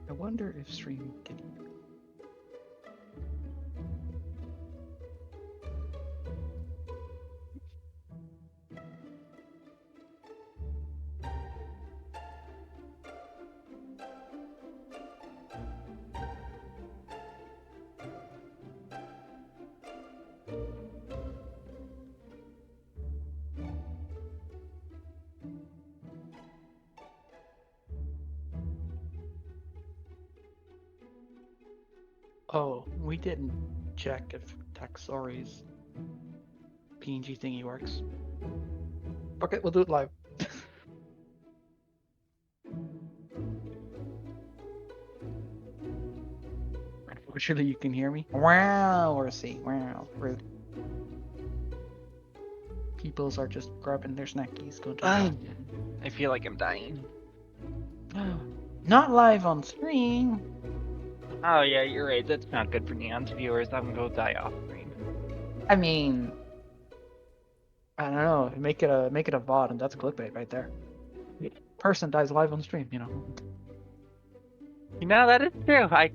I wonder if stream can. Oh, we didn't check if Taxori's PNG thingy works. Okay, we'll do it live. Unfortunately, you can hear me. Wow, or see. Wow, rude. Peoples are just grabbing their snackies. Going to I feel like I'm dying. Not live on stream. Oh yeah, you're right. That's not good for Neon's viewers. I'm gonna go die off screen. I mean, I don't know. Make it a VOD, and that's clickbait right there. Person dies live on stream. You know. You know, that is true. I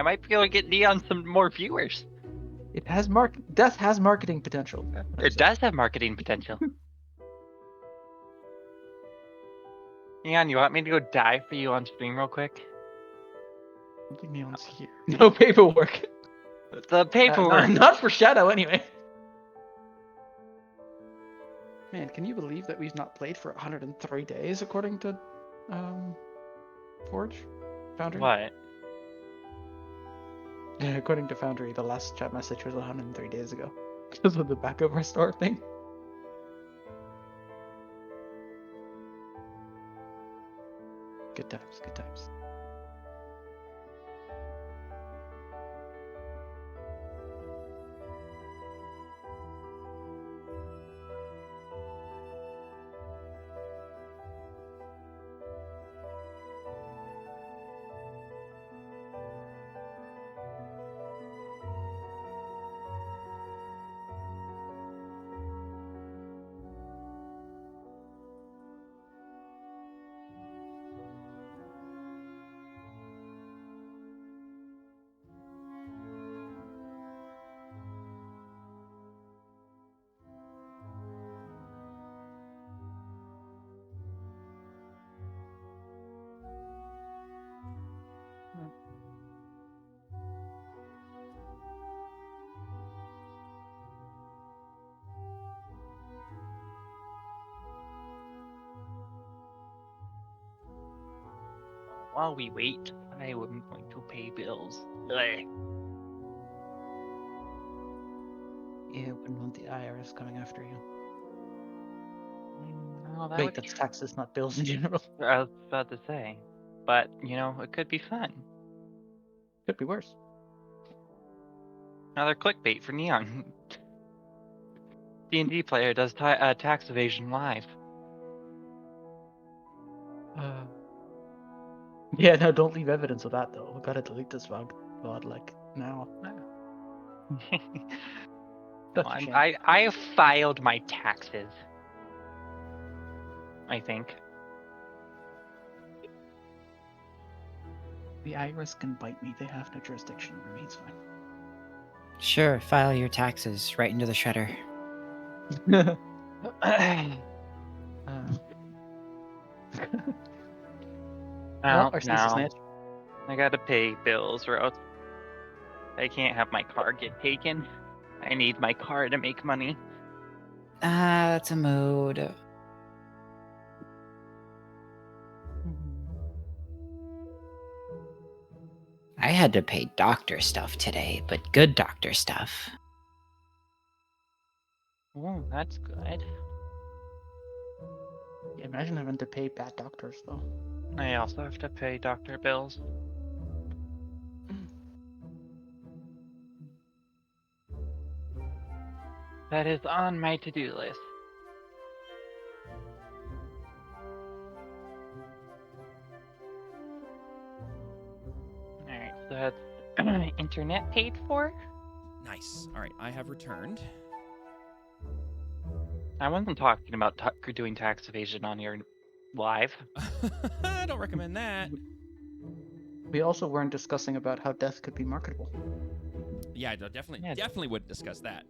might be able to get Neon some more viewers. It has Death has marketing potential. It does have marketing potential. Neon, you want me to go die for you on stream real quick? I don't think Neon's here. No paperwork. The paperwork. Not for Shadow, anyway. Man, can you believe that we've not played for 103 days, according to Forge? Foundry? What? Yeah, according to Foundry, the last chat message was 103 days ago. Because of the backup restore thing. Good times, good times. While we wait, I am going to pay bills. Ugh. Yeah, wouldn't want the IRS coming after you. No, that Wait, would that's taxes, not bills in general. I was about to say. But, you know, it could be fun. Could be worse. Another clickbait for Neon. D&D player does tax evasion live. Yeah, no, don't leave evidence of that, though. We gotta delete this VOD, like, now. No, I have filed my taxes. I think. The IRS can bite me. They have no jurisdiction over me. It's fine. Sure, file your taxes right into the shredder. Well, our now snitch. I gotta pay bills or else I can't have my car get taken. I need my car to make money. That's a mood. I had to pay doctor stuff today, but good doctor stuff. Oh, that's good. Yeah, imagine having to pay bad doctors, though. I also have to pay doctor bills. That is on my to-do list. Alright, so that's internet paid for? Nice. All right, I have returned. I wasn't talking about doing tax evasion on your live. I don't recommend that. We also weren't discussing about how death could be marketable. Yeah, no, definitely, Yeah. definitely wouldn't discuss that.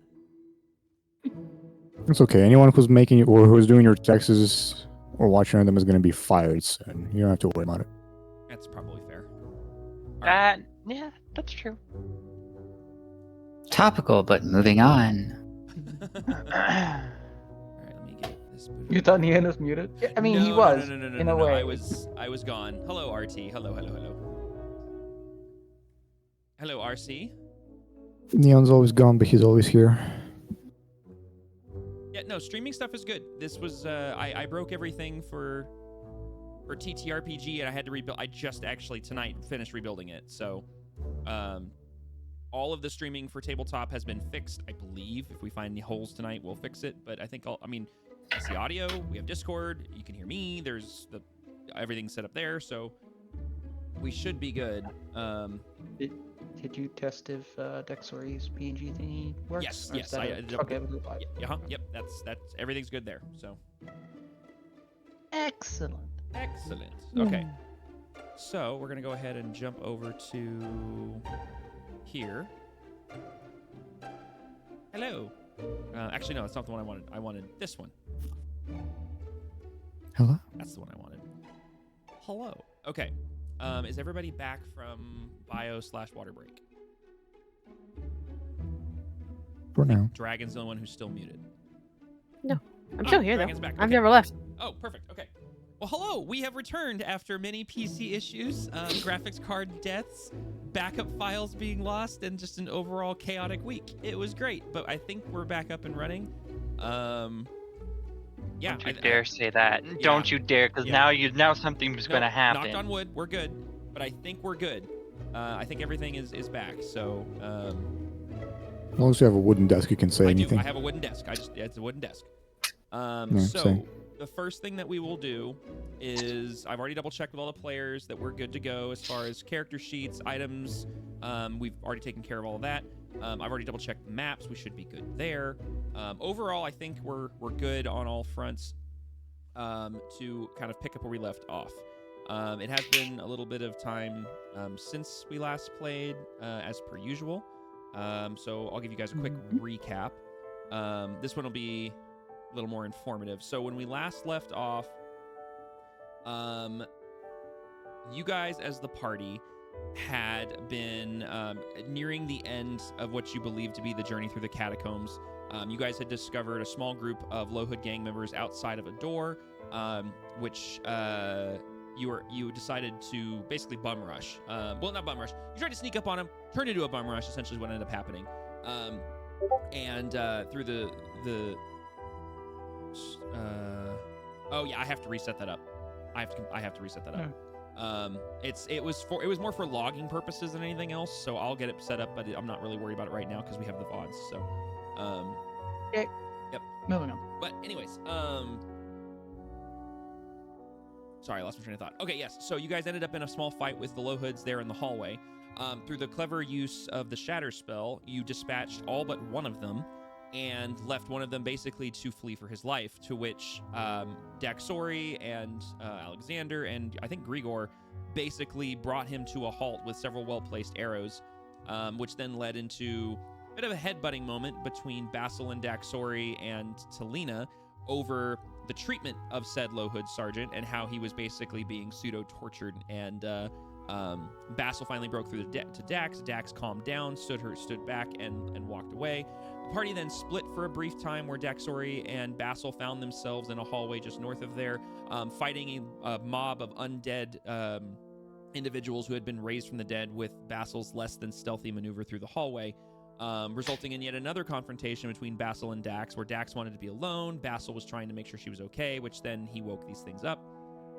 It's okay. Anyone who's making or who's doing your taxes or watching them is going to be fired soon. You don't have to worry about it. That's probably fair. All right. Yeah, that's true. Topical, but moving on. All right, let me get this. booted You up. thought Nian was muted? Yeah, I mean, he No, was, No, in a way. I was gone. Hello, RT. Hello. Hello, RC. Neon's always gone, but he's always here. Yeah, no, streaming stuff is good. This was I broke everything for TTRPG, and I had to rebuild. I just actually tonight finished rebuilding it. So, all of the streaming for tabletop has been fixed. I believe if we find any holes tonight, we'll fix it. But I think it's the audio. We have Discord. You can hear me. There's everything's set up there, so we should be good. Did you test if Dexori's PNG thingy works? Yes, Or is yes. that I a- ended okay, up. we'll Yep. That's everything's good there. So Excellent. excellent. Okay. So we're gonna go ahead and jump over to here. Hello. Actually, no, that's not the one I wanted. I wanted this one. Hello? That's the one I wanted. Hello. Okay. Is everybody back from bio/water break? For now. Dragon's the only one who's still muted. I'm still here, Dragon's though. back. I've Okay. never left. Oh, perfect. Okay. Well, hello. We have returned after many PC issues, graphics card deaths, backup files being lost, and just an overall chaotic week. It was great, but I think we're back up and running. Yeah. Don't you dare say that. Yeah. Don't you dare, because Yeah. now something's No, gonna happen. Knocked on wood. We're good, but I think we're good. I think everything is back. So As long as you have a wooden desk, you can say I anything. do. I have a wooden desk. It's a wooden desk. Yeah, So same. the first thing that we will do is I've already double checked with all the players that we're good to go as far as character sheets, items. We've already taken care of all of that. I've already double checked the maps. We should be good there. Overall, I think we're good on all fronts to kind of pick up where we left off. It has been a little bit of time since we last played, as per usual. So I'll give you guys a quick recap. This one will be a little more informative. So when we last left off, you guys as the party had been nearing the end of what you believe to be the journey through the catacombs. You guys had discovered a small group of Low Hood gang members outside of a door, which you decided to basically bum rush. Well, not bum rush. You tried to sneak up on them, turned into a bum rush. Essentially, is what ended up happening. And through the oh yeah, I have to reset that up. I have to reset that up. It was more for logging purposes than anything else. So I'll get it set up, but I'm not really worried about it right now because we have the VODs. So, Okay. Yep. Moving on. But anyways, sorry, I lost my train of thought. Okay, yes. So you guys ended up in a small fight with the Low Hoods there in the hallway. Through the clever use of the Shatter spell, you dispatched all but one of them and left one of them basically to flee for his life, to which Daxori and Alexander and I think Grigor basically brought him to a halt with several well-placed arrows, which then led into a bit of a headbutting moment between Basil and Daxori and Talina over the treatment of said Low Hood Sergeant and how he was basically being pseudo-tortured. And Basil finally broke through to Dax. Dax calmed down, stood back, and walked away. The party then split for a brief time where Daxori and Basil found themselves in a hallway just north of there, fighting a mob of undead individuals who had been raised from the dead with Basil's less than stealthy maneuver through the hallway, resulting in yet another confrontation between Basil and Dax, where Dax wanted to be alone. Basil was trying to make sure she was okay, which then he woke these things up.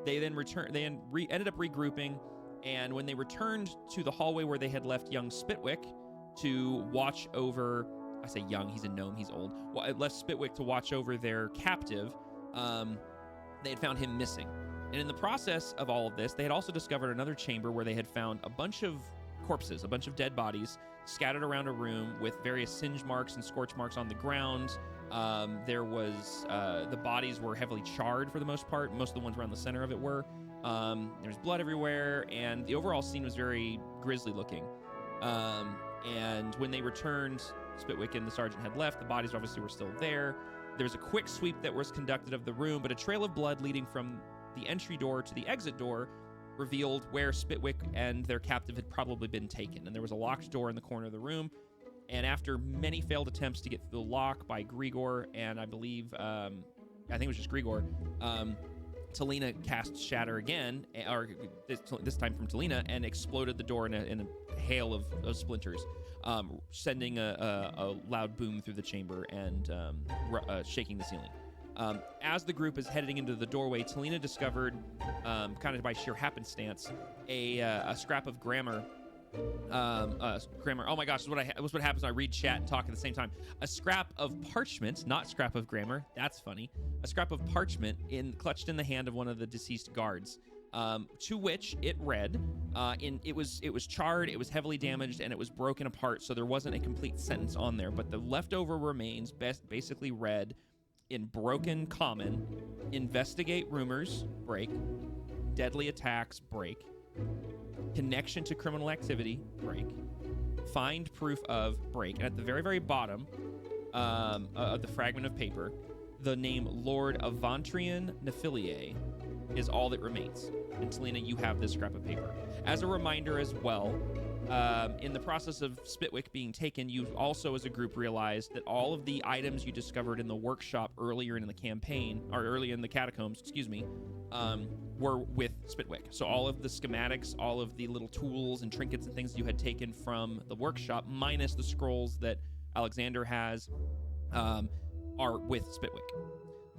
They then ended up regrouping, and when they returned to the hallway where they had left young Spitwick to watch over, I say young, he's a gnome, he's old. Well, left Spitwick to watch over their captive. They had found him missing. And in the process of all of this, they had also discovered another chamber where they had found a bunch of corpses, a bunch of dead bodies scattered around a room with various singe marks and scorch marks on the ground. There was, the bodies were heavily charred for the most part. Most of the ones around the center of it were. There's blood everywhere, and the overall scene was very grisly looking. And when they returned, Spitwick and the sergeant had left. The bodies obviously were still there. There was a quick sweep that was conducted of the room, but a trail of blood leading from the entry door to the exit door revealed where Spitwick and their captive had probably been taken. And there was a locked door in the corner of the room. And after many failed attempts to get through the lock by Grigor, and I believe, I think it was just Grigor, Talina cast Shatter again, or this time from Talina, and exploded the door in a hail of splinters, sending a loud boom through the chamber and shaking the ceiling. As the group is heading into the doorway, Talina discovered, kind of by sheer happenstance, a scrap of grammar. Grammar. Oh my gosh, this is what happens when I read chat and talk at the same time. A scrap of parchment, not scrap of grammar. That's funny. A scrap of parchment clutched in the hand of one of the deceased guards. To which it read, it was charred, it was heavily damaged, and it was broken apart, so there wasn't a complete sentence on there. But the leftover remains basically read in broken common: investigate rumors, break; deadly attacks, break; connection to criminal activity, break; find proof of, break. And at the very, very bottom of the fragment of paper, the name Lord Avantrian Nephiliae is all that remains. And Talina, you have this scrap of paper. As a reminder as well, in the process of Spitwick being taken, you also as a group realized that all of the items you discovered in the workshop earlier in the campaign, or earlier in the catacombs, excuse me, were with Spitwick. So all of the schematics, all of the little tools and trinkets and things you had taken from the workshop, minus the scrolls that Alexander has, are with Spitwick.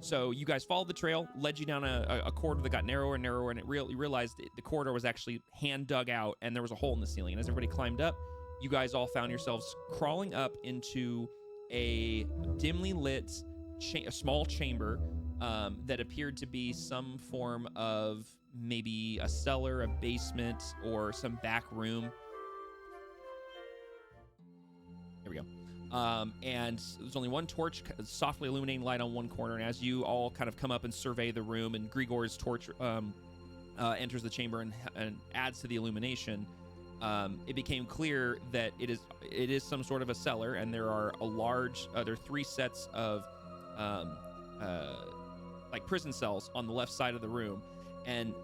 So you guys followed the trail, led you down a corridor that got narrower and narrower, and you realized the corridor was actually hand dug out, and there was a hole in the ceiling. And as everybody climbed up, you guys all found yourselves crawling up into a dimly lit, a small chamber that appeared to be some form of maybe a cellar, a basement, or some back room. There we go. And there's only one torch softly illuminating light on one corner, and as you all kind of come up and survey the room, and Grigor's torch enters the chamber and adds to the illumination, it became clear that it is some sort of a cellar, and there are there are 3 sets of like prison cells on the left side of the room, and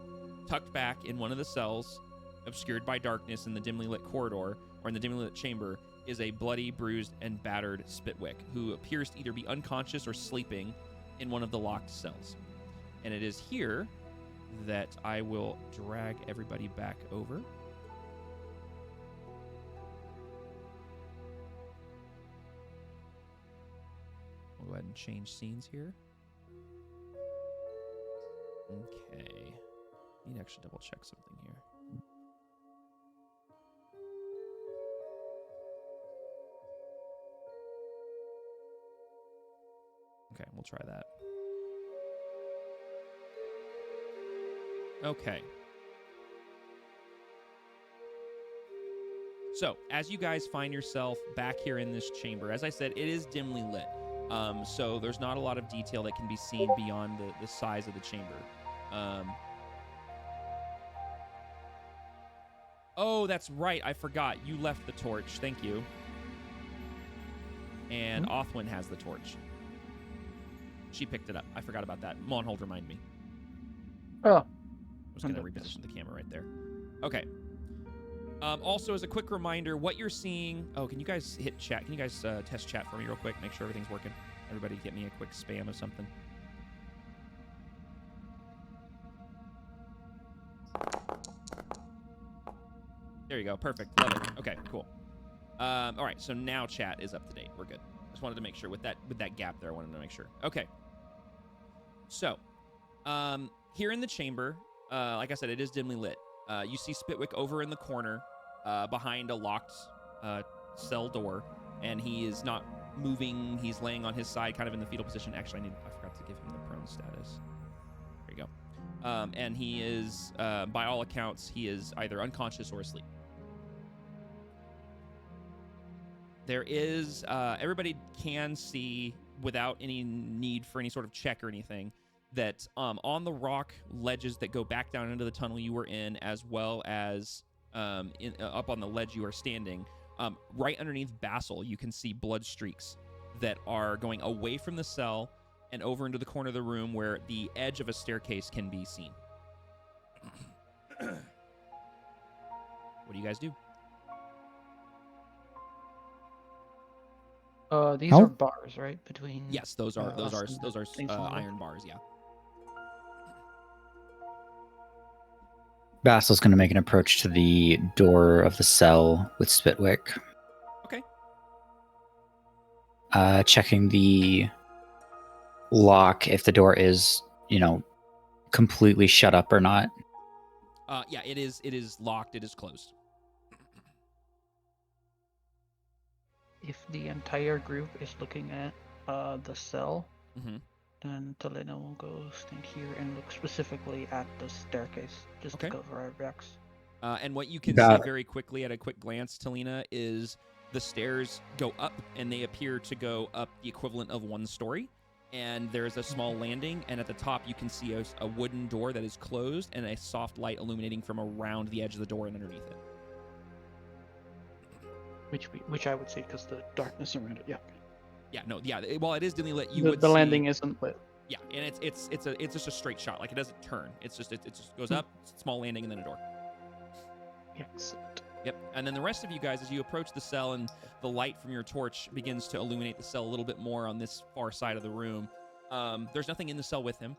tucked back in one of the cells, obscured by darkness in the dimly lit corridor, or in the dimly lit chamber, is a bloody, bruised, and battered Spitwick, who appears to either be unconscious or sleeping in one of the locked cells. And it is here that I will drag everybody back over. We'll go ahead and change scenes here. Okay. Need to actually double check something here. Okay, we'll try that. Okay. So, as you guys find yourself back here in this chamber, as I said, it is dimly lit. So there's not a lot of detail that can be seen beyond the size of the chamber. Oh, that's right. I forgot. You left the torch. Thank you. And Othwin has the torch. She picked it up. I forgot about that. Monhold, remind me. Oh. I was going to reposition the camera right there. Okay. Also, as a quick reminder, what you're seeing... Oh, can you guys hit chat? Can you guys test chat for me real quick? Make sure everything's working. Everybody get me a quick spam of something. There you go. Perfect. Love it. Okay, cool. All right, so now chat is up to date. We're good. Just wanted to make sure with that gap there, I wanted to make sure. Okay. So, here in the chamber, Like I said, it is dimly lit. You see Spitwick over in the corner, behind a locked cell door, and he is not moving. He's laying on his side, kind of in the fetal position. Actually, I forgot to give him the prone status. There you go. And he is, by all accounts, he is either unconscious or asleep. There is, everybody can see, without any need for any sort of check or anything, that on the rock ledges that go back down into the tunnel you were in, as well as up on the ledge you are standing, right underneath Basil, you can see blood streaks that are going away from the cell and over into the corner of the room where the edge of a staircase can be seen. What do you guys do? These How- are bars, right? Between. Yes, those are us and things on the iron bars. Yeah. Basil's going to make an approach to the door of the cell with Spitwick. Okay. Checking the lock if the door is, completely shut up or not. Yeah, it is locked. It is closed. If the entire group is looking at the cell, Mm-hmm. then Talina will go stand here and look specifically at the staircase, just Okay. to cover our backs. And what you can Got see it. very quickly at a quick glance, Talina, is the stairs go up, and they appear to go up the equivalent of 1 story. And there's a small landing, and at the top you can see a wooden door that is closed and a soft light illuminating from around the edge of the door and underneath it. Which I would say because the darkness around it. Yeah. Yeah, no, yeah. While it is dimly lit, you The, would the see, landing isn't lit. Yeah, and it's just a straight shot. Like, it doesn't turn. It's just it just goes up, small landing, and then a door. Excellent. Yep. And then the rest of you guys, as you approach the cell and the light from your torch begins to illuminate the cell a little bit more on this far side of the room, there's nothing in the cell with him.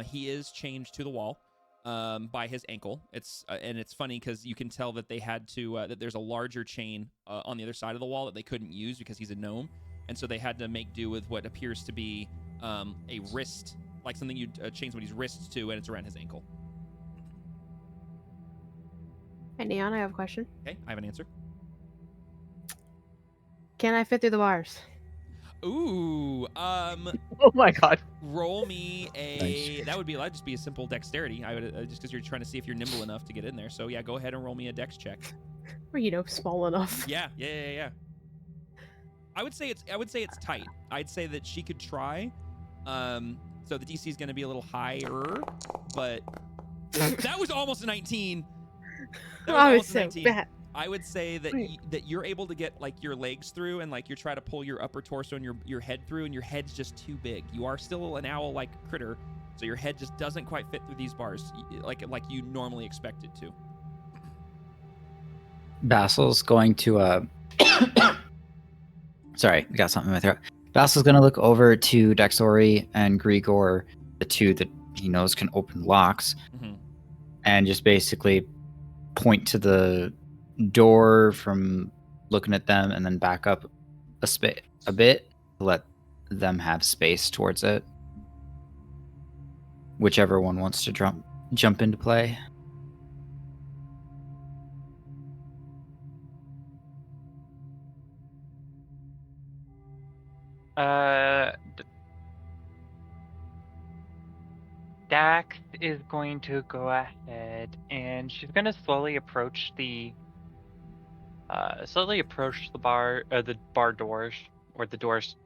He is chained to the wall by his ankle. And it's funny because you can tell that they had to that there's a larger chain on the other side of the wall that they couldn't use because he's a gnome, and so they had to make do with what appears to be a wrist, like something you chain somebody's wrists to, and it's around his ankle. Hey, Neon, I have a question. Okay, I have an answer. Can I fit through the bars? Ooh, Oh my god. roll me a. Nice. That'd just be a simple dexterity. I would just because you're trying to see if you're nimble enough to get in there. So yeah, go ahead and roll me a dex check. Or, small enough. Yeah. I would say it's tight. I'd say that she could try. So the DC is going to be a little higher, but that was almost a 19. That was I was almost a so 19. bad. I would say that Wait. that you're able to get like your legs through, and like you're trying to pull your upper torso and your head through, and your head's just too big. You are still an owl-like critter, so your head just doesn't quite fit through these bars like you normally expect it to. Basil's going to Sorry, I got something in my throat. Basil's going to look over to Dexori and Grigor, the two that he knows can open locks, Mm-hmm. and just basically point to the door from looking at them and then back up a bit to let them have space towards it. Whichever one wants to jump into play. Dax is going to go ahead and she's going to slowly approach the bar doors, or the doors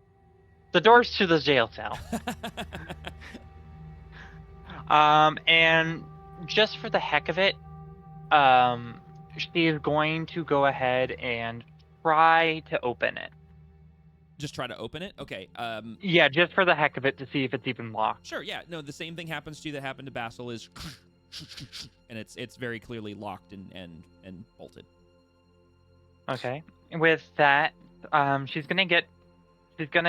to the jail cell. And just for the heck of it, she is going to go ahead and try to open it. Just try to open it. Okay. Yeah, just for the heck of it, to see if it's even locked. Sure. Yeah. No, the same thing happens to you that happened to Basil is, and it's very clearly locked and bolted. Okay. With that, she's gonna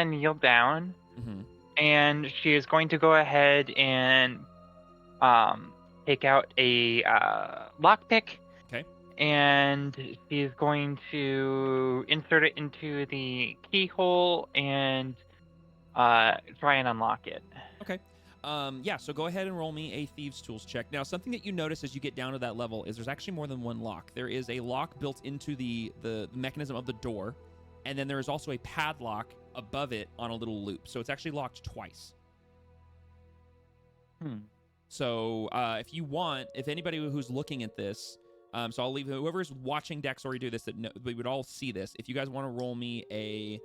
kneel down, Mm-hmm. and she is going to go ahead and take out a lockpick. Okay. And she's going to insert it into the keyhole and try and unlock it. Yeah, so go ahead and roll me a Thieves' Tools check. Now, something that you notice as you get down to that level is there's actually more than one lock. There is a lock built into the mechanism of the door, and then there is also a padlock above it on a little loop. So it's actually locked twice. So if you want, if anybody who's looking at this, so I'll leave whoever's watching Daxori do this, we would all see this. If you guys want to roll me a,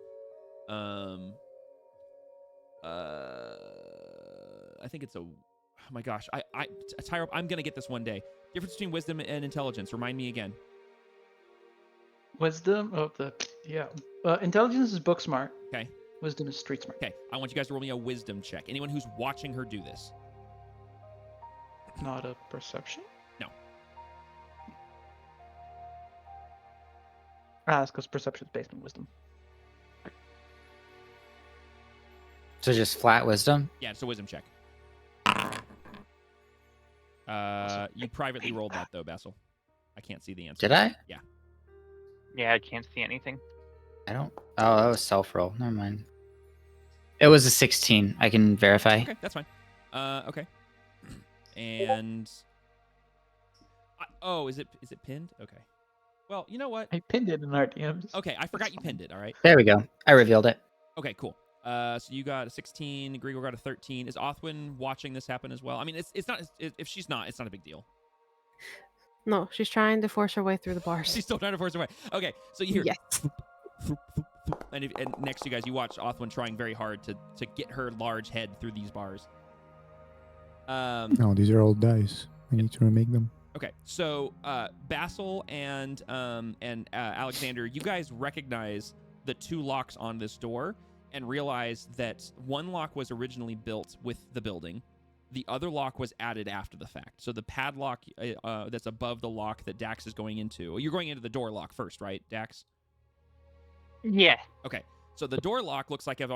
I think it's a, oh my gosh, Tyro, I'm gonna get this one day. Difference between wisdom and intelligence. Remind me again. Wisdom. Intelligence is book smart. Okay. Wisdom is street smart. Okay. I want you guys to roll me a wisdom check. Anyone who's watching her do this. Not a perception. No. It's because perception is based on wisdom. So just flat wisdom? Yeah, it's a wisdom check. You privately rolled that though, Basil. I can't see the answer. Did I? Yeah. Yeah, I can't see anything. I don't. Oh, that was self roll. Never mind. It was a 16. I can verify. Okay, that's fine. Okay. And is it pinned? Okay. Well, you know what? I pinned it in RDMs. Okay, I forgot you pinned it. All right. There we go. I revealed it. Okay, cool. So you got a 16. Grigor got a 13. Is Othwin watching this happen as well? I mean, it's not. If she's not, it's not a big deal. No, she's trying to force her way through the bars. She's still trying to force her way. Okay, so you hear. Yes. And next to you guys, you watch Othwin trying very hard to get her large head through these bars. No, these are old dice. I need to remake them. Okay, so Basil and Alexander, you guys recognize the two locks on this door and realize that one lock was originally built with the building. The other lock was added after the fact. So the padlock that's above the lock that Dax is going into. Well, you're going into the door lock first, right, Dax? Yeah. Okay. So the door lock looks like it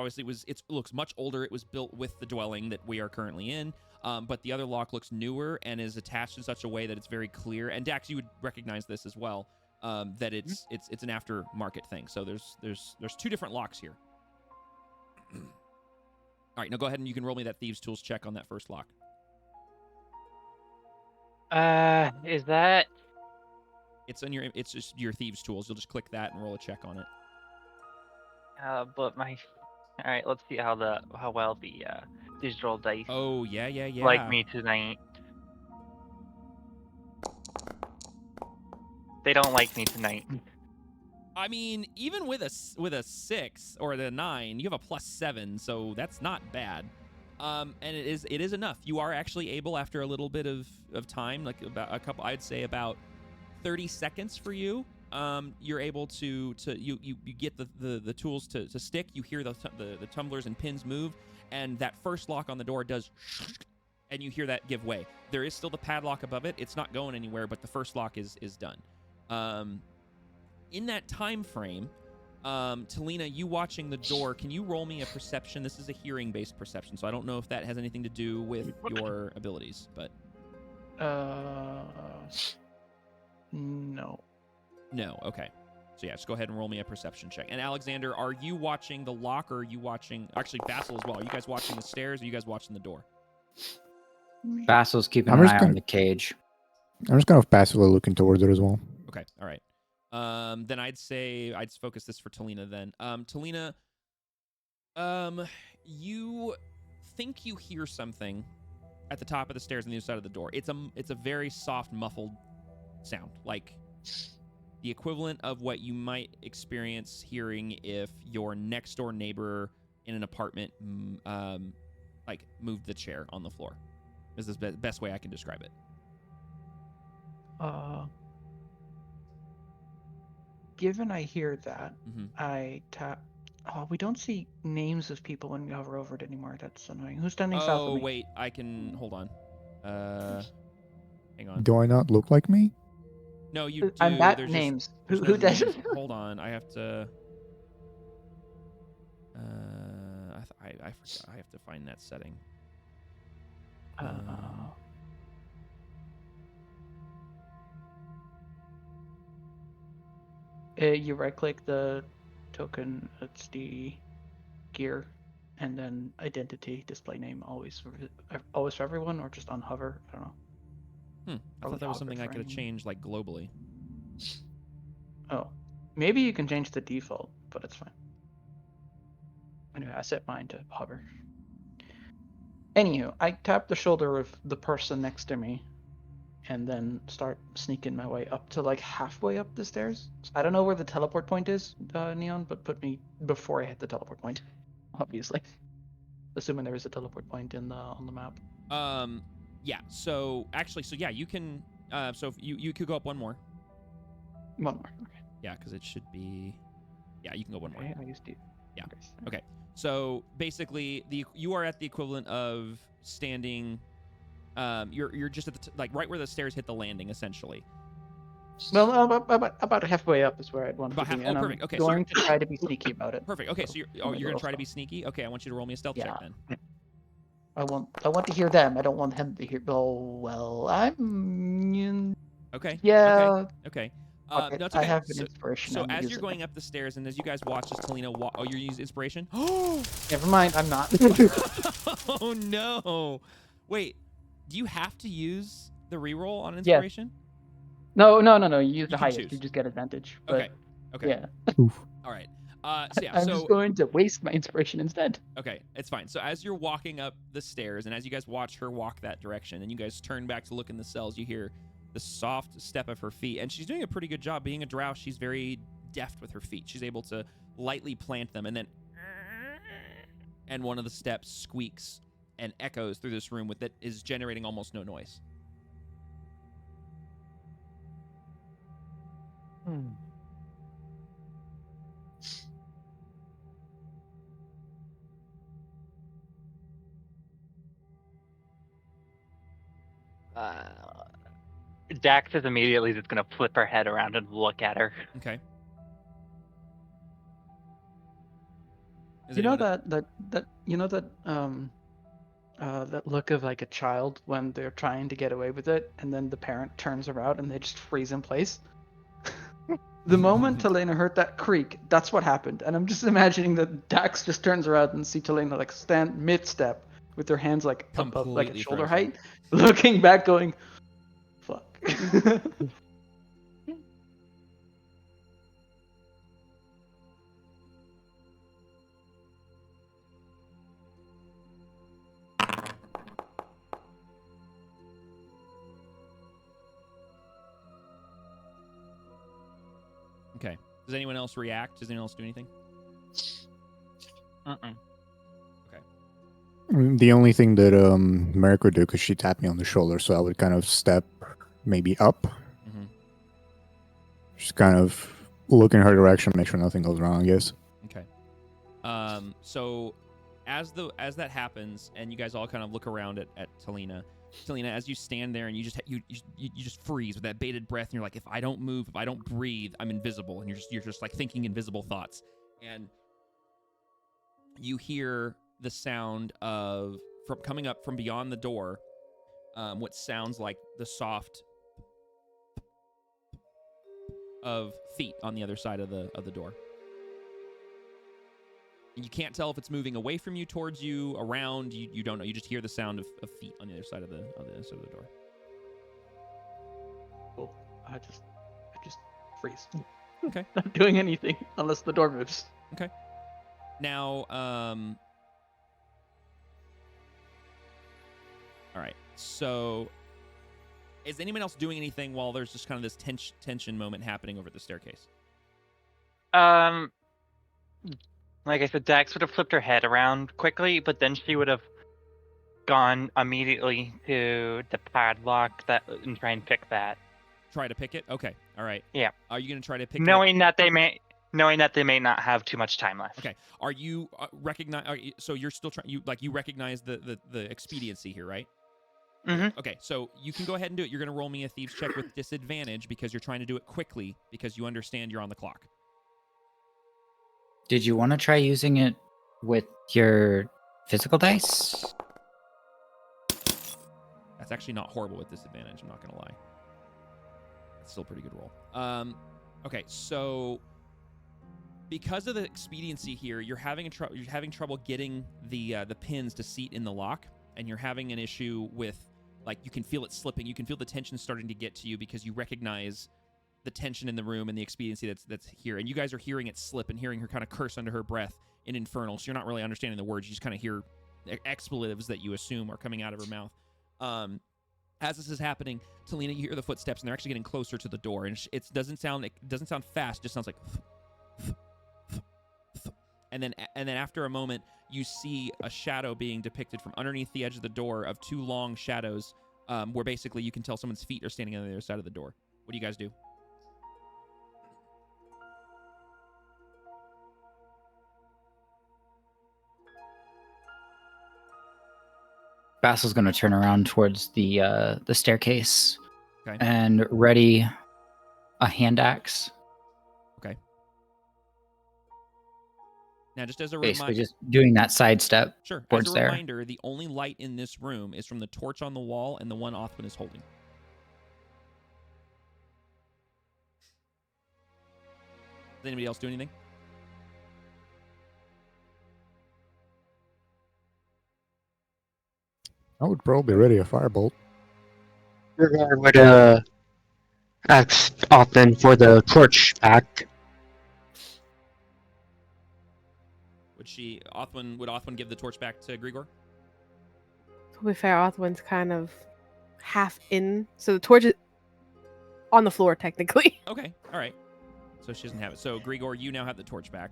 looks much older. It was built with the dwelling that we are currently in. But the other lock looks newer and is attached in such a way that it's very clear. And Dax, you would recognize this as well. That it's an aftermarket thing. So there's two different locks here. All right, now go ahead and you can roll me that Thieves' Tools check on that first lock. Is that? It's just your Thieves' Tools. You'll just click that and roll a check on it. But my. All right, let's see how well the digital dice Oh yeah. like me tonight. They don't like me tonight. I mean, even with a 6 or the 9, you have a +7, so that's not bad. And it is enough. You are actually able, after a little bit of time, like about a couple, I'd say about 30 seconds for you. You're able to you get the tools to stick. You hear the tumblers and pins move, and that first lock on the door does, and you hear that give way. There is still the padlock above it. It's not going anywhere, but the first lock is done. In that time frame, Talina, you watching the door, can you roll me a perception? This is a hearing-based perception, so I don't know if that has anything to do with your abilities, but... No. No, okay. So yeah, just go ahead and roll me a perception check. And Alexander, are you watching the lock, or are you watching... Actually, Basil as well. Are you guys watching the stairs, or are you guys watching the door? Basil's keeping an eye on the cage. I'm just kind of passively looking towards it as well. Okay, all right. Then I'd say I'd focus this for Talina then. Talina, you think you hear something at the top of the stairs on the other side of the door. It's a very soft, muffled sound, like the equivalent of what you might experience hearing if your next door neighbor in an apartment like moved the chair on the floor. This is the best way I can describe it. Given I hear that, Mm-hmm. I tap. Oh, we don't see names of people when we hover over it anymore. That's annoying. Who's standing south of Oh me? wait, I can hold on. Hang on. Do I not look like me? No, you do. I'm that There's names. Just, Who there's no does names. it? Hold on, I have to. I forgot. I have to find that setting. You right click the token. It's the gear and then identity display name always for everyone, or just on hover. I don't know. I Probably thought that was hover something I for could have anyone. changed like globally. Oh, maybe you can change the default, but it's fine. Anyway, I set mine to hover. Anywho, I tap the shoulder of the person next to me, and then start sneaking my way up to like halfway up the stairs. I don't know where the teleport point is, Neon, but put me before I hit the teleport point, obviously. Assuming there is a teleport point on the map. Yeah. So actually, you can. So if you could go up one more. One more. Okay. Yeah, because it should be. Yeah, you can go one more. Okay, I used to. Yeah. Okay. So basically, you are at the equivalent of standing. You're just at the like right where the stairs hit the landing, essentially. Well, about halfway up is where I'd want to be, and perfect. I'm Okay, so going to try to be sneaky about it. Perfect. Okay, so you're going to try to be stealth. sneaky. Okay, I want you to roll me a stealth check then. I want to hear them. I don't want him to hear. Oh well, I'm. Okay. Yeah. Okay. Fuck it, No, it's I okay. have an inspiration. So I'm as using you're going it. up the stairs, and as you guys watch as Talina walk, oh, you're using inspiration. Never mind. I'm not. Oh no! Wait, do you have to use the reroll on Yeah. inspiration? No. You use the can highest. choose. You just get advantage. Okay. But, Okay. Yeah. Oof. All right. Yeah. I'm just going to waste my inspiration instead. Okay, it's fine. So as you're walking up the stairs, and as you guys watch her walk that direction, and you guys turn back to look in the cells, you hear the soft step of her feet, and she's doing a pretty good job. Being a drow, she's very deft with her feet. She's able to lightly plant them, and then one of the steps squeaks and echoes through this room that is generating almost no noise. Dax is immediately just gonna flip her head around and look at her. Okay. You know that look of like a child when they're trying to get away with it, and then the parent turns around and they just freeze in place. The moment Talena heard that creak, that's what happened, and I'm just imagining that Dax just turns around and see Talena like stand mid-step with her hands like above, like at Completely shoulder frozen. height, looking back, going, "Fuck." Okay. Does anyone else react? Does anyone else do anything? The only thing that Merrick would do, because she tapped me on the shoulder, so I would kind of step maybe up. Mm-hmm. Just kind of look in her direction, make sure nothing goes wrong, I guess. Okay. So as that happens, and you guys all kind of look around at Talina, as you stand there and you just freeze with that bated breath, and you're like, if I don't move, if I don't breathe, I'm invisible, and you're just like thinking invisible thoughts, and you hear the sound of coming up from beyond the door, what sounds like the soft of feet on the other side of the door. And you can't tell if it's moving away from you, towards you, around. You don't know. You just hear the sound of feet on the other side of the door. Cool. I just freeze. Okay. Not doing anything unless the door moves. Okay. Now, all right. So, is anyone else doing anything while there's just kind of this tension moment happening over the staircase? Like I said, Dax would have flipped her head around quickly, but then she would have gone immediately to the padlock and try and pick that. Try to pick it? Okay. All right. Yeah. Are you going to try to pick knowing that they may not have too much time left. Okay. Are you so you're still trying, you recognize the expediency here, right? Mm-hmm. Okay, so you can go ahead and do it. You're going to roll me a thieves check with disadvantage because you're trying to do it quickly because you understand you're on the clock. Did you want to try using it with your physical dice? That's actually not horrible with disadvantage, I'm not going to lie. It's still a pretty good roll. Okay, so because of the expediency here, you're having trouble getting the pins to seat in the lock, and you're having an issue with, like, you can feel it slipping. You can feel the tension starting to get to you because you recognize the tension in the room and the expediency that's here. And you guys are hearing it slip and hearing her kind of curse under her breath in Infernal. So you're not really understanding the words. You just kind of hear expletives that you assume are coming out of her mouth. As this is happening, Talina, you hear the footsteps, and they're actually getting closer to the door. And it doesn't sound fast. It just sounds like. And then after a moment, you see a shadow being depicted from underneath the edge of the door of two long shadows, where basically you can tell someone's feet are standing on the other side of the door. What do you guys do? Bassel's going to turn around towards the staircase Okay. and ready a hand axe. Okay. Now, just as a Basically, reminder, just doing that side step sure. As towards a there. reminder, the only light in this room is from the torch on the wall and the one Othman is holding. Does anybody else do anything? I would probably ready a firebolt. Grigor would ask often for the torch back. Would Othman give the torch back to Grigor? To be fair, Othwin's kind of half in, so the torch is on the floor technically. Okay, all right. So she doesn't have it. So Grigor, you now have the torch back.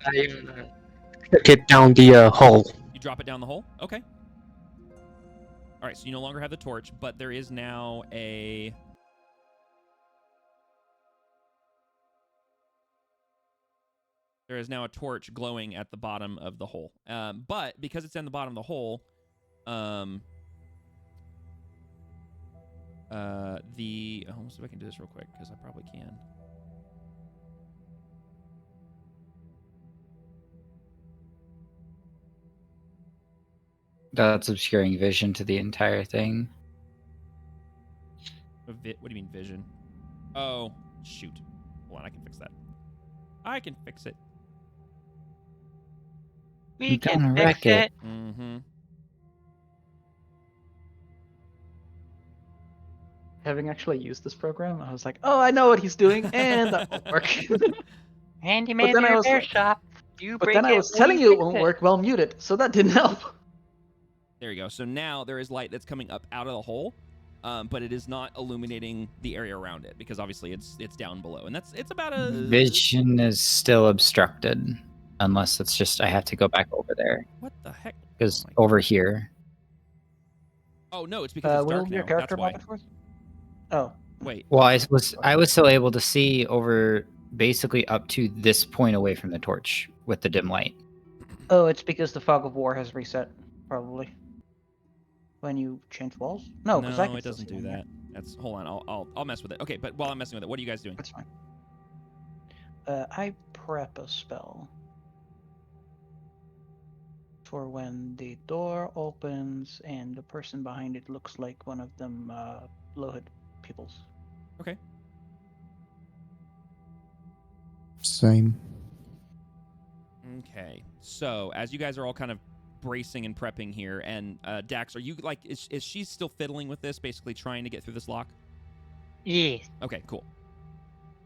I took it down the hole. You drop it down the hole? Okay. All right, so you no longer have the torch, but there is now a... There is now a torch glowing at the bottom of the hole. But because it's in the bottom of the hole, let's see if I can do this real quick, because I probably can. That's obscuring vision to the entire thing. What do you mean vision? Oh, shoot. Hold on, I can fix that. I can fix it. We Gonna can wreck fix it. it. Mm-hmm. Having actually used this program, I was like, oh, I know what he's doing, and that won't work. Handyman then I was repair like- shop. You But break then I it, was we telling you it fix won't work while muted, so that didn't help. There you go. So now there is light that's coming up out of the hole, but it is not illuminating the area around it because obviously it's down below, and it's about a Vision is still obstructed, unless it's just I have to go back over there What the heck? because Oh my over here. Oh no, it's because it's Will dark your now. character That's why. map it for us? Oh, Wait. Well, I was still able to see over basically up to this point away from the torch with the dim light. oh, it's because the fog of war has reset, probably. When you change walls? No, because I can it still doesn't see do them here. that. That's hold on. I'll mess with it. Okay, but while I'm messing with it, what are you guys doing? That's fine. I prep a spell for when the door opens and the person behind it looks like one of them low-hood peoples. Okay. Same. Okay. So as you guys are all kind of bracing and prepping here, and Dax, are you like is she still fiddling with this, basically trying to get through this lock? Yes. Okay, cool.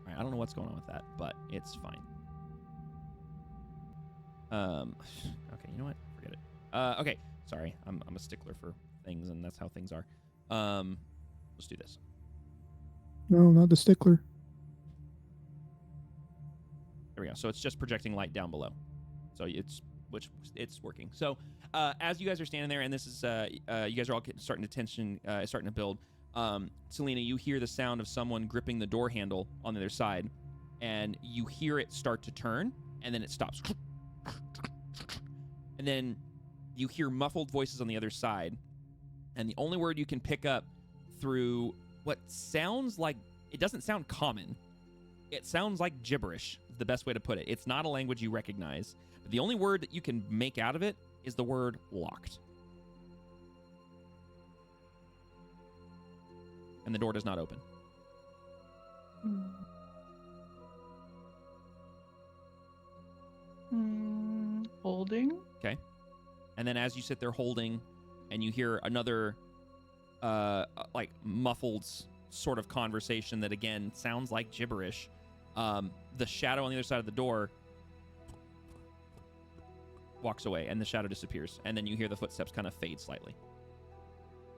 All right, I don't know what's going on with that, but it's fine. Okay, you know what? Forget it. Okay, sorry. I'm a stickler for things, and that's how things are. Let's do this. No, not the stickler. There we go. So it's just projecting light down below. So it's working. So as you guys are standing there, and this is you guys are all starting to tension, starting to build. Selena, you hear the sound of someone gripping the door handle on the other side, and you hear it start to turn, and then it stops. And then you hear muffled voices on the other side, and the only word you can pick up through what sounds like, it doesn't sound common. It sounds like gibberish, is the best way to put it. It's not a language you recognize. But the only word that you can make out of it is the word locked. And the door does not open. holding. Okay. And then as you sit there holding, and you hear another, like muffled sort of conversation that again sounds like gibberish. The shadow on the other side of the door walks away, and the shadow disappears. And then you hear the footsteps kind of fade slightly.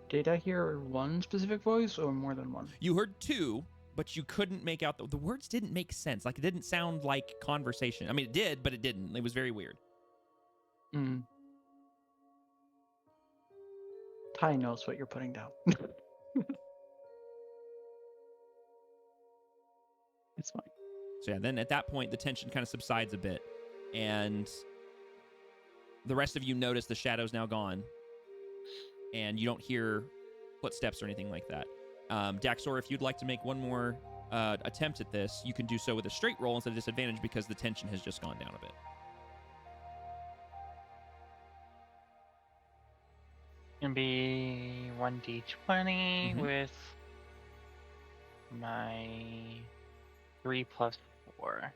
Did I hear one specific voice or more than one? You heard two, but you couldn't make out the words. Didn't make sense. Like it didn't sound like conversation. I mean, it did, but it didn't. It was very weird. Mm. Ty knows what you're putting down. It's fine. So yeah, then at that point, the tension kind of subsides a bit, and the rest of you notice the shadow's now gone, and you don't hear footsteps or anything like that. Daxor, if you'd like to make one more attempt at this, you can do so with a straight roll instead of disadvantage because the tension has just gone down a bit. Gonna be 1d20 with my 3 plus 4.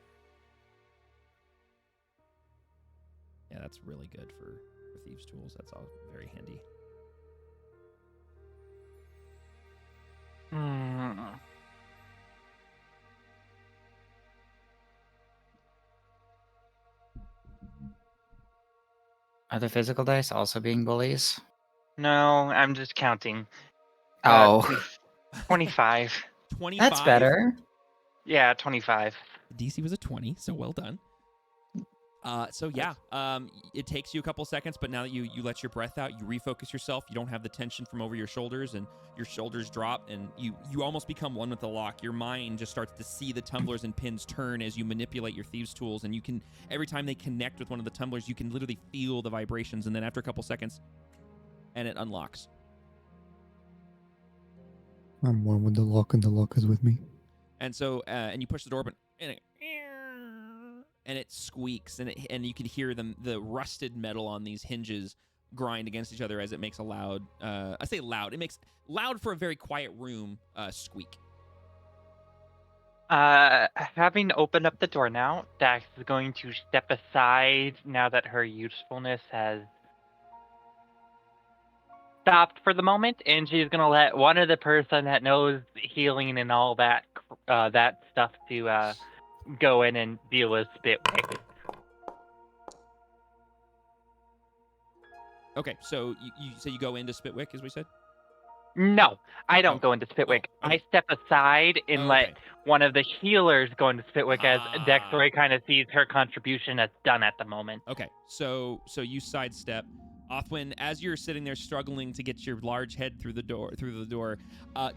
Yeah, that's really good for Thieves' Tools. That's all very handy. Are the physical dice also being bullies? No, I'm just counting. Oh, 25. 25. that's better. Yeah, 25. DC was a 20, so well done. So yeah, it takes you a couple seconds, but now that you let your breath out, you refocus yourself. You don't have the tension from over your shoulders, and your shoulders drop, and you almost become one with the lock. Your mind just starts to see the tumblers and pins turn as you manipulate your thieves' tools, and you can, every time they connect with one of the tumblers, you can literally feel the vibrations, and then after a couple seconds, and it unlocks. I'm one with the lock, and the lock is with me. And so, and you push the door open, and it squeaks, and you can hear the rusted metal on these hinges grind against each other as it makes a loud, I say loud, it makes loud for a very quiet room, squeak. Having opened up the door now, Dax is going to step aside now that her usefulness has stopped for the moment, and she's going to let one of the person that knows healing and all that that stuff to go in and deal with Spitwick. Okay, so you say you go into Spitwick, as we said? No, I don't go into Spitwick. Oh, okay. I step aside and let Okay. one of the healers go into Spitwick as Ah. Dexroy kind of sees her contribution as done at the moment. Okay, so you sidestep. Othwin, as you're sitting there struggling to get your large head through the door,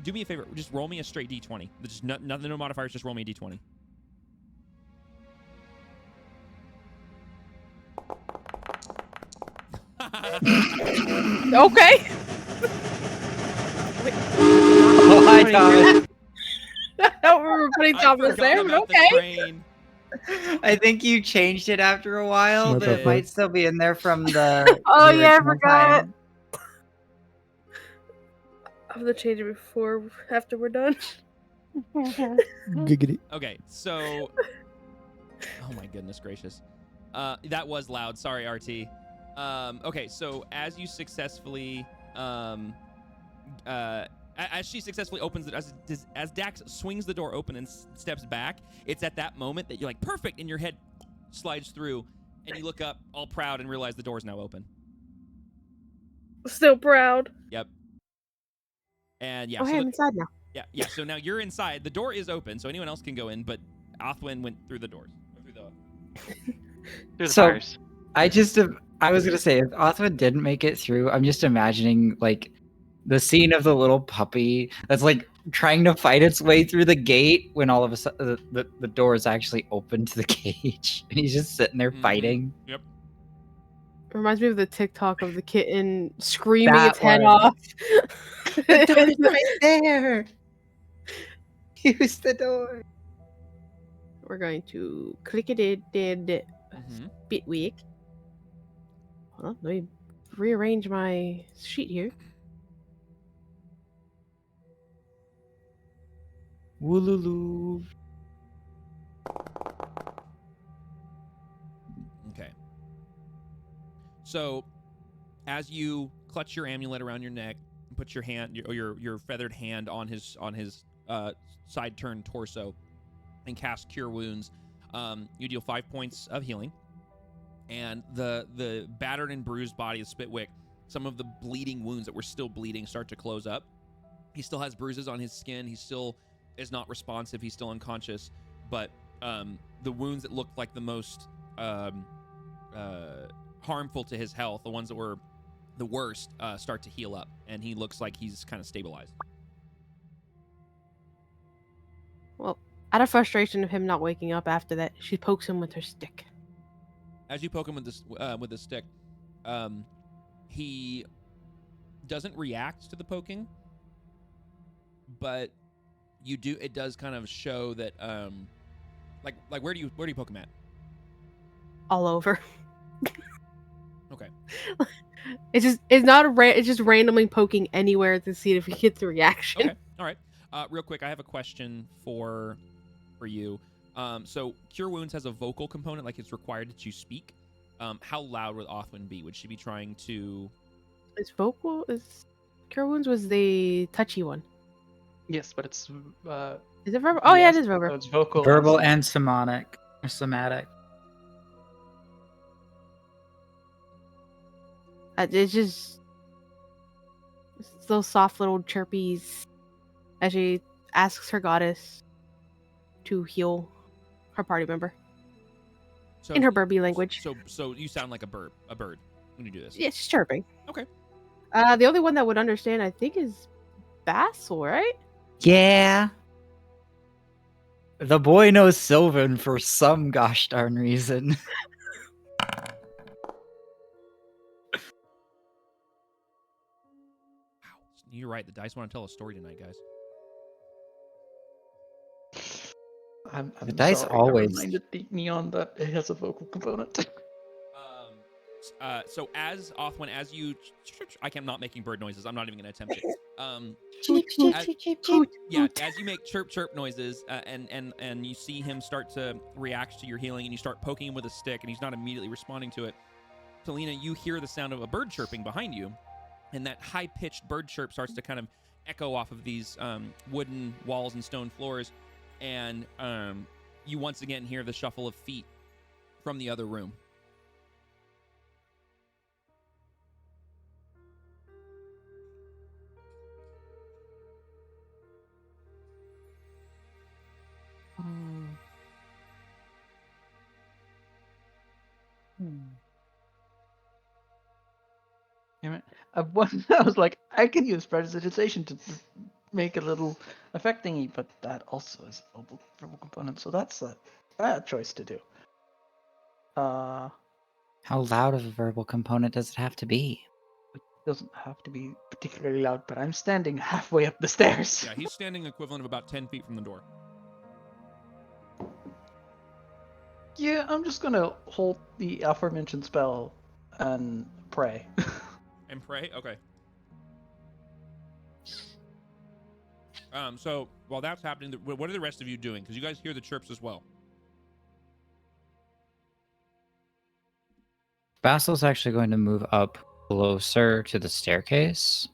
do me a favor. Just roll me a straight d20. Just no modifiers. Just roll me a d20. Okay. Oh, hi, Thomas. I don't remember putting I Thomas forgot there, but about the okay. train. I think you changed it after a while, Not but that it bad. might still be in there from the. Oh, the yeah, I original forgot time. I'm gonna change it after we're done. Giggity. Okay, so. Oh my goodness gracious. That was loud. Sorry, RT. Okay, so as you successfully, as she successfully opens it, as Dax swings the door open and steps back, it's at that moment that you're like, perfect, and your head slides through, and you look up all proud and realize the door's now open. Still proud. Yep. And yeah, Oh, so hey, I'm inside now. yeah. So now you're inside. The door is open, so anyone else can go in, but Othwin went through the doors. Through the So- fires. I was gonna say, if Othwin didn't make it through, I'm just imagining like the scene of the little puppy that's like trying to fight its way through the gate when all of a sudden the door is actually open to the cage, and he's just sitting there Mhm. fighting. Yep. It reminds me of the TikTok of the kitten screaming That its head one. off. The door's right there. Use the door. We're going to click it in Mhm. Spitwick. Hold on, let me rearrange my sheet here. Wooloo. Okay. So, as you clutch your amulet around your neck, and put your hand, your feathered hand on his side turned torso, and cast Cure Wounds, you deal 5 points of healing. And the battered and bruised body of Spitwick, some of the bleeding wounds that were still bleeding start to close up. He still has bruises on his skin. He still is not responsive. He's still unconscious. But the wounds that looked like the most harmful to his health, the ones that were the worst, start to heal up. And he looks like he's kind of stabilized. Well, out of frustration of him not waking up after that, she pokes him with her stick. As you poke him with the stick, he doesn't react to the poking, but you do. It does kind of show that, like where do you poke him at? All over. Okay. It's just randomly poking anywhere to see if he gets a reaction. Okay. All right. Real quick, I have a question for you. So Cure Wounds has a vocal component, like it's required that you speak. How loud would Othwin be? Would she be trying to? Is Cure Wounds was the touchy one. Yes, but it's Is it verbal? Oh yeah, yes, it is verbal. so it's vocal. Verbal and and somatic. It's just those soft little chirpies as she asks her goddess to heal her party member So, in her Burby language. So you sound like a bird when you do this. Yeah, she's chirping. Okay. The only one that would understand, I think, is Basil, right? Yeah. The boy knows Sylvan for some gosh darn reason. Wow. You're right. The dice want to tell a story tonight, guys. I'm The dice sorry, always- I reminded Neon that it has a vocal component. So as Othwin, as you, I'm not making bird noises. I'm not even going to attempt it. Yeah, as you make chirp chirp noises, and you see him start to react to your healing, and you start poking him with a stick, and he's not immediately responding to it. Talina, you hear the sound of a bird chirping behind you, and that high pitched bird chirp starts to kind of echo off of these wooden walls and stone floors, and you once again hear the shuffle of feet from the other room. Damn it. I was like, I can use prestidigitation to make a little effect thingy, but that also is a verbal component, so that's a bad choice to do. How loud of a verbal component does it have to be? It doesn't have to be particularly loud, but I'm standing halfway up the stairs. Yeah, he's standing equivalent of about 10 feet from the door. Yeah, I'm just gonna hold the aforementioned spell and pray. And pray? Okay. So while that's happening, what are the rest of you doing? Because you guys hear the chirps as well. Basil's actually going to move up closer to the staircase.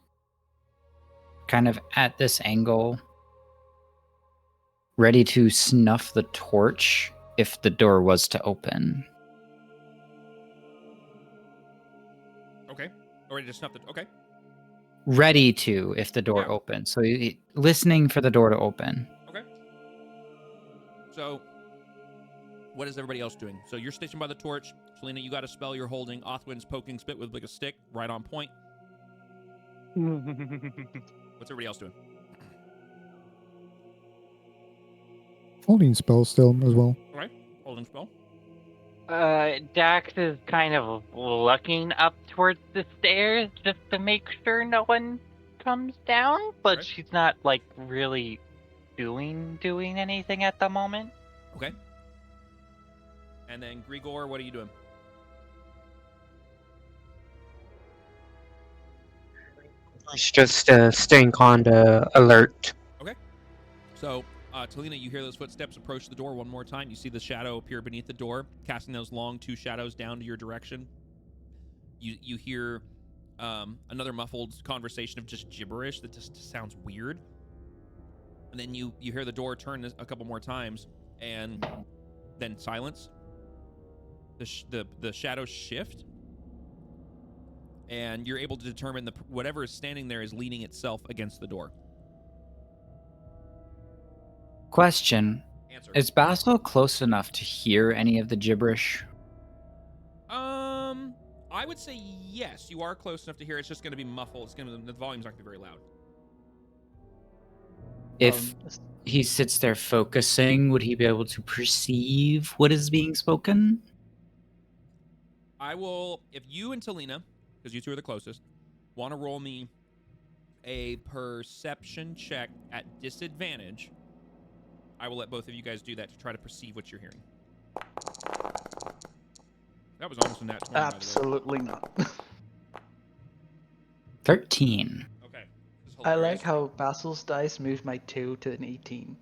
Kind of at this angle. Ready to snuff the torch if the door was to open. Okay. Already just snuffed it. Okay. Ready to if the door Yeah. opens. So listening for the door to open. Okay. So, what is everybody else doing? So you're stationed by the torch. Selena, you got a spell you're holding. Othwin's poking Spit with like a stick, right on point. What's everybody else doing? Holding spell still as well. All right. Holding spell. Dax is kind of looking up towards the stairs just to make sure no one comes down, but Right. she's not like really doing anything at the moment. Okay. And then Grigor, what are you doing? It's just staying on the alert. So, Talina, you hear those footsteps approach the door one more time. You see the shadow appear beneath the door, casting those long two shadows down to your direction. You hear another muffled conversation of just gibberish that just sounds weird. And then you hear the door turn a couple more times, and then silence. The shadows shift, and you're able to determine whatever is standing there is leaning itself against the door. Question: Answer. Is Basil close enough to hear any of the gibberish? I would say yes. You are close enough to hear. It's just going to be muffled. The volume's not going to be very loud. If he sits there focusing, would he be able to perceive what is being spoken? I will, if you and Talina, because you two are the closest, want to roll me a perception check at disadvantage, I will let both of you guys do that to try to perceive what you're hearing. That was almost a nat 20, Absolutely not. 13. Okay. I like how Basil's dice moved my 2 to an 18.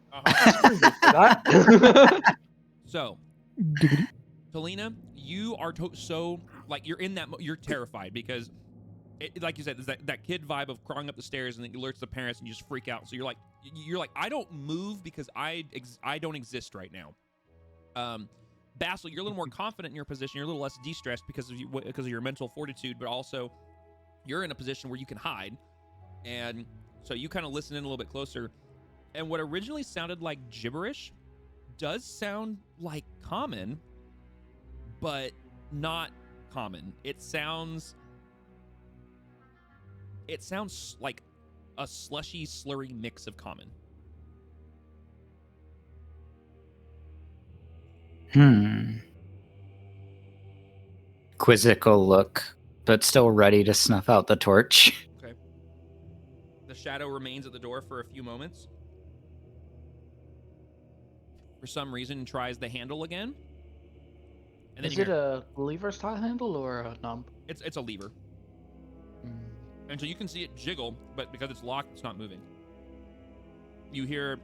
So, Talina, you are so, like, you're in that, you're terrified because, like you said, there's that kid vibe of crawling up the stairs and then you alerts the parents and you just freak out. So you're like, I don't move because I don't exist right now. Basil, you're a little more confident in your position. You're a little less de-stressed because of your mental fortitude, but also you're in a position where you can hide. And so you kind of listen in a little bit closer. And what originally sounded like gibberish does sound like common, but not common. It sounds like a slushy, slurry mix of common. Quizzical look, but still ready to snuff out the torch. Okay. The shadow remains at the door for a few moments. For some reason, tries the handle again. And then Is it a lever style handle or a knob? It's a lever. And so you can see it jiggle, but because it's locked, it's not moving. You hear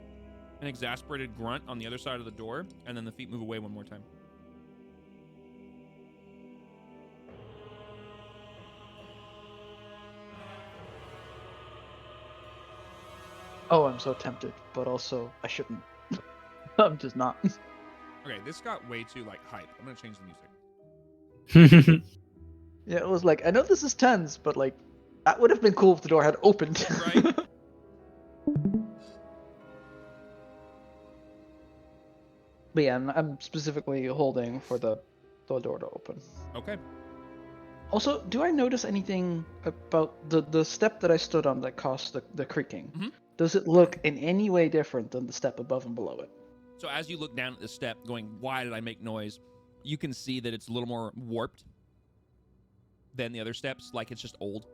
an exasperated grunt on the other side of the door, and then the feet move away one more time. Oh, I'm so tempted, but also I shouldn't. I'm just not. Okay, this got way too, like, hype. I'm gonna change the music. Yeah, it was like, I know this is tense, but like, that would have been cool if the door had opened. Right? But yeah, I'm specifically holding for the door to open. Okay. Also, do I notice anything about the step that I stood on that caused the creaking? Mhm. Does it look in any way different than the step above and below it? So as you look down at the step, going, why did I make noise? You can see that it's a little more warped than the other steps, like it's just old.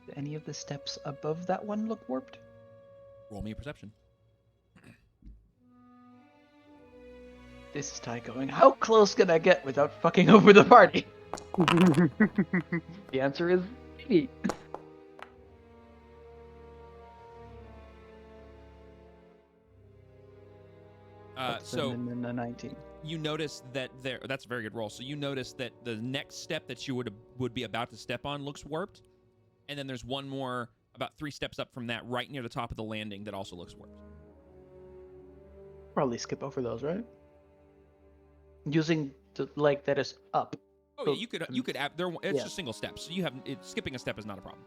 Do any of the steps above that one look warped? Roll me a perception. This is Ty going, how close can I get without fucking over the party? The answer is maybe. So in the 19. you notice that that's a very good roll. So you notice that the next step that you would be about to step on looks warped. And then there's one more about 3 steps up from that right near the top of the landing that also looks warped. Probably skip over those, right? Using the leg that is up. Oh, yeah, you could add there. It's Yeah. just single steps. So skipping a step is not a problem.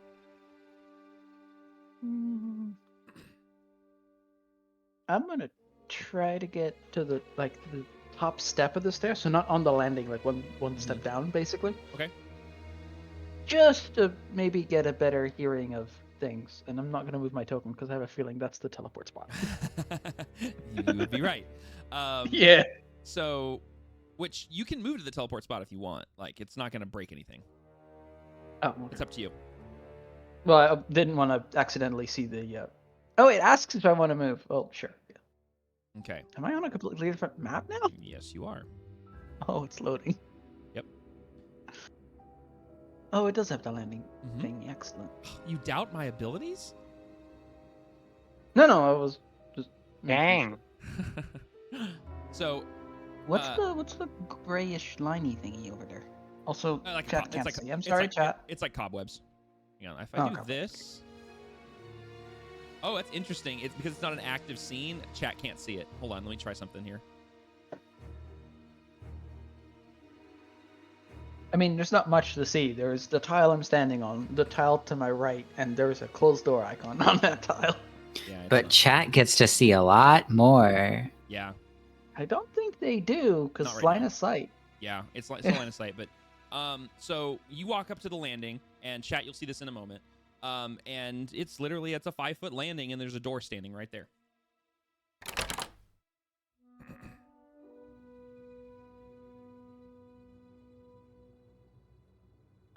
I'm gonna try to get to the top step of the stairs, so not on the landing, like one step down, basically. Okay. Just to maybe get a better hearing of things, and I'm not gonna move my token because I have a feeling that's the teleport spot. You would be right. Yeah. So, which you can move to the teleport spot if you want. Like, it's not going to break anything. Oh, okay. It's up to you. Well, I didn't want to accidentally see the. Oh, it asks if I want to move. Oh, sure. Yeah. Okay. Am I on a completely different map now? Yes, you are. Oh, it's loading. Yep. Oh, it does have the landing Mhm. thing. Excellent. You doubt my abilities? No, I was just. Dang. So, What's the grayish liney thingy over there? Also, Like chat it's can't like see. I'm it's sorry, like, chat. It's like cobwebs. Hang on, if Oh, I do cobwebs. this. Oh, that's interesting. It's because it's not an active scene. Chat can't see it. Hold on, let me try something here. I mean, there's not much to see. There's the tile I'm standing on, the tile to my right, and there's a closed door icon on that tile. Yeah, it's But not- chat gets to see a lot more. yeah, I don't think they do, Not because right line now. of sight. yeah, it's a line of sight. But so you walk up to the landing, and chat, you'll see this in a moment. And it's a 5-foot landing, and there's a door standing right there.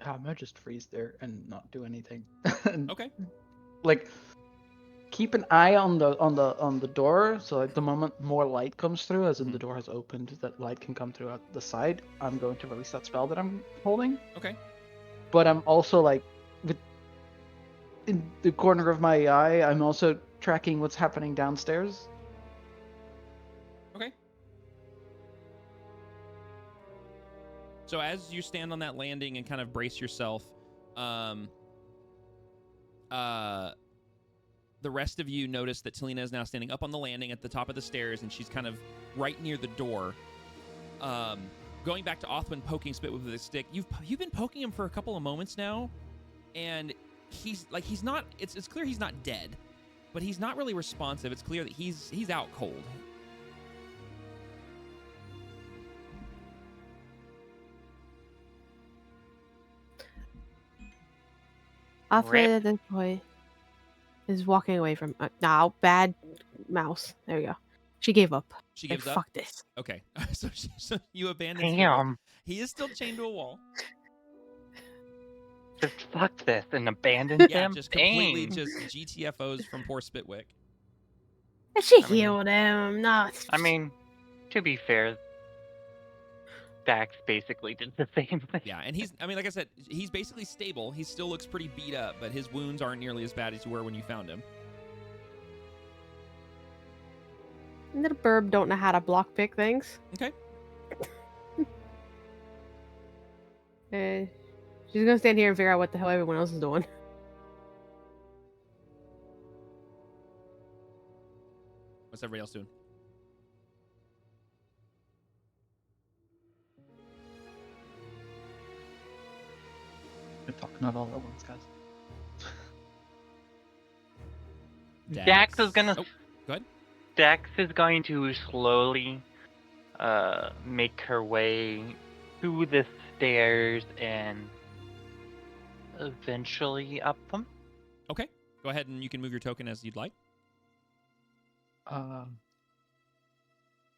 I might just freeze there and not do anything. Okay. Like, keep an eye on the door, so at the moment more light comes through, as in the door has opened, that light can come through at the side. I'm going to release that spell that I'm holding. Okay. But I'm also like, in the corner of my eye, I'm also tracking what's happening downstairs. Okay. So as you stand on that landing and kind of brace yourself, the rest of you notice that Talina is now standing up on the landing at the top of the stairs, and she's kind of right near the door. Going back to Othwin poking Spitwick with a stick, you've been poking him for a couple of moments now, and he's not. It's clear he's not dead, but he's not really responsive. It's clear that he's out cold. Alfred at this point is walking away from. Now, bad mouse. There we go. She gave up. She Like, gives up. fuck this. Okay, so you abandon Spitwick. Damn. He is still chained to a wall. Just fuck this and abandon Yeah, him. just completely Dang. just GTFOs from poor Spitwick. She I mean- healed him. No. I mean, to be fair, Dax basically did the same thing. Yeah, and like I said, he's basically stable. He still looks pretty beat up, but his wounds aren't nearly as bad as you were when you found him. Little burb don't know how to block pick things. Okay. She's gonna stand here and figure out what the hell everyone else is doing. What's everybody else doing? Good talk, not all at once, guys. Dax is gonna. Oh, go ahead. Dax is going to slowly make her way to the stairs and eventually up them. Okay. Go ahead and you can move your token as you'd like.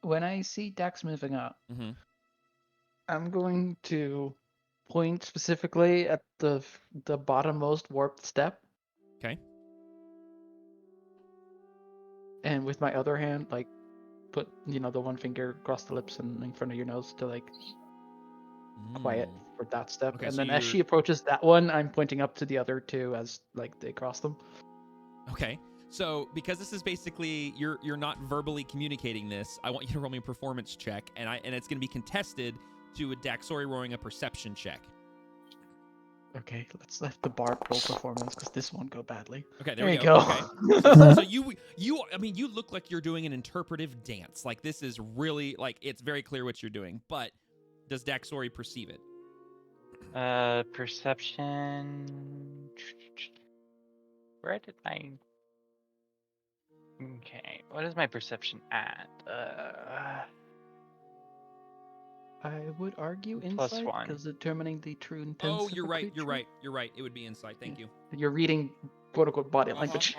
When I see Dax moving up, Mm-hmm. I'm going to point specifically at the bottommost warped step. Okay. And with my other hand, like, put, the one finger across the lips and in front of your nose to, like, quiet for that step. Okay, and so then as you're- she approaches that one, I'm pointing up to the other two as, like, they cross them. Okay. So because this is basically you're not verbally communicating this, I want you to roll me a performance check, and it's going to be contested to a Daxori rolling a perception check. Okay, let's let the bard roll performance, because this won't go badly. Okay, There we you go. go. Okay. So you look like you're doing an interpretive dance. Like, this is really, like, it's very clear what you're doing. But does Daxori perceive it? Perception. Where did my? Okay, what is my perception at? I would argue Plus insight, one. because determining the true intent. Oh, of you're a right. You're creature. right. You're right. It would be insight. Thank you. You're reading quote unquote body language.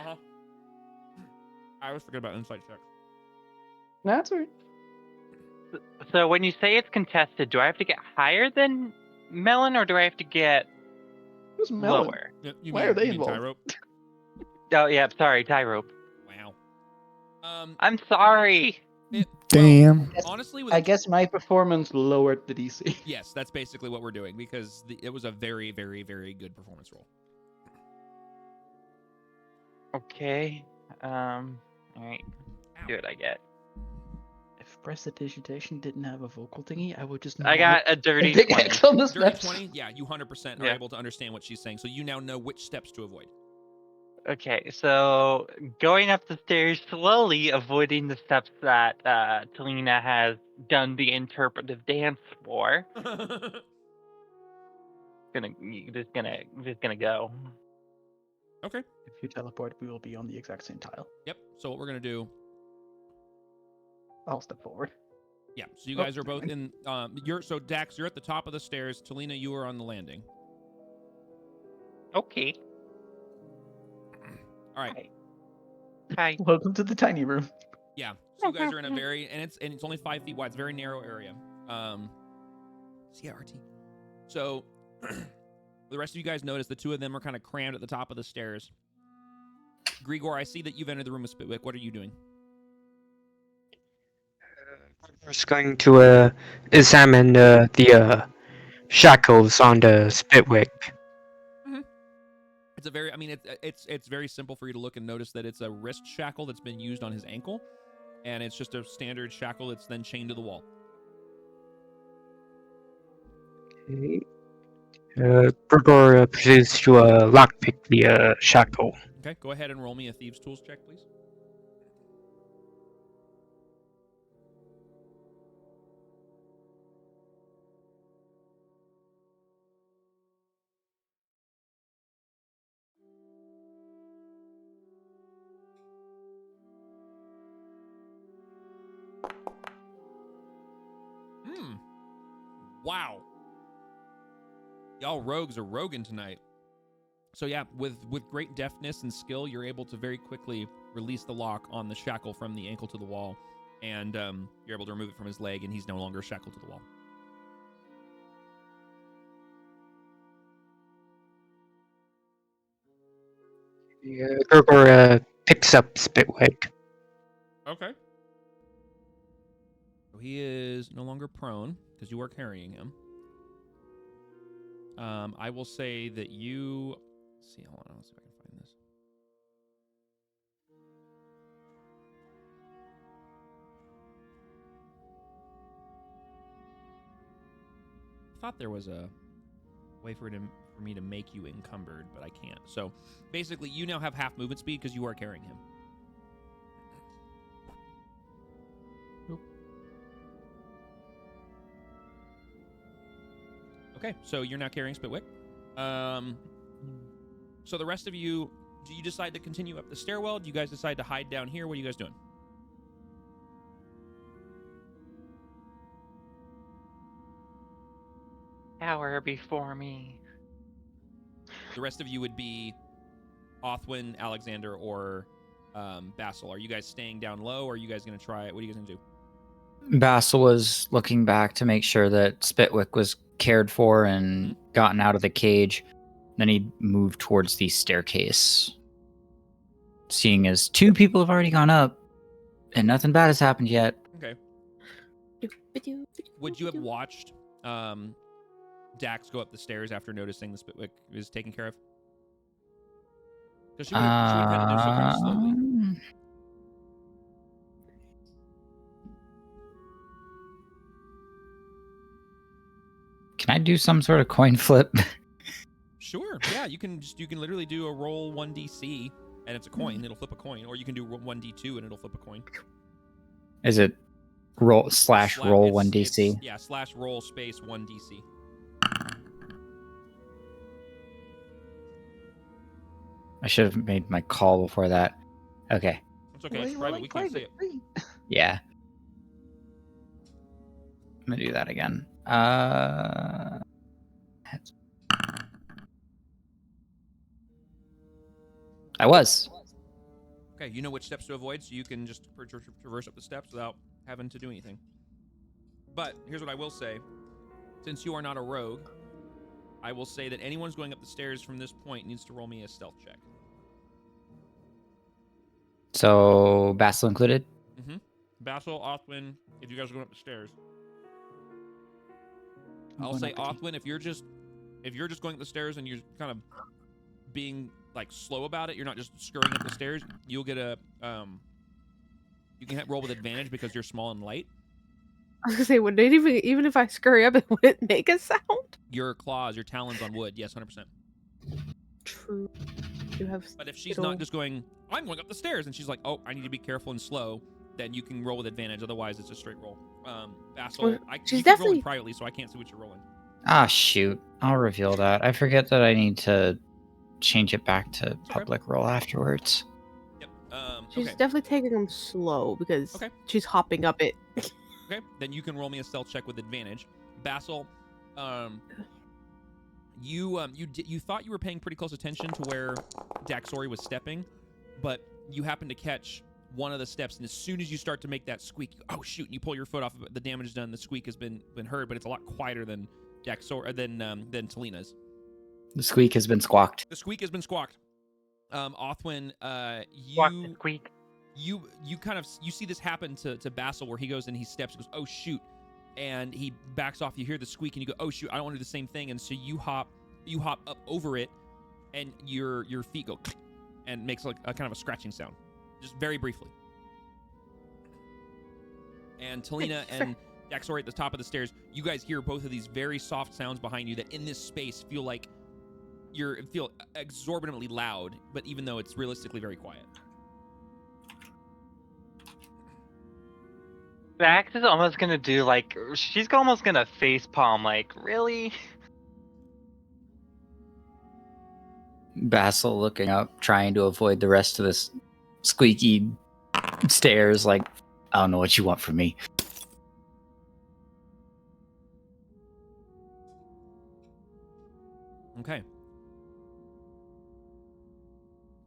I always forget about insight checks. That's right. So when you say it's contested, do I have to get higher than Melon, or do I have to get Who's Melon? lower? Why are they involved? Tyrope? Oh yeah, sorry, tie rope. Wow. I'm sorry. Damn. Honestly, with I guess my performance lowered the DC. yes, that's basically what we're doing, because it was a very, very, very good performance roll. Okay. All right. Ow. Do what I get. If Prestidigitation didn't have a vocal thingy, I would just I got a dirty big 20. X on the Dirty steps. 20? Yeah, you 100% are Yeah. able to understand what she's saying. So you now know which steps to avoid. Okay, so going up the stairs slowly, avoiding the steps that Talina has done the interpretive dance for. Just gonna go. Okay. If you teleport, we will be on the exact same tile. Yep. So what we're gonna do? I'll step forward. Yeah. So you Oh, guys are both in. So Dax, you're at the top of the stairs. Talina, you are on the landing. Okay. All right. Hi. Welcome to the tiny room. Yeah. So you guys are in a very and it's only 5 feet wide. It's a very narrow area. Yeah, RT. So the rest of you guys notice the two of them are kind of crammed at the top of the stairs. Grigor, I see that you've entered the room with Spitwick. What are you doing? Just going to examine the shackles on the Spitwick. It's a very, I mean, it's very simple for you to look and notice that it's a wrist shackle that's been used on his ankle, and it's just a standard shackle that's then chained to the wall. Okay. Gregor proceeds to lockpick the shackle. Okay, go ahead and roll me a thieves' tools check, please. Wow. Y'all rogues are roguing tonight. So yeah, with great deftness and skill, you're able to very quickly release the lock on the shackle from the ankle to the wall, and you're able to remove it from his leg, and he's no longer shackled to the wall. Gregor picks up Spitwick. Okay. So he is no longer prone because you are carrying him. I will say that you. Let's see, hold on. Let's see if I can find this. I thought there was a way for me to make you encumbered, but I can't. So basically, you now have half movement speed because you are carrying him. Okay, so you're now carrying Spitwick. So the rest of you, do you decide to continue up the stairwell? Do you guys decide to hide down here? What are you guys doing? Power before me. The rest of you would be Othwin, Alexander, or Basil. Are you guys staying down low, or are you guys going to try it? What are you guys going to do? Basil was looking back to make sure that Spitwick was cared for and gotten out of the cage. Then he moved towards the staircase. Seeing as 2 people have already gone up and nothing bad has happened yet. Okay. Would you have watched Dax go up the stairs after noticing the Spitwick is taken care of? Because she would have had to do so pretty slowly. Can I do some sort of coin flip? Sure. Yeah, you can literally do a roll 1dc and it's a coin. It'll flip a coin, or you can do 1d2 and it'll flip a coin. Is it roll roll 1dc? Yeah, /roll space 1dc. I should have made my call before that. Okay. It's okay. It's private. We can't see it. Yeah. I'm gonna do that again. I was. Okay, you know which steps to avoid, so you can just traverse up the steps without having to do anything. But here's what I will say. Since you are not a rogue, I will say that anyone who's going up the stairs from this point needs to roll me a stealth check. So Basil included? Mm-hmm. Basil, Othwin, if you guys are going up the stairs. I'll say Othwin, if you're just going up the stairs and you're kind of being like slow about it, you're not just scurrying up the stairs, you'll get a you can roll with advantage because you're small and light. I was gonna say, would it even if I scurry up, it wouldn't make a sound? Your claws, your talons on wood. Yes, 100%. True. You have. But if she's not just going, I'm going up the stairs, and she's like, oh, I need to be careful and slow, then you can roll with advantage. Otherwise, it's a straight roll. Basil, Well, you she's keep rolling definitely- privately, so I can't see what you're rolling. Ah, shoot. I'll reveal that. I forget that I need to change it back to okay. public roll afterwards. Yep. She's Okay. definitely taking them slow because Okay. she's hopping up it. Okay. Then you can roll me a stealth check with advantage. Basil, you thought you were paying pretty close attention to where Daxori was stepping, but you happen to catch one of the steps, and as soon as you start to make that squeak, oh shoot, and you pull your foot off of it, the damage is done, the squeak has been heard, but it's a lot quieter than than Talina's. The squeak has been squawked. The squeak has been squawked. Othwin, Squawk the squeak. you kind of see this happen to Basil, where he goes and he steps and goes, oh shoot, and he backs off. You hear the squeak and you go, oh shoot, I don't want to do the same thing, and so you hop up over it, and your feet go and makes like a kind of a scratching sound, just very briefly. And Talina and Daxori at the top of the stairs, you guys hear both of these very soft sounds behind you that in this space feel exorbitantly loud, but even though it's realistically very quiet. Dax is almost gonna do like she's almost gonna face palm. Like, really? Basil looking up, trying to avoid the rest of this squeaky stairs, like, I don't know what you want from me. Okay.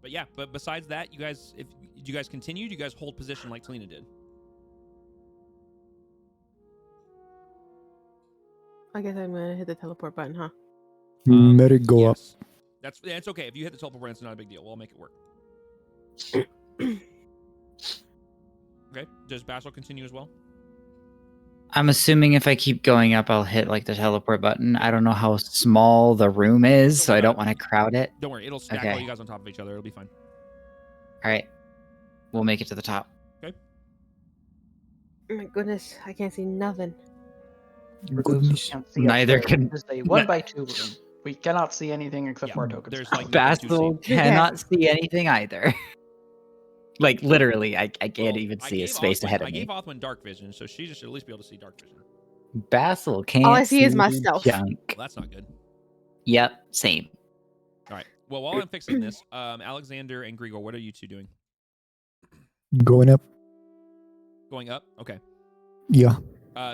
But yeah, but besides that, you guys, do you guys continue? Do you guys hold position like Talina did? I guess I'm gonna hit the teleport button, huh? Let it go up. yes. It's okay. If you hit the teleport button, it's not a big deal. We'll make it work. Okay. Does Basil continue as well? I'm assuming if I keep going up, I'll hit like the teleport button. I don't know how small the room is, so I don't want to crowd it. Don't worry. It'll stack Okay. all you guys on top of each other. It'll be fine. All right. We'll make it to the top. Oh my goodness, I can't see nothing. For those who Goodness. can't see Neither upstairs, can- This is a 1x2 room. We cannot see anything except Yeah, for our tokens. there's like Basil nothing to see. cannot see anything either. Like, literally, I can't Well, even I see a gave space Othwin- ahead of I me. gave Othwin dark vision, so she should at least be able to see dark vision. Basil can't All I see is myself. junk. Well, that's not good. Yep, same. All right. Well, while I'm fixing this, Alexander and Grigor, what are you two doing? Going up. Going up? Okay. Yeah.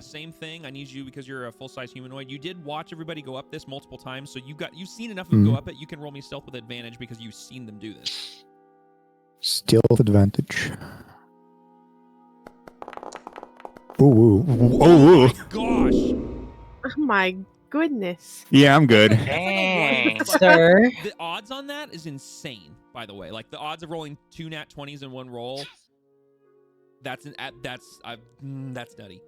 Same thing. I need you, because you're a full-size humanoid. You did watch everybody go up this multiple times, so you've seen enough of them go up it. You can roll me stealth with advantage because you've seen them do this. Stealth advantage. Ooh. Oh. Gosh. Oh my goodness. Yeah, I'm good. Dang. Sir. The odds on that is insane, by the way. Like, the odds of rolling 2 nat 20s in one roll, that's nutty.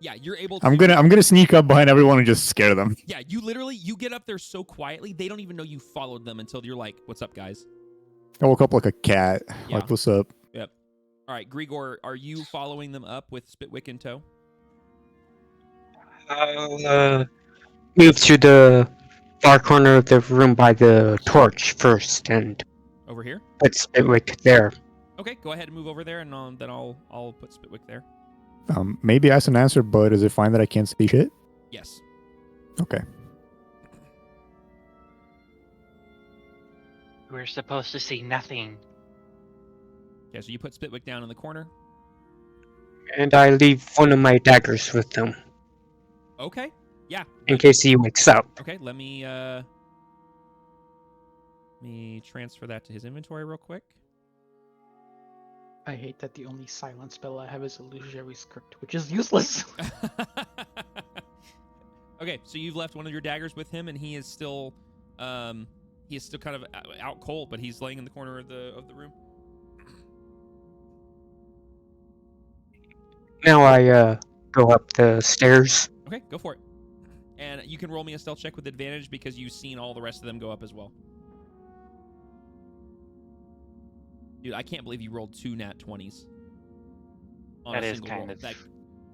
Yeah, you're able to. I'm gonna sneak up behind everyone and just scare them. Yeah, you get up there so quietly, they don't even know you followed them until you're like, "What's up, guys?" I woke up like a cat. Yeah. Like, what's up? Yep. All right, Grigor, are you following them up with Spitwick in tow? I'll move to the far corner of the room by the torch first and Over here? put Spitwick there. Okay, go ahead and move over there, and then I'll put Spitwick there. Maybe ask an answer, but is it fine that I can't see shit? Yes. Okay. We're supposed to see nothing. Okay, so you put Spitwick down in the corner. And I leave one of my daggers with them Okay. Yeah. in case he wakes up. Okay, let me transfer that to his inventory real quick. I hate that the only silent spell I have is illusory script, which is useless. Okay, so you've left one of your daggers with him, and he is still kind of out cold, but he's laying in the corner of the room. Now I go up the stairs. Okay, go for it. And you can roll me a stealth check with advantage because you've seen all the rest of them go up as well. Dude, I can't believe you rolled 2 nat 20s. On That a is single kind roll. of- Like,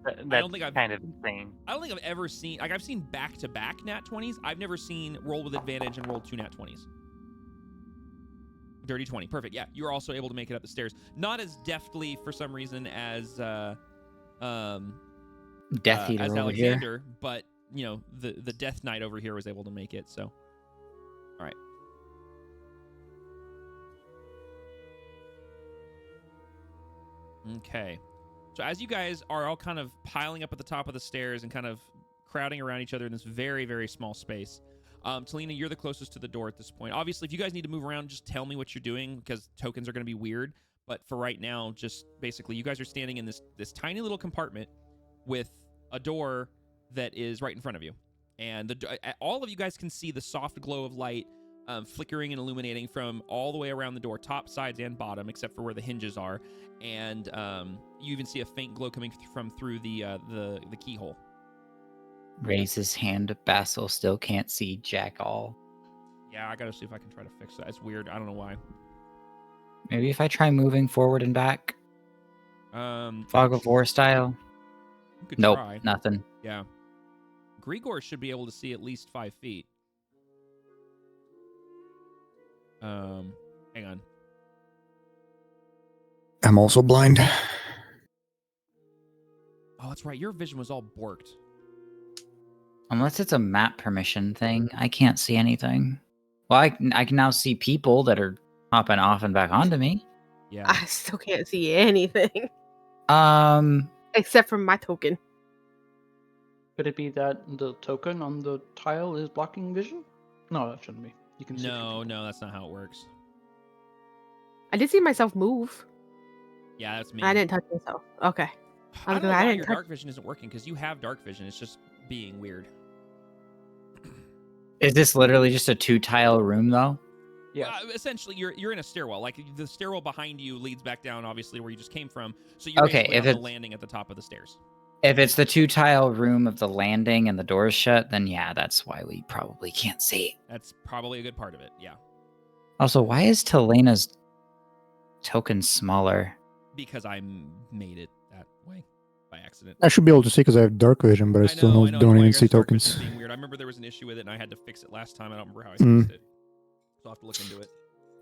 That's don't think I've kind of insane. I don't think I've ever seen, like, I've seen back-to-back nat 20s. I've never seen roll with advantage and roll 2 nat 20s. Dirty 20. Perfect. Yeah, you were also able to make it up the stairs. Not as deftly, for some reason, as Death as Eater over here. Alexander, but, you know, the Death Knight over here was able to make it, so. All right. Okay. So as you guys are all kind of piling up at the top of the stairs and kind of crowding around each other in this very, very small space, Talina, you're the closest to the door at this point. Obviously, if you guys need to move around, just tell me what you're doing because tokens are going to be weird. But for right now, just basically, you guys are standing in this tiny little compartment with a door that is right in front of you. And all of you guys can see the soft glow of light flickering and illuminating from all the way around the door, top, sides, and bottom, except for where the hinges are. And you even see a faint glow coming from through the keyhole. Raise his hand. Basil still can't see jack all. Yeah, I gotta see if I can try to fix that. It's weird. I don't know why. Maybe if I try moving forward and back. Fog of War style. You could Nope, try. nothing. Yeah. Grigor should be able to see at least 5 feet. Hang on. I'm also blind. Oh, that's right. Your vision was all borked. Unless it's a map permission thing, I can't see anything. Well, I can now see people that are hopping off and back onto me. Yeah. I still can't see anything Um, except for my token. Could it be that the token on the tile is blocking vision? No, that shouldn't be. You can see. No, that's not how it works. I did see myself move. Yeah, that's me. I didn't touch myself. Okay. I don't know I why didn't your touch- dark vision isn't working because you have dark vision. It's just being weird. is this literally just a 2-tile room though? Yeah. Essentially, you're in a stairwell. Like the stairwell behind you leads back down, obviously, where you just came from. So you're Okay, basically if on the it's- landing at the top of the stairs. If it's the 2-tile room of the landing and the door's shut, then yeah, that's why we probably can't see. That's probably a good part of it. Yeah, Also, why is Telena's token smaller? because I made it that way by accident. I should be able to see because I have dark vision, but I still know, don't why even your see dark vision's tokens. being weird. I remember there was an issue with it, and I had to fix it last time. I don't remember how I Mm. fixed it. So I'll have to look into it.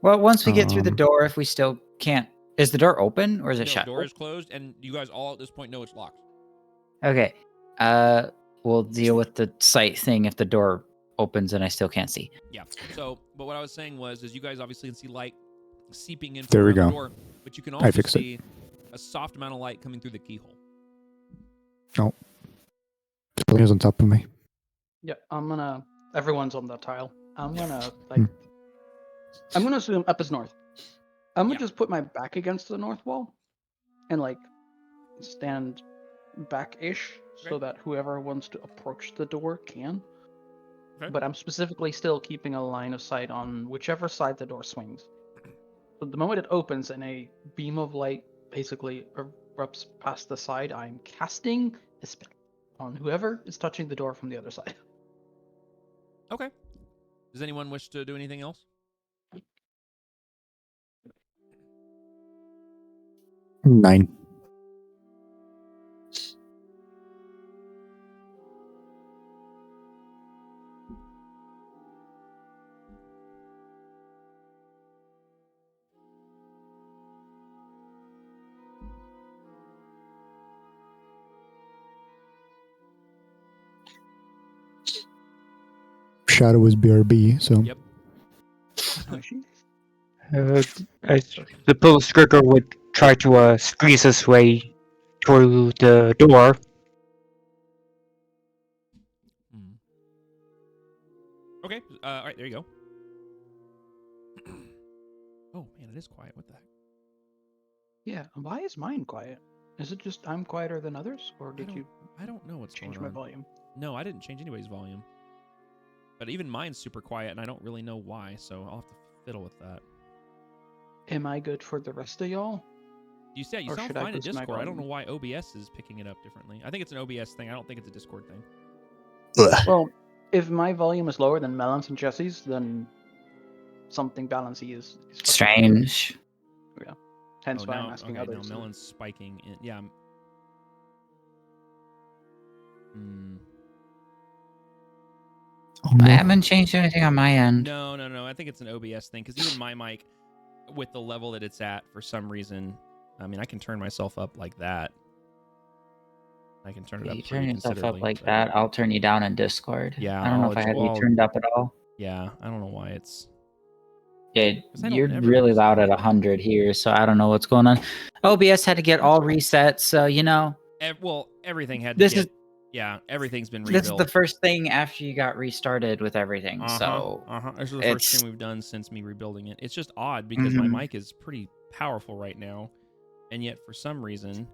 Well, once we get through the Um, door, if we still can't, is the door open or is it No, shut? door is closed, and you guys all at this point know it's locked. Okay. We'll deal with the sight thing if the door opens and I still can't see. Yeah. So, but what I was saying is you guys obviously can see light seeping in There from we around the go. door, but you can also fixed it. see a soft amount of light coming through the keyhole. Telena's on top of me. Yeah, everyone's on that tile. I'm gonna assume up is north. I'm gonna Yeah. just put my back against the north wall and stand back-ish so Okay. that whoever wants to approach the door can. Okay. But I'm specifically still keeping a line of sight on whichever side the door swings. So the moment it opens and a beam of light basically erupts past the side, I'm casting a spell on whoever is touching the door from the other side. Okay. Does anyone wish to do anything else? 9. Shadow is BRB, so Yep. I suppose Grigor would try to squeeze his way through the door. Hmm. Okay. All right. There you go. Oh man, it is quiet. What the heck? Yeah, why is mine quiet? Is it just I'm quieter than others, or did you I don't know what's change going my on. volume? No, I didn't change anybody's volume. But even mine's super quiet, and I don't really know why. So I'll have to fiddle with that. Am I good for the rest of y'all? You said you Or sound should I fine in boost my Discord. I don't know volume? why OBS is picking it up differently. I think it's an OBS thing. I don't think it's a Discord thing. Well, if my volume is lower than Melon's and Jesse's, then something balancy is fucking up. Strange. Hence Oh, why now, I'm asking okay, now others. Melon's spiking in. Yeah. Hmm. Oh, I no. haven't changed anything on my end. No. I think it's an OBS thing because even my mic, with the level that it's at, for some reason, I mean, I can turn myself up like that. I can turn it up You pretty turn yourself up considerably, like but- that, I'll turn you down in Discord. Yeah, I don't know I'll if I adj- have well, you turned up at all. Yeah, I don't know why it's. Yeah, 'Cause I don't you're ever really use loud at it. 100 here, so I don't know what's going on. OBS had to get all reset, so Well, everything had to This get. is- Yeah, everything's been this is rebuilt. the first thing after you got restarted with everything. So This is the first it's- thing we've done since me rebuilding it. It's just odd because my Mhm. mic is pretty powerful right now, and yet for some reason,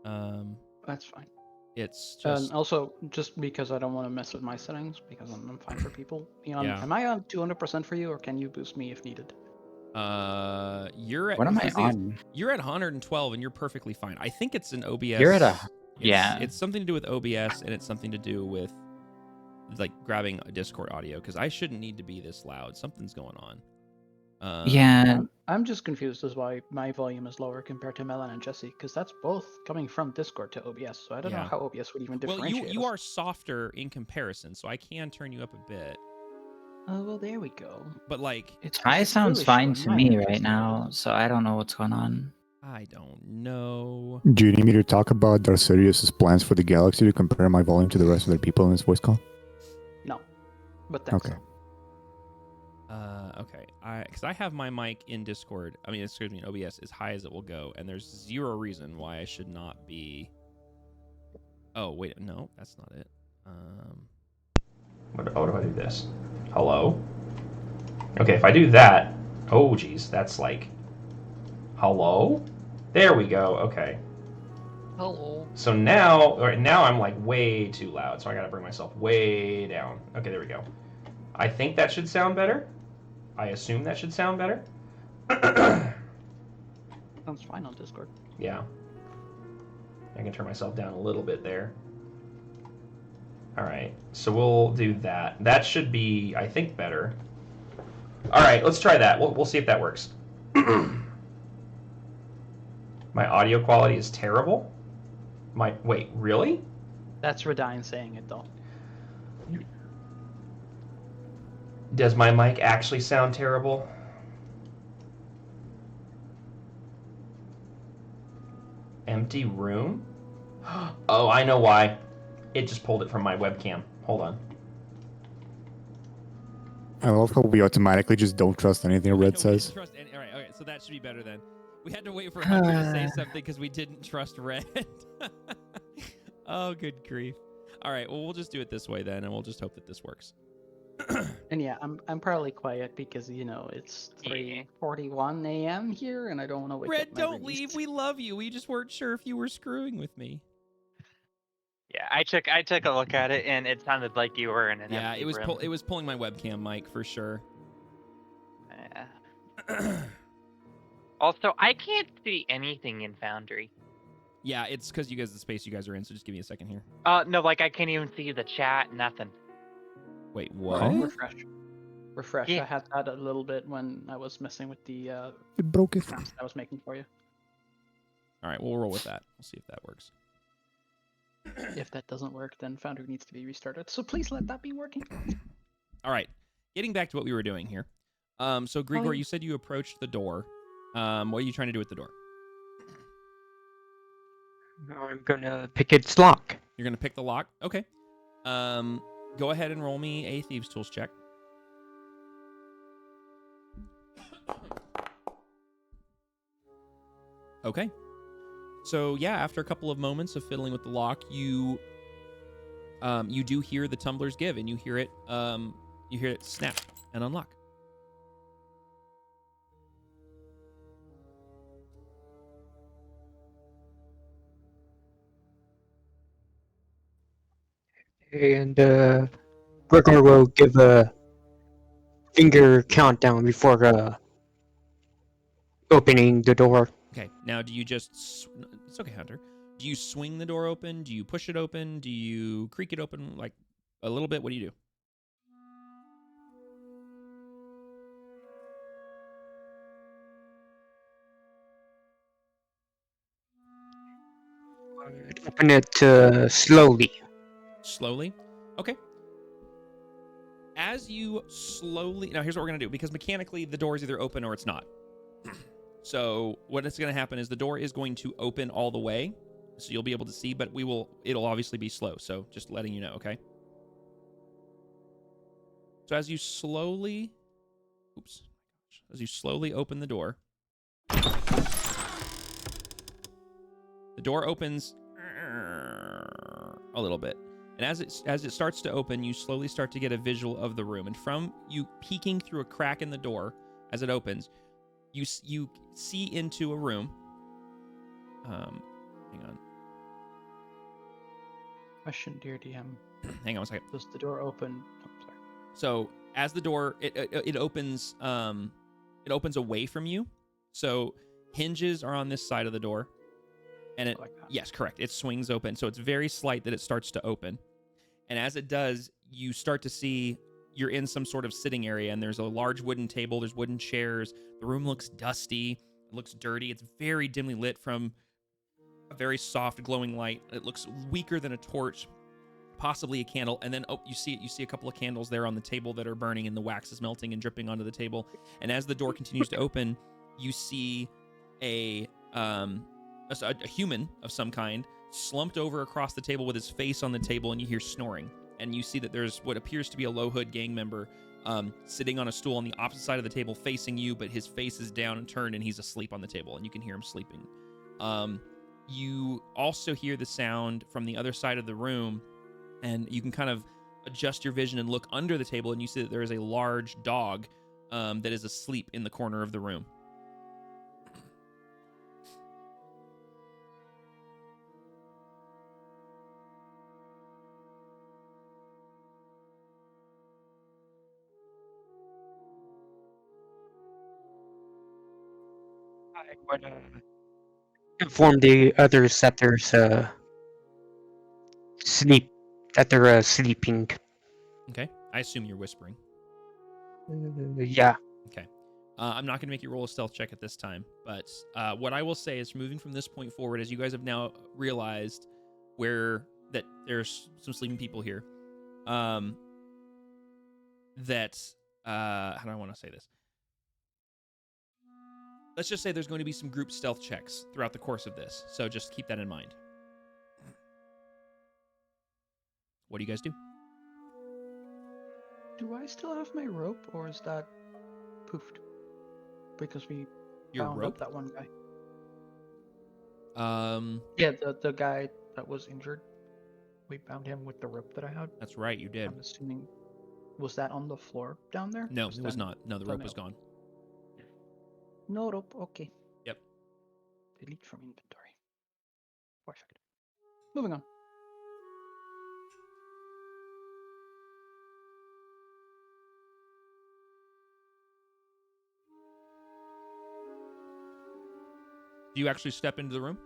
That's fine. it's And just. also, just because I don't want to mess with my settings, because I'm fine for people. Yeah. Am I on 200% for you, or can you boost me if needed? You're at. what am I the thing is, on? You're at 112 and you're perfectly fine. I think it's an OBS. You're at It's- It's something to do with OBS and it's something to do with like grabbing a Discord audio because I shouldn't need to be this loud. Something's going on. Yeah, I'm just confused as why my volume is lower compared to Melon and Jesse, because that's both coming from Discord to OBS. So I don't know Yeah. how OBS would even Well, differentiate. you us. are softer in comparison, so I can turn you up a bit. Oh well, there we go. But like, high it's sounds really fine showing to my me interest right in now, this. so I don't know what's going on. I don't know. Do you need me to talk about Darcerius's plans for the galaxy to compare my volume to the rest of the people in this voice call? No, but thanks. Okay. Okay. Because I have my mic in Discord. I mean, excuse me, in OBS as high as it will go, and there's zero reason why I should not be. Oh wait, no, that's not it. What do I do this? Hello? Okay, if I do that, oh geez, that's like, hello? There we go, okay. Hello. So now I'm like way too loud, so I gotta bring myself way down. Okay, there we go. I think that should sound better. I assume that should sound better. Sounds fine on Discord. Yeah. I can turn myself down a little bit there. Alright, so we'll do that. That should be, I think, better. Alright, let's try that. We'll see if that works. My audio quality is terrible? Wait, really? That's Radine saying it though. Does my mic actually sound terrible? Empty room? Oh, I know why. It just pulled it from my webcam. Hold on. I love how we automatically just don't trust anything Red We didn't says. trust any- all right, okay, so that should be better then. We had to wait for Hunter to say something because we didn't trust Red. Oh, good grief! All right, well, we'll just do it this way then, and we'll just hope that this works. And yeah, I'm probably quiet because it's 3:41 a.m. here, and I don't want to wake Red, up my don't release. leave. We love you. We just weren't sure if you were screwing with me. Yeah, I took a look at it and it sounded like you were in an Yeah, empty it was room. it was pulling my webcam mic for sure. Yeah. Also, I can't see anything in Foundry. Yeah, it's because you guys the space you guys are in. So just give me a second here. No, like I can't even see the chat, nothing. Wait, what? Huh? Refresh. Yeah. I had that a little bit when I was messing with the It broke it. sounds I was making for you. All right, we'll roll with that. We'll see if that works. If that doesn't work, then Foundry needs to be restarted. So please let that be working. All right, getting back to what we were doing here. So Grigor, yeah. you said you approached the door. What are you trying to do with the door? I'm gonna pick its lock. You're gonna pick the lock. Okay. Go ahead and roll me a thieves' tools check. Okay. So yeah, after a couple of moments of fiddling with the lock, you do hear the tumblers give, and you hear it snap and unlock. And Gregor will give a finger countdown before opening the door. Okay. Now, do you just? It's okay, Hunter. Do you swing the door open? Do you push it open? Do you creak it open like a little bit? What do you do? Open it slowly. Slowly? Okay. As you slowly... Now, here's what we're going to do. Because mechanically, the door is either open or it's not. So what is going to happen is the door is going to open all the way. So you'll be able to see, but it'll obviously be slow. So just letting you know, okay? So as you slowly... Oops. As you slowly open the door... The door opens a little bit. And as it starts to open, you slowly start to get a visual of the room. And from you peeking through a crack in the door as it opens, you see into a room. Hang on. Question, dear DM. Hang on one second. Does the door open? Oh, sorry. So as the door it opens, it opens away from you. So hinges are on this side of the door. And it, Like that. yes, correct. It swings open. So it's very slight that it starts to open. And as it does, you start to see you're in some sort of sitting area, and there's a large wooden table. There's wooden chairs. The room looks dusty. It looks dirty. It's very dimly lit from a very soft glowing light. It looks weaker than a torch, possibly a candle. And then you see a couple of candles there on the table that are burning, and the wax is melting and dripping onto the table. And as the door continues to open, you see a human of some kind slumped over across the table with his face on the table, and you hear snoring. And you see that there's what appears to be a low hood gang member sitting on a stool on the opposite side of the table facing you, but his face is down and turned, and he's asleep on the table, and you can hear him sleeping. You also hear the sound from the other side of the room, and you can kind of adjust your vision and look under the table, and you see that there is a large dog that is asleep in the corner of the room. I would inform the others that there's sleeping. Okay. I assume you're whispering. Yeah. Okay. I'm not going to make you roll a stealth check at this time, but what I will say is moving from this point forward, as you guys have now realized that there's some sleeping people here, how do I want to say this? Let's just say there's going to be some group stealth checks throughout the course of this, so just keep that in mind. What do you guys do? Do I still have my rope, or is that poofed? Because we Your found rope? up that one guy. Yeah, Yeah, the guy that was injured. We found him with the rope that I had. that's right, you did. I'm assuming. Was that on the floor down there? No, it was that not. No, the rope was thumbnail? gone. No rope. Okay. Yep. Delete from inventory. Perfect. Moving on. Do you actually step into the room?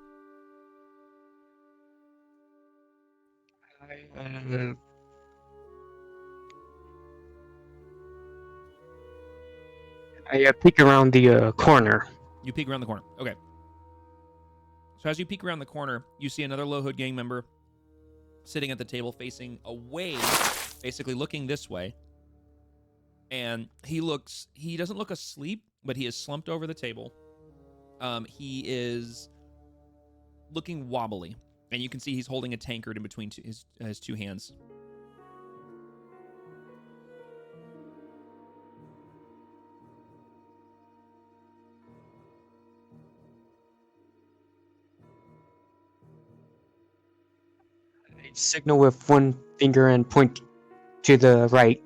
I peek around the corner. You peek around the corner. Okay. So as you peek around the corner, you see another low hood gang member sitting at the table facing away, basically looking this way. And he doesn't look asleep, but he is slumped over the table. He is looking wobbly, and you can see he's holding a tankard in between his two hands. I signal with one finger and point to the right.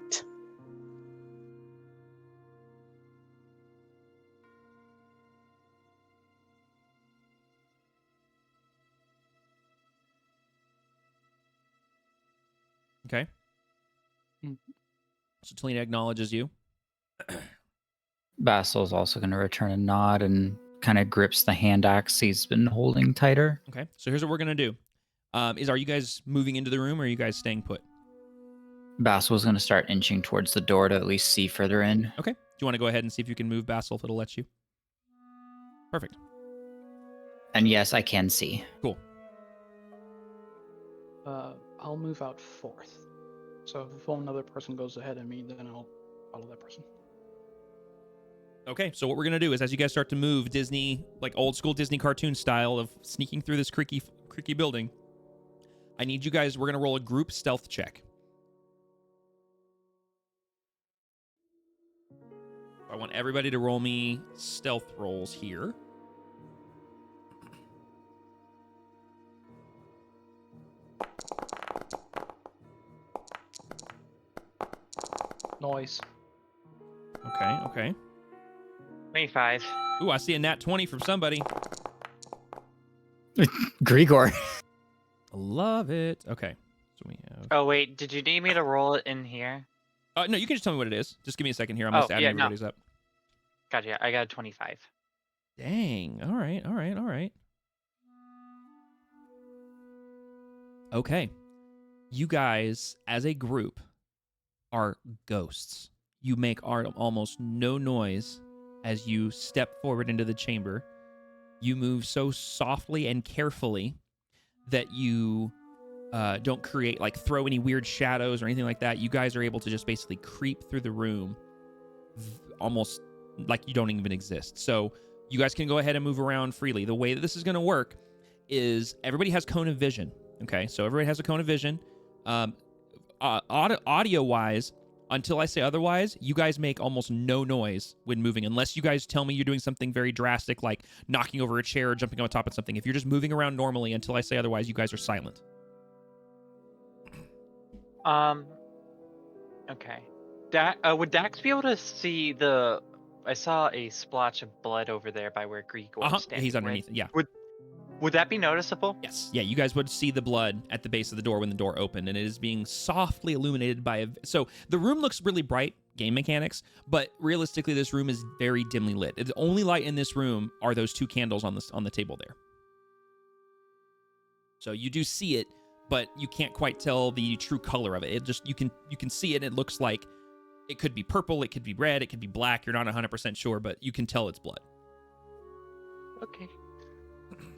Okay. Mhm. So Talina acknowledges you. Basil's also going to return a nod and kind of grips the hand axe he's been holding tighter. Okay. So here's what we're gonna do. Are you guys moving into the room, or are you guys staying put? Basil's going to start inching towards the door to at least see further in. Okay. Do you want to go ahead and see if you can move Basil, if it'll let you? Perfect. And yes, I can see. Cool. I'll move out fourth. So if one other person goes ahead of me, then I'll follow that person. Okay, so what we're gonna do is, as you guys start to move, Disney, like old school Disney cartoon style of sneaking through this creaky building, I need you guys. We're gonna roll a group stealth check. I want everybody to roll me stealth rolls here. Noise. Okay. 25. Ooh, I see a nat 20 from somebody. Grigor. Love it. Okay, so we have. Oh, wait. Did you need me to roll it in here? No, you can just tell me what it is. Just give me a second here. I'm Oh, just adding yeah, no. everybody's up. Gotcha. I got a 25. Dang. All right. Okay. You guys, as a group, are ghosts. You make almost no noise as you step forward into the chamber. You move so softly and carefully that you don't create, like, throw any weird shadows or anything like that. You guys are able to just basically creep through the room almost like you don't even exist. So you guys can go ahead and move around freely. The way that this is going to work is everybody has cone of vision. Okay, so everybody has a cone of vision. Audio-wise, until I say otherwise, you guys make almost no noise when moving, unless you guys tell me you're doing something very drastic, like knocking over a chair or jumping on top of something. If you're just moving around normally until I say otherwise, you guys are silent. Okay. Would Dax be able to see the... I saw a splotch of blood over there by where Greek was standing. He's underneath. Right? Yeah. Would that be noticeable? Yes. Yeah, you guys would see the blood at the base of the door when the door opened, and it is being softly illuminated by a... So the room looks really bright, game mechanics, but realistically, this room is very dimly lit. The only light in this room are those two candles on the table there. So you do see it, but you can't quite tell the true color of it. It just, you can see it, and it looks like it could be purple, it could be red, it could be black. You're not 100% sure, but you can tell it's blood. Okay.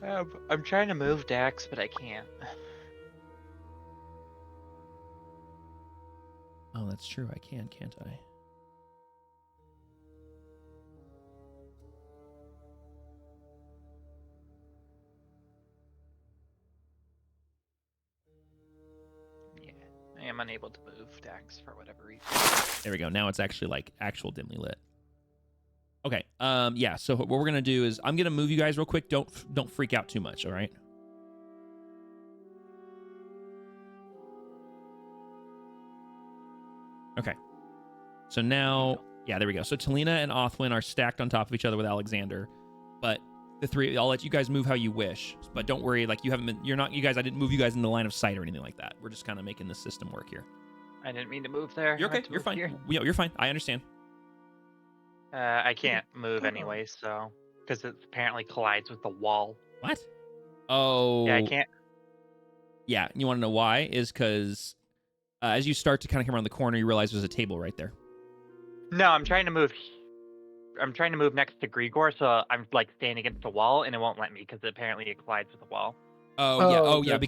I'm trying to move Dax, but I can't. Oh, that's true. I can, can't I? Yeah, I am unable to move Dax for whatever reason. There we go. Now it's actually like actual dimly lit. Okay. Yeah. So what we're gonna do is I'm gonna move you guys real quick. Don't freak out too much. All right. Okay. So now, yeah, there we go. So Talina and Othwin are stacked on top of each other with Alexander, but the three, I'll let you guys move how you wish. But don't worry, like you guys, I didn't move you guys in the line of sight or anything like that. We're just kind of making the system work here. I didn't mean to move there. You're okay. You're fine. You're fine. I understand. I can't move anyway, so because it apparently collides with the wall. What? Oh. Yeah, I can't. Yeah, you want to know why? Is because as you start to kind of come around the corner, you realize there's a table right there. No, I'm trying to move. I'm trying to move next to Grigor, so I'm like standing against the wall, and it won't let me because apparently it collides with the wall. Oh yeah, that's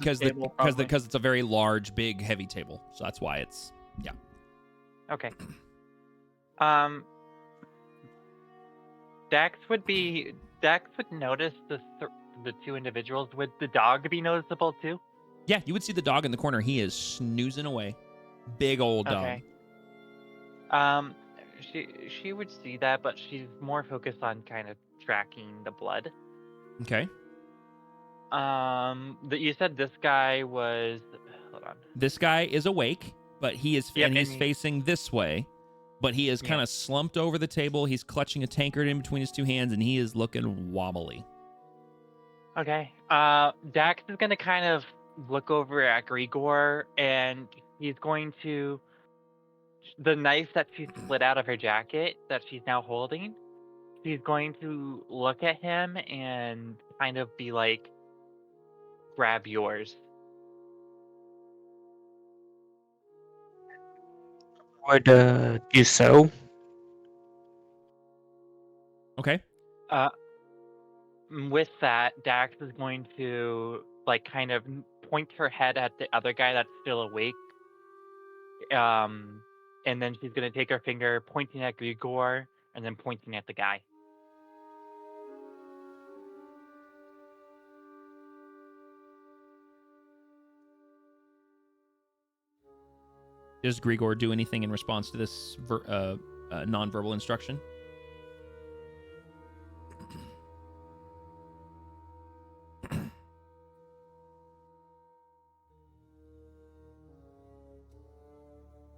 because it's a very large, big, heavy table, so that's why it's Okay. Dax would notice the two individuals. Would the dog be noticeable too? Yeah, you would see the dog in the corner. He is snoozing away. Big old dog. Okay. She would see that, but she's more focused on kind of tracking the blood. Okay. You said this guy was. Hold on. This guy is awake, but he is Yep, and he's facing this way. But he is kind of slumped over the table. He's clutching a tankard in between his two hands, and he is looking wobbly. Okay. Dax is gonna kind of look over at Grigor, and he's going to the knife that she split out of her jacket that she's now holding. She's going to look at him and kind of be like, "Grab yours." Would do so. Okay. With that, Dax is going to like kind of point her head at the other guy that's still awake. And then she's gonna take her finger, pointing at Grigor, and then pointing at the guy. Does Grigor do anything in response to this non-verbal instruction?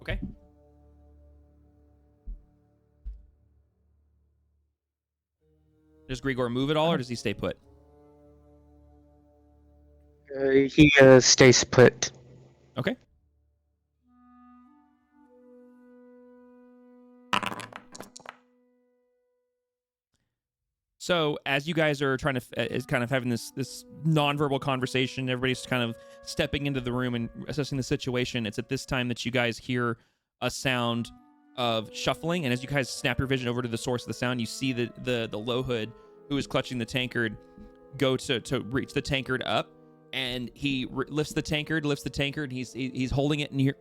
Okay. Does Grigor move at all, or does he stay put? He stays put. Okay. So as you guys are trying to is kind of having this nonverbal conversation, everybody's kind of stepping into the room and assessing the situation. It's at this time that you guys hear a sound of shuffling, and as you guys snap your vision over to the source of the sound, you see the low hood who is clutching the tankard go to reach the tankard up, and he lifts the tankard, and he's holding it, and you hear,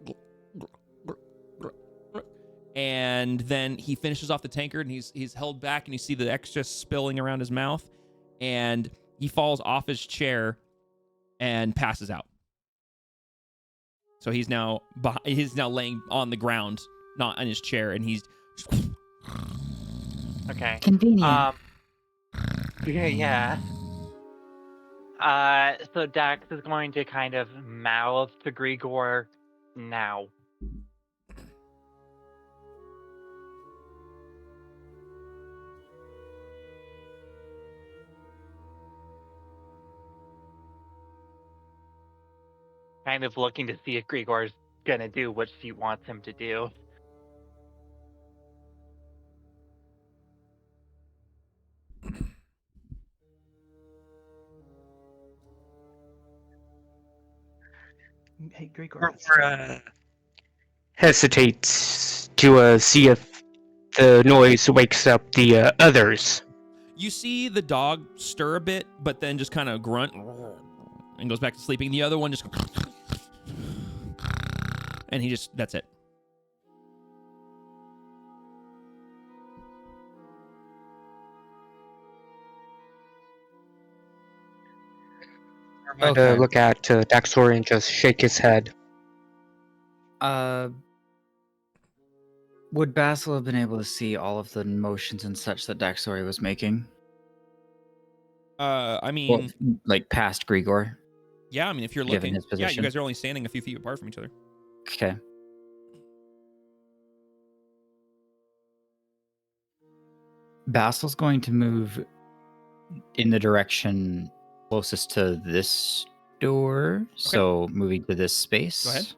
and then he finishes off the tankard, and he's held back, and you see the excess spilling around his mouth, and he falls off his chair and passes out. So he's now laying on the ground, not on his chair, and he's just... Okay. Convenient. Yeah. So Dax is going to kind of mouth to Grigor now. Kind of looking to see if Grigor's gonna do what she wants him to do. Hey, Grigor. Hesitates to see if the noise wakes up the others. You see the dog stir a bit, but then just kind of grunt and goes back to sleeping. The other one just... And that's it. I'm going to look at Daxor and just shake his head. Would Basil have been able to see all of the motions and such that Daxori was making? I mean... Well, like past Grigor? Yeah, I mean, if you're Given looking... his Yeah, you position. guys are only standing a few feet apart from each other. Okay. Basil's going to move in the direction closest to this door. Okay. So moving to this space. Go ahead.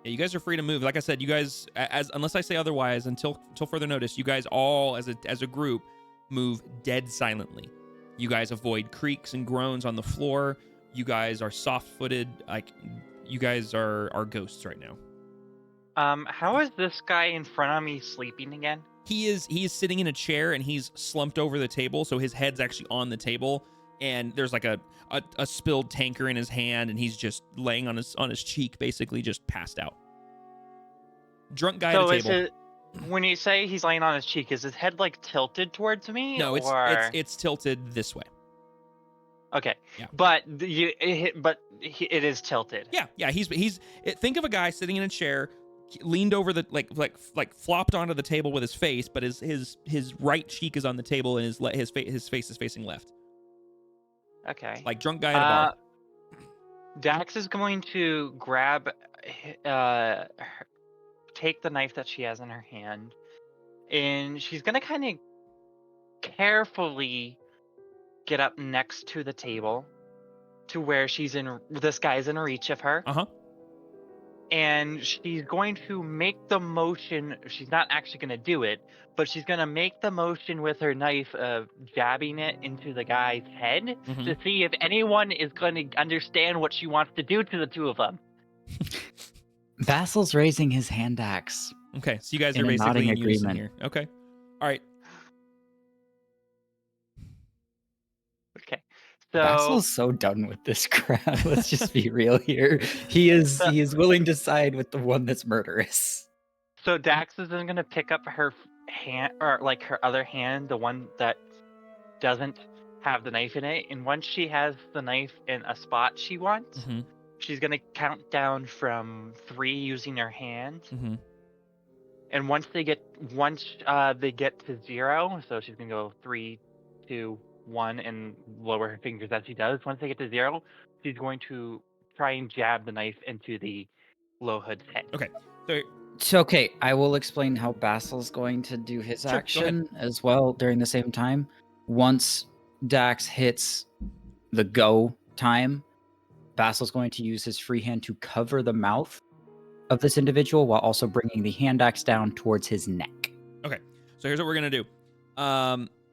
Yeah, you guys are free to move. Like I said, you guys, unless I say otherwise, until further notice, you guys all, as a group, move dead silently. You guys avoid creaks and groans on the floor. You guys are soft-footed. Like, you guys are ghosts right now. How is this guy in front of me sleeping again? He is sitting in a chair, and he's slumped over the table, so his head's actually on the table, and there's like a spilled tanker in his hand, and he's just laying on his cheek, basically just passed out. Drunk guy at the table. When you say he's laying on his cheek, is his head like tilted towards me? No, it's tilted this way. Okay. Yeah. But it is tilted. Yeah. He's think of a guy sitting in a chair, leaned over the like flopped onto the table with his face, but his right cheek is on the table, and his face is facing left. Okay. Like drunk guy at a bar. Dax is going to take the knife that she has in her hand, and she's gonna kind of carefully get up next to the table to where this guy's in reach of her. And she's going to make the motion. She's not actually going to do it, but she's going to make the motion with her knife of jabbing it into the guy's head to see if anyone is going to understand what she wants to do to the two of them. Basil's raising his hand axe. Okay, so you guys are basically in unison here. Okay. All right. Okay. So Basil's so done with this crap. Let's just be real here. He is willing to side with the one that's murderous. so Dax is then gonna pick up her hand, or like her other hand, the one that doesn't have the knife in it, and once she has the knife in a spot she wants, Mhm. she's gonna count down from 3 using her hand. Mhm. And once they get to 0, so she's gonna go 3, 2, 1, and lower her fingers as she does. Once they get to 0, she's going to try and jab the knife into the low hood's head. Okay. So So, okay, I will explain how Basil's going to do his Sure, go action as well during the same time. Once Dax hits the go time, Basil's going to use his free hand to cover the mouth of this individual while also bringing the hand axe down towards his neck. so here's what we're gonna do.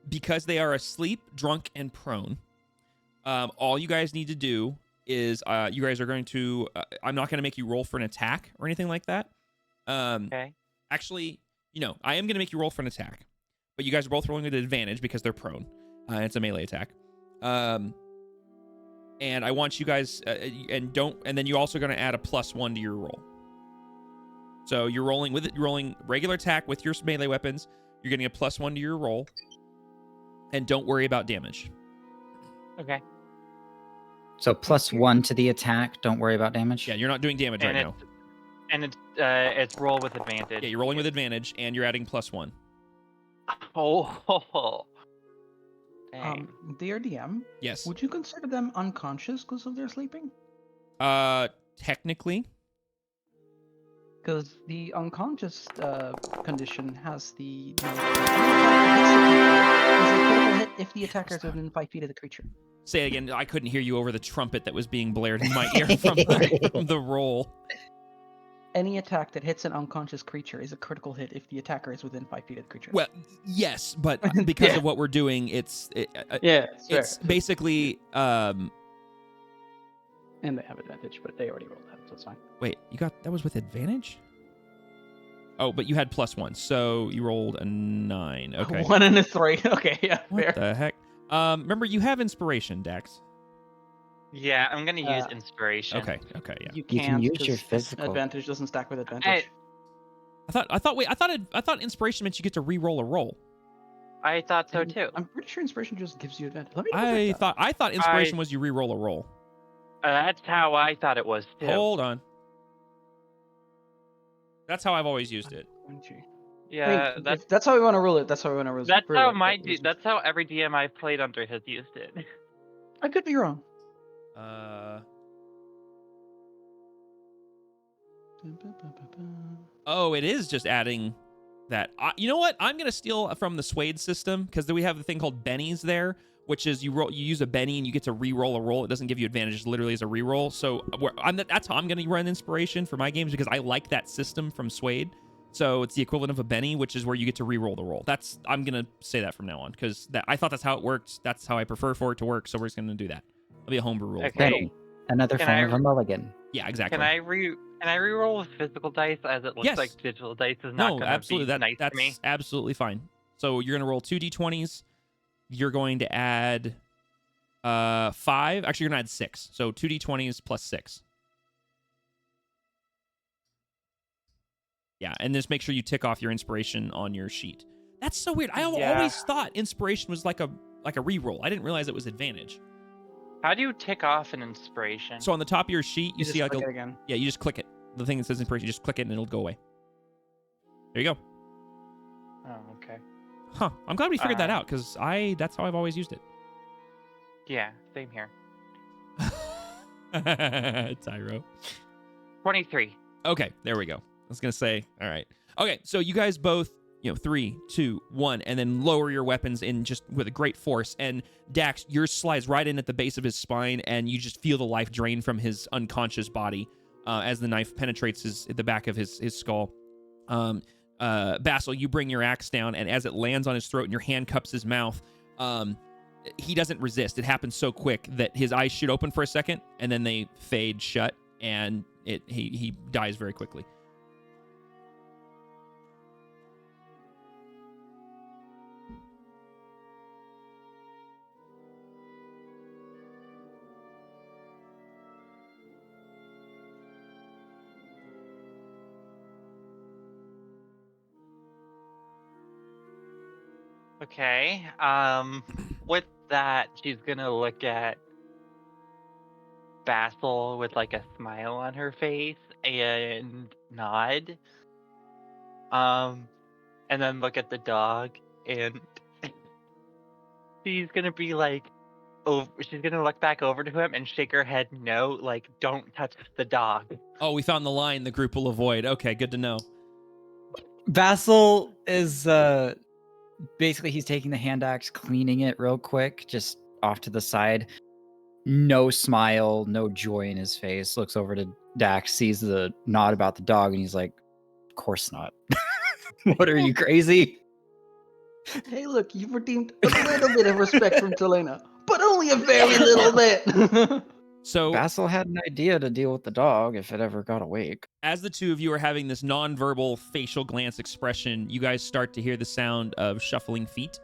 Because they are asleep, drunk, and prone, all you guys need to do is you guys are going to. I'm not gonna make you roll for an attack or anything like that. Okay. Actually, I am gonna make you roll for an attack, but you guys are both rolling at advantage because they're prone. It's a melee attack. And I want you guys and then you're also gonna add a +1 to your roll. So you're rolling regular attack with your melee weapons. You're getting a +1 to your roll, and don't worry about damage. Okay. So +1 to the attack. Don't worry about damage. Yeah, you're not doing damage right now. And it's roll with advantage. Yeah, you're rolling with advantage, and you're adding +1. Oh. Dang. Dear DM, Yes. would you consider them unconscious because of their sleeping? Technically, Because the unconscious condition has the is a critical hit if the attacker is within 5 feet of the creature. say it again. I couldn't hear you over the trumpet that was being blared in my ear from the roll. Any attack that hits an unconscious creature is a critical hit if the attacker is within 5 feet of the creature. Well, yes, but because Yeah. of what we're doing, it's it's basically and they have advantage, but they already rolled that, so it's fine. Wait, that was with advantage? Oh, but you had +1, so you rolled a 9. Okay. 1 and a 3. Okay, yeah, What fair. the heck? Remember, you have inspiration, Dax. Yeah, I'm gonna use inspiration. Okay, yeah. You You can can't use your 'cause physical. advantage doesn't stack with advantage. I thought inspiration meant you get to re-roll a roll. I thought so And too. I'm pretty sure inspiration just gives you advantage. Let me double-check that. I thought inspiration was you re-roll a roll. That's how I thought it was too. Hold on. That's how I've always used it. Yeah, I mean, if that's how we want to rule it. That's how we want to rule it. that's how but that's how every DM I've played under has used it. I could be wrong. Oh, it is just adding that. You know what? I'm gonna steal from the Suede system because we have the thing called bennies there, which is you use a benny and you get to re-roll a roll. It doesn't give you advantage; it's literally as a re-roll. So that's how I'm gonna run inspiration for my games because I like that system from Suede. So it's the equivalent of a benny, which is where you get to re-roll the roll. I'm gonna say that from now on because I thought that's how it worked. That's how I prefer for it to work. So we're just gonna do that. It'll be a homebrew rule. Okay. Benny, another Can form I- of a mulligan. Yeah, exactly. Can I re-roll with physical dice as it looks Yes. like digital dice is not No, gonna absolutely. be nice That's to me? absolutely fine. So you're gonna roll 2 d20s. You're going to add 5. Actually, you're gonna add 6. So 2 d20s plus 6. Yeah, and just make sure you tick off your inspiration on your sheet. That's so weird. I always thought inspiration was like a reroll. I didn't realize it was advantage. How do you tick off an inspiration? So on the top of your sheet, you see just like click it again. yeah, you just click it. The thing that says inspiration, you just click it and it'll go away. There you go. Oh, okay. Huh. I'm glad we figured that out because that's how I've always used it. Yeah, same here. Tyro. 23. Okay, there we go. I was gonna say, all right. Okay, so you guys both, 3, 2, 1, and then lower your weapons in just with a great force. And Dax, yours slides right in at the base of his spine, and you just feel the life drain from his unconscious body as the knife penetrates the back of his skull. Basil, you bring your axe down, and as it lands on his throat and your hand cups his mouth, he doesn't resist. It happens so quick that his eyes shoot open for a second, and then they fade shut, and he dies very quickly. Okay. With that, she's gonna look at Basil with like a smile on her face and nod. And then look at the dog, and she's gonna be like, oh, she's gonna look back over to him and shake her head no, like, don't touch the dog. Oh, we found the line the group will avoid. Okay, good to know. Basil is basically he's taking the hand axe, cleaning it real quick, just off to the side. No smile, no joy in his face. Looks over to Dax, sees the nod about the dog, and he's like, "Of course not. What are you, crazy?" Hey, look, you've redeemed a little bit of respect from Telena, but only a very little bit. So Basil had an idea to deal with the dog if it ever got awake. as the two of you are having this nonverbal facial glance expression, you guys start to hear the sound of shuffling feet.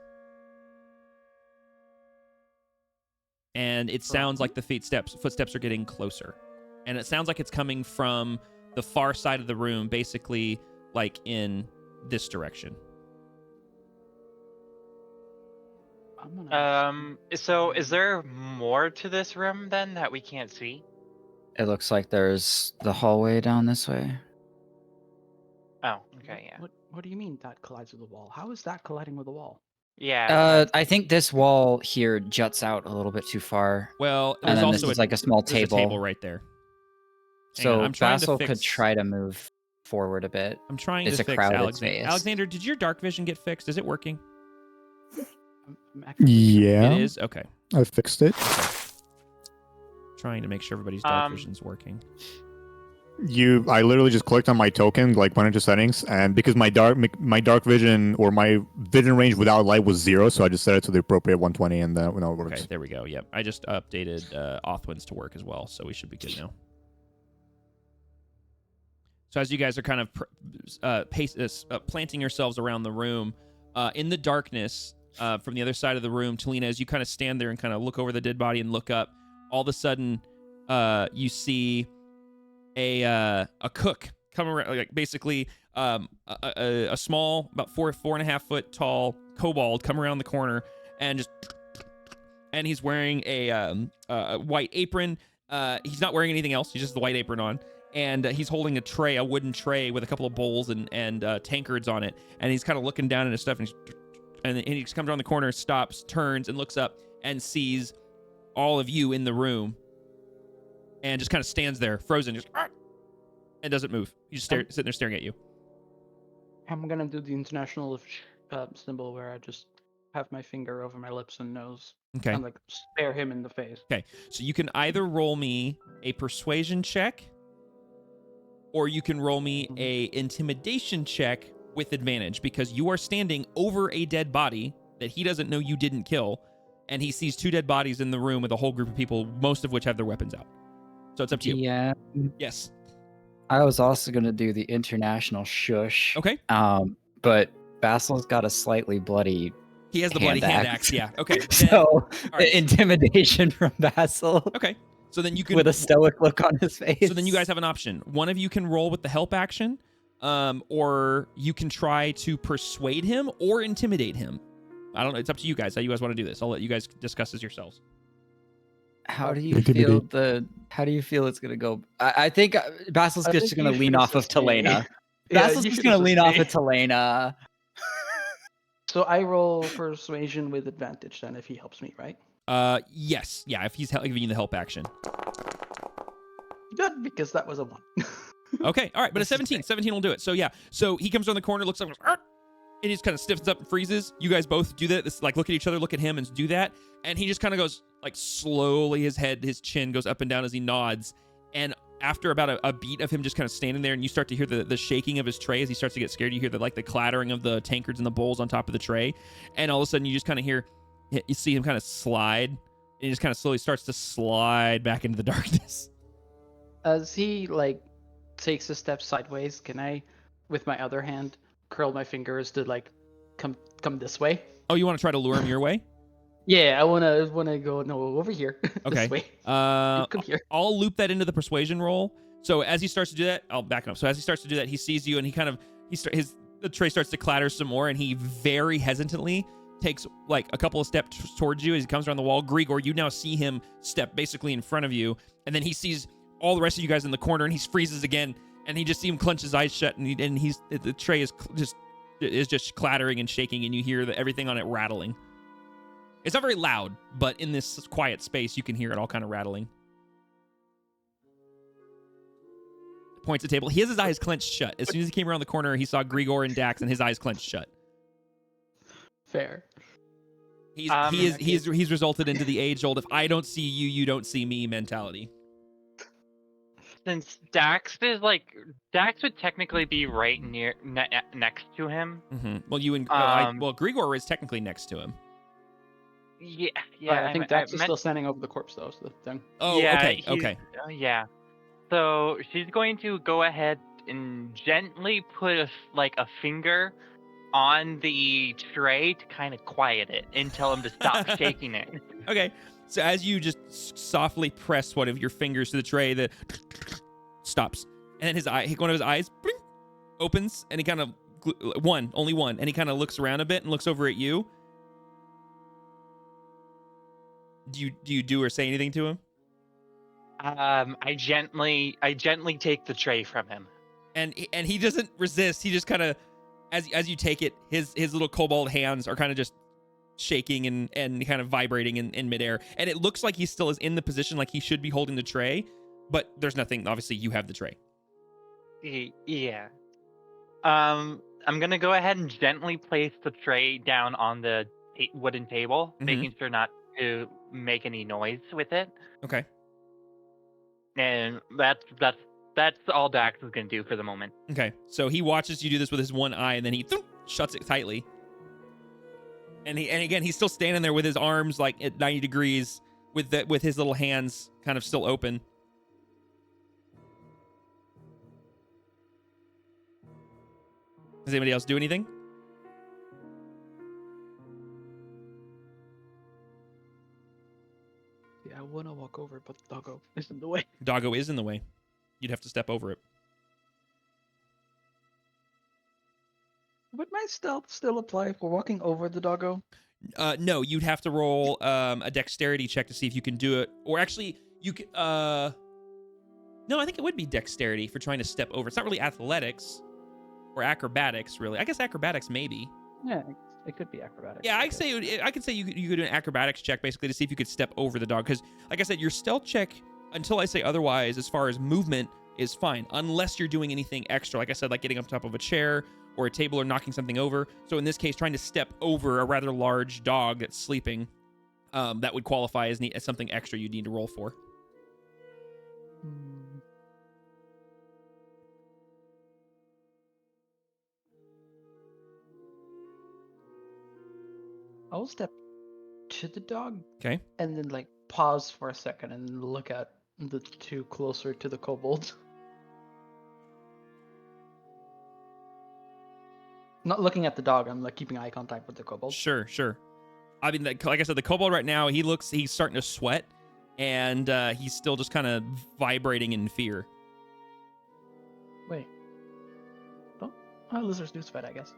And it sounds like the footsteps are getting closer. And it sounds like it's coming from the far side of the room, basically like in this direction. So is there more to this room then that we can't see? It looks like there's the hallway down this way. Oh, okay, yeah. What do you mean that collides with the wall? How is that colliding with the wall? Yeah. I think this wall here juts out a little bit too far. Well, And there's then also this is like a small there's table. a table right there. Hang on, So I'm trying to Basil fix- could try to move forward a bit. I'm trying It's to a fix crowded Alexander. space. Alexander, did your dark vision get fixed? Is it working? I'm actually- Yeah, It is? Okay. I fixed it. Trying to make sure everybody's dark vision's working. I literally just clicked on my token, like went into settings, and because my dark vision or my vision range without light was 0, so I just set it to the appropriate 120, and it works. Okay, there we go. Yep. I just updated Othwin's to work as well, so we should be good now. So as you guys are kind of planting yourselves around the room, in the darkness, from the other side of the room, Talina, as you kind of stand there and kind of look over the dead body and look up, all of a sudden, you see a cook come around, like basically a small, about 4.5 foot tall kobold come around the corner and he's wearing a white apron. He's not wearing anything else. He's just the white apron on. And he's holding a wooden tray with a couple of bowls and tankards on it. And he's kind of looking down at his stuff, and he just comes around the corner, stops, turns, and looks up and sees all of you in the room. And just kind of stands there, frozen, and doesn't move. He's just sitting there staring at you. I'm gonna do the international symbol where I just have my finger over my lips and nose. Okay. And like stare him in the face. Okay. So you can either roll me a persuasion check, or you can roll me a intimidation check with advantage, because you are standing over a dead body that he doesn't know you didn't kill, and he sees 2 dead bodies in the room with a whole group of people, most of which have their weapons out. So it's up to you. Yeah. Yes. I was also going to do the international shush. Okay. But Basil's got a slightly bloody He has the bloody hand axe. Yeah. Okay. Then, So, right. intimidation from Basil. Okay. So then you can With a stoic look on his face. So then you guys have an option. One of you can roll with the help action, or you can try to persuade him or intimidate him. I don't know. It's up to you guys how you guys want to do this. I'll let you guys discuss this yourselves. How do you feel it's gonna go? I think Basil's just gonna lean off of Telena. Basil's just gonna lean off of Telena. So I roll persuasion with advantage then if he helps me, right? Yes. Yeah, if he's giving you the help action. Good, because that was a 1. Okay, all right, but a 17. 17 will do it. So yeah, so he comes around the corner, looks up, and goes, and he just kind of stiffens up and freezes. You guys both do that. This, like, look at each other, look at him, and do that. And he just kind of goes, like, slowly, his chin goes up and down as he nods. And after about a beat of him just kind of standing there, and you start to hear the shaking of his tray as he starts to get scared, you hear the clattering of the tankards and the bowls on top of the tray. And all of a sudden, you just kind of you see him kind of slide, and he just kind of slowly starts to slide back into the darkness. As he takes a step sideways, can I, with my other hand, curl my fingers to come this way? Oh, you want to try to lure him your way? Yeah, I wanna go over here. Okay. This way. Come here. I'll loop that into the persuasion roll. So as he starts to do that, I'll back up. So as he starts to do that, he sees you, and the tray starts to clatter some more, and he very hesitantly takes like a couple of steps towards you as he comes around the wall. Grigor, you now see him step basically in front of you, and then he sees all the rest of you guys in the corner, and he freezes again, and he just see him clench his eyes shut, and the tray is just clattering and shaking, and you hear everything on it rattling. It's not very loud, but in this quiet space, you can hear it all kind of rattling. Points at the table. He has his eyes clenched shut. As soon as he came around the corner, he saw Grigor and Dax, and his eyes clenched shut. Fair. He's resulted into the age-old "if I don't see you, you don't see me" mentality. Since Dax would technically be right next to him. Mm-hmm. Well, Grigor is technically next to him. Yeah. Right, I think Dax is still standing over the corpse, though. So the thing. Oh, yeah, okay. Yeah. So she's going to go ahead and gently put a finger on the tray to kind of quiet it and tell him to stop shaking it. Okay. So as you just softly press one of your fingers to the tray, that stops, and then one of his eyes blink, opens, and he kind of only one, and he kind of looks around a bit and looks over at you. Do you do or say anything to him? I gently take the tray from him, and he doesn't resist. He just kind of, as you take it, his little kobold hands are kind of just shaking and kind of vibrating in midair, and it looks like he still is in the position like he should be holding the tray, but there's nothing. Obviously, you have the tray. Yeah. I'm gonna go ahead and gently place the tray down on the wooden table, making sure not to make any noise with it. Okay. And that's all Dax is gonna do for the moment. Okay. So he watches you do this with his one eye, and then he shuts it tightly. And again, he's still standing there with his arms like at 90 degrees, with his little hands kind of still open. Does anybody else do anything? Yeah, I want to walk over, but the doggo is in the way. Doggo is in the way. You'd have to step over it. Would my stealth still apply if we're walking over the doggo? No, you'd have to roll a dexterity check to see if you can do it. Or actually, you could. No, I think it would be dexterity for trying to step over. It's not really athletics or acrobatics, really. I guess acrobatics, maybe. Yeah, it could be acrobatics. Yeah, I could say you could do an acrobatics check basically to see if you could step over the dog. Because, like I said, your stealth check, until I say otherwise, as far as movement, is fine, unless you're doing anything extra. Like I said, like getting up top of a chair or a table or knocking something over. So in this case, trying to step over a rather large dog that's sleeping, that would qualify as something extra you'd need to roll for. I'll step to the dog. Okay. And then pause for a second and look at the two closer to the kobolds. Not looking at the dog, I'm keeping eye contact with the kobold. Sure. I mean, like I said, the kobold right now, he's starting to sweat, and he's still just kind of vibrating in fear. Wait. Lizards do sweat, I guess.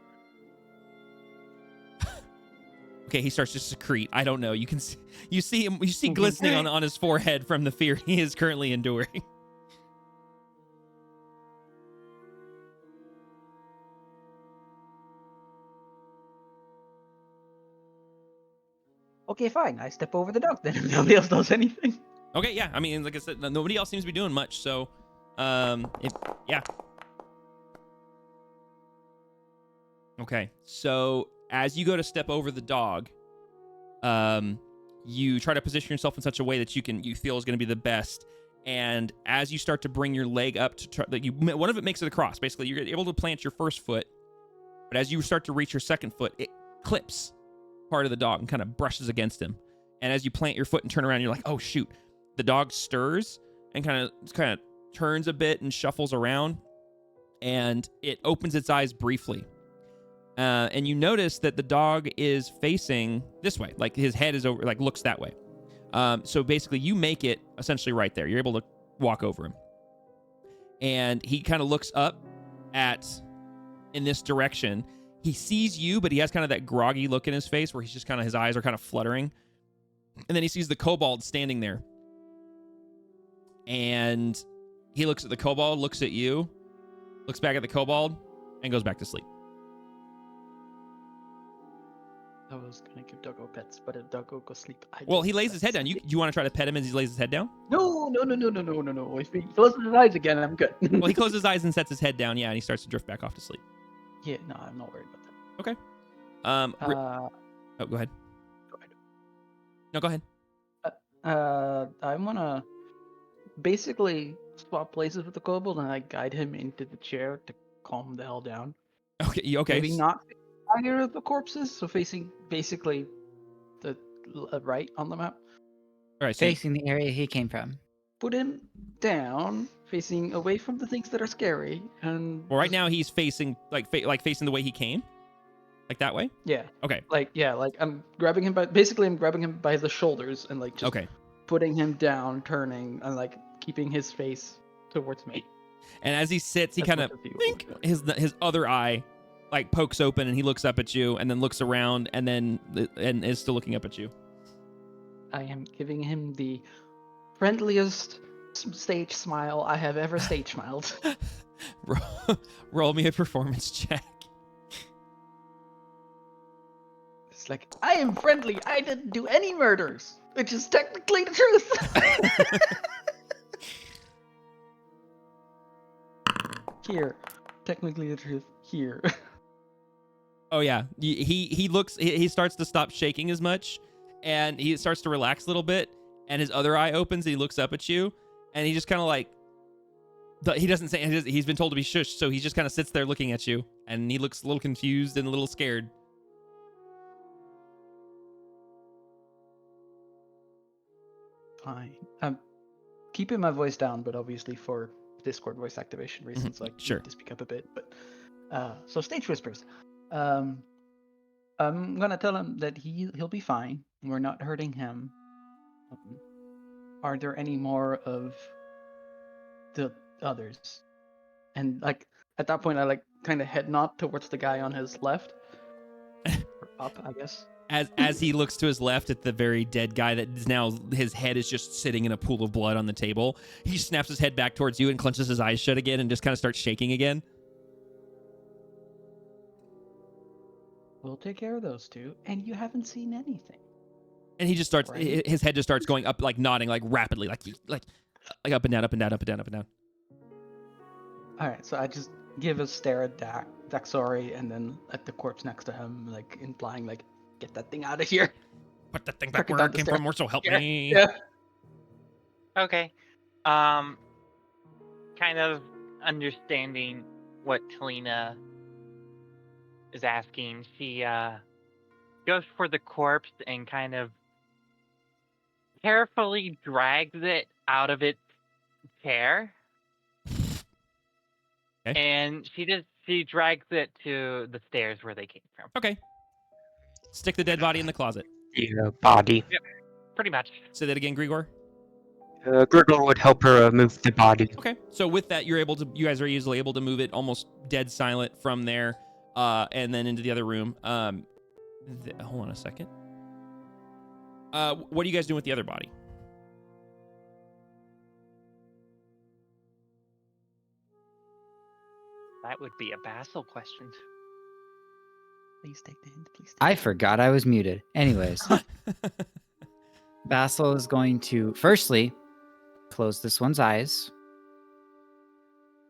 Okay, he starts to secrete. I don't know. You see him. You see glistening on his forehead from the fear he is currently enduring. Okay, fine. I step over the dog then if nobody else does anything. Okay, yeah. I mean, like I said, nobody else seems to be doing much. So, yeah. Okay, so as you go to step over the dog, you try to position yourself in such a way that you feel is going to be the best. And as you start to bring your leg up to one of it makes it across. Basically, you're able to plant your first foot, but as you start to reach your second foot, it clips part of the dog and kind of brushes against him. And as you plant your foot and turn around, you're like, oh shoot! The dog stirs and kind of turns a bit and shuffles around, and it opens its eyes briefly. And you notice that the dog is facing this way, like his head is over, like looks that way. So basically, you make it essentially right there. You're able to walk over him, and he kind of looks up in this direction. He sees you, but he has kind of that groggy look in his face where he's just kind of, his eyes are kind of fluttering. And then he sees the kobold standing there. And he looks at the kobold, looks at you, looks back at the kobold, and goes back to sleep. I was gonna give Doggo pets, but if Doggo goes sleep, Well, he lays his head down. You want to try to pet him as he lays his head down? No. If he closes his eyes again, I'm good. Well, he closes his eyes and sets his head down, yeah, and he starts to drift back off to sleep. Yeah, no, I'm not worried about that. Okay. Oh, go ahead. Go ahead. No, go ahead. I wanna basically swap places with the kobold, and I guide him into the chair to calm the hell down. Okay. Maybe not either of the corpses, so facing basically the right on the map. All right, so Facing the area he came from. Put him down, facing away from the things that are scary, and well, right now he's facing facing the way he came, like that way. yeah, Okay. like I'm grabbing him by the shoulders and like just Okay. putting him down, turning, and like keeping his face towards me. And as he sits, he As kind of much as he his other eye like pokes open, and he looks up at you, and then looks around, and then and is still looking up at you. I am giving him the friendliest stage smile I have ever stage smiled. Roll me a performance check. It's like, I am friendly. I didn't do any murders, which is technically the truth. Here, technically the truth. Here. Oh yeah, he looks. He starts to stop shaking as much, and he starts to relax a little bit. And his other eye opens, and he looks up at you, and he just kind of like. He doesn't say. He's been told to be shushed, so he just kind of sits there looking at you, and he looks a little confused and a little scared. Fine. I'm keeping my voice down, but obviously for Discord voice activation reasons, like Sure. need to speak up a bit. But so stage whispers. I'm gonna tell him that he'll be fine. We're not hurting him. Are there any more of the others? And like at that point, I like kind of head nod towards the guy on his left, or up, I guess. As he looks to his left at the very dead guy that is now, his head is just sitting in a pool of blood on the table. He snaps his head back towards you and clenches his eyes shut again and just kind of starts shaking again. We'll take care of those two, and you haven't seen anything. And he just starts, Right. his head just starts going up, like nodding, like rapidly, like up and down, up and down, up and down, up and down. All right, so I just give a stare at Dak, sorry, and then at the corpse next to him, like implying, like, get that thing out of here. Put that thing back Quick, where down it the came stairs. from, or so help Yeah, me. yeah. Okay. Kind of understanding what Talina is asking, she goes for the corpse and kind of carefully drags it out of its chair. Okay. And she drags it to the stairs where they came from. Okay. Stick the dead body in the closet. The body. Pretty much. Say that again, Grigor. Grigor would help her move the body. Okay. So with that, you guys are easily able to move it almost dead silent from there, and then into the other room. Hold on a second. What are you guys doing with the other body? That would be a Basil question. Please take the hint, please. I forgot I was muted. Anyways, Basil is going to firstly close this one's eyes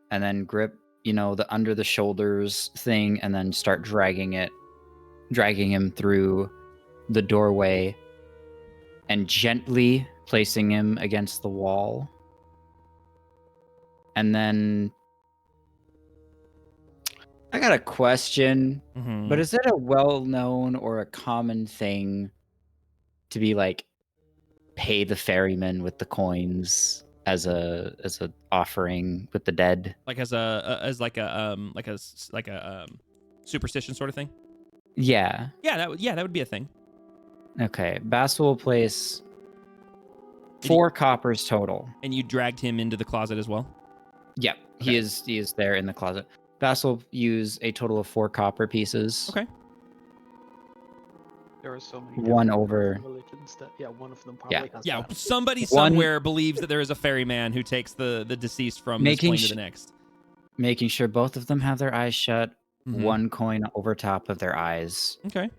and then grip, the under the shoulders thing and then start dragging him through the doorway and gently placing him against the wall. And then I got a question, Mm-hmm. but is it a well-known or a common thing to be like pay the ferryman with the coins as a offering with the dead? Like as a superstition sort of thing? Yeah. Yeah, that would be a thing. Okay. Bass will place 4 coppers total. And you dragged him into the closet as well? Yep. Okay. He is there in the closet. Basil use a total of 4 copper pieces. Okay. There are so many. One different over. religions that, yeah, one of them Yeah. probably has Yeah, that. somebody One- somewhere believes that there is a ferryman who takes the deceased from this Making plane to sh- the next. Making sure both of them have their eyes shut. Mhm. 1 coin over top of their eyes. Okay.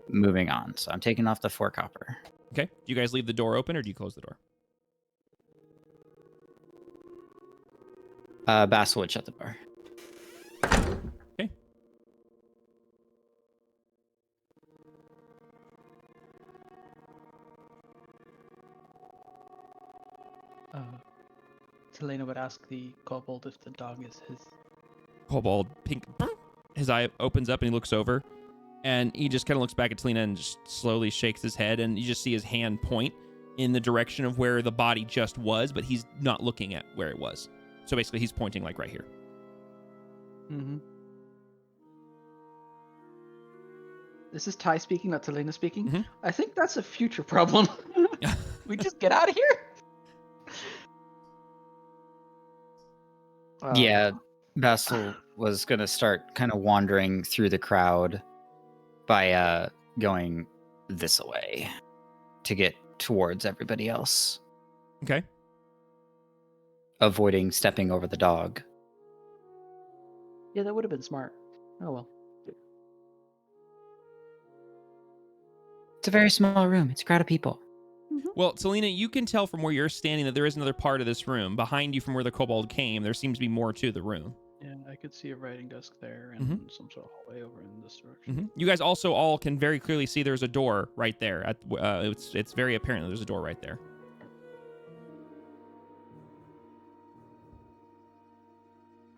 Moving on. So I'm taking off the 4 copper. Okay. Do you guys leave the door open or do you close the door? Basil would shut the door. Okay. Selena would ask the kobold if the dog is his. Kobold, pink. His eye opens up and he looks over, and he just kind of looks back at Talina and just slowly shakes his head, and you just see his hand point in the direction of where the body just was, but he's not looking at where it was. So basically, he's pointing like right here. Mm-hmm. This is Ty speaking, not Selena speaking. Mhm. I think that's a future problem. We just get out of here. Yeah, Basil was going to start kind of wandering through the crowd by going this way to get towards everybody else, Okay. avoiding stepping over the dog. Yeah, that would have been smart. Oh well. It's a very small room. It's a crowd of people. Well, Selena, you can tell from where you're standing that there is another part of this room. Behind you from where the kobold came, there seems to be more to the room. Yeah, I could see a writing desk there and some sort of hallway over in this direction. Mm-hmm. You guys also all can very clearly see there's a door right there. It's very apparent that there's a door right there.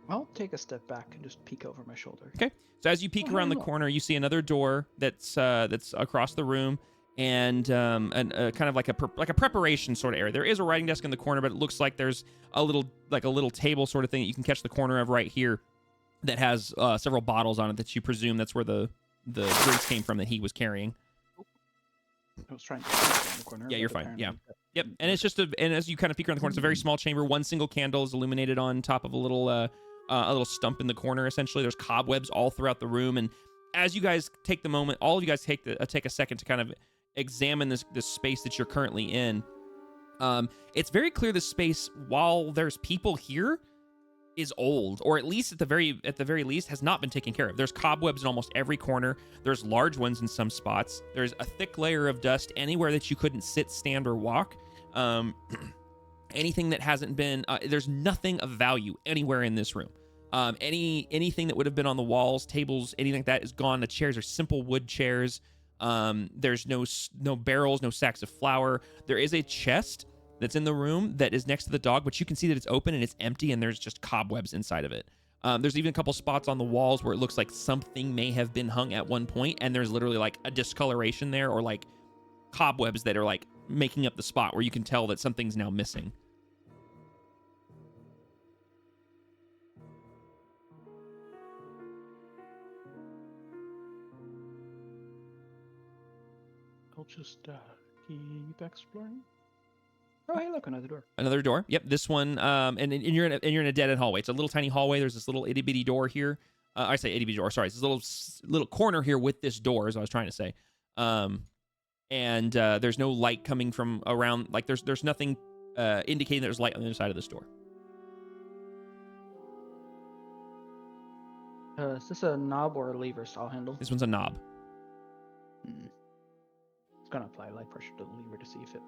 I'll take a step back and just peek over my shoulder. Okay. So as you peek around the corner, you see another door that's across the room, and kind of like a preparation sort of area. There is a writing desk in the corner, but it looks like there's a little table sort of thing that you can catch the corner of right here that has several bottles on it that you presume that's where the drinks came from that he was carrying. I was trying to peek around the corner. Yeah, but you're fine. Yeah. apparently- Yep. And it's just and as you kind of peek around the corner, it's a very small chamber. One single candle is illuminated on top of a little stump in the corner. Essentially, there's cobwebs all throughout the room. And as you guys take the moment, all of you guys take a second to kind of examine this space that you're currently in. It's very clear this space, while there's people here, is old, or at least at the very least has not been taken care of. There's cobwebs in almost every corner. There's large ones in some spots. There's a thick layer of dust anywhere that you couldn't sit, stand, or walk. Anything that hasn't been there's nothing of value anywhere in this room. Anything that would have been on the walls, tables, anything like that is gone. The chairs are simple wood chairs. There's no barrels, no sacks of flour. There is a chest that's in the room that is next to the dog, but you can see that it's open and it's empty, and there's just cobwebs inside of it. There's even a couple spots on the walls where it looks like something may have been hung at one point, and there's literally like a discoloration there, or like cobwebs that are like making up the spot where you can tell that something's now missing. I'll just keep exploring. Oh, hey, look, another door. Another door. Yep, this one. And you're in a dead end hallway. It's a little tiny hallway. There's this little itty bitty door here. I say itty bitty door. Sorry, it's this little corner here with this door, as I was trying to say. And there's no light coming from around. Like there's nothing indicating there's light on the other side of this door. Is this a knob or a lever style handle? This one's a knob. It's gonna apply light pressure to the lever to see if it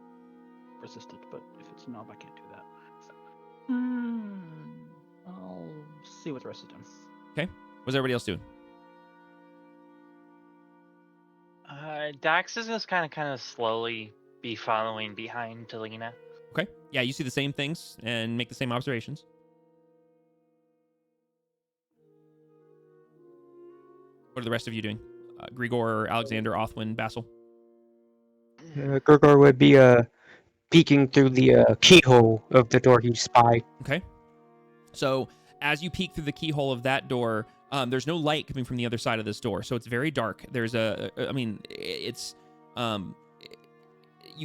resisted, but if it's a knob, I can't do that. I'll see what the rest is doing. Okay. What's everybody else doing? Dax is just kind of slowly be following behind Talina. Okay. Yeah, you see the same things and make the same observations. What are the rest of you doing? Grigor, Alexander, Othwin, Basil? Gregor would be peeking through the keyhole of the door he spied. Okay. So as you peek through the keyhole of that door, there's no light coming from the other side of this door, so it's very dark. There's you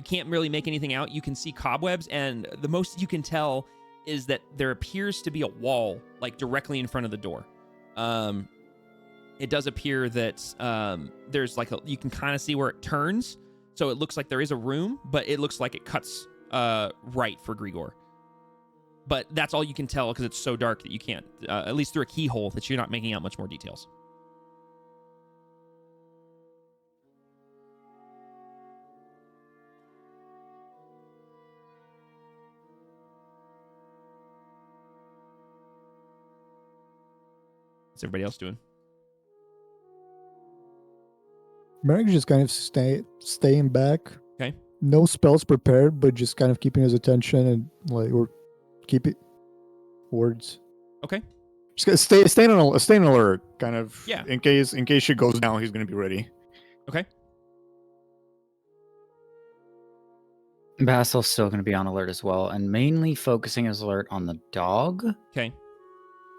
can't really make anything out. You can see cobwebs, and the most you can tell is that there appears to be a wall, like directly in front of the door. It does appear that there's like you can kind of see where it turns, so it looks like there is a room, but it looks like it cuts right for Grigor. But that's all you can tell because it's so dark that you can't, at least through a keyhole, that you're not making out much more details. What's everybody else doing? Merrick's just kind of staying back. Okay. No spells prepared, but just kind of keeping his attention and or keep it words. Okay. Just staying alert, kind of. Yeah. In case shit goes down, he's gonna be ready. Okay. Basil's still going to be on alert as well, and mainly focusing his alert on the dog. Okay.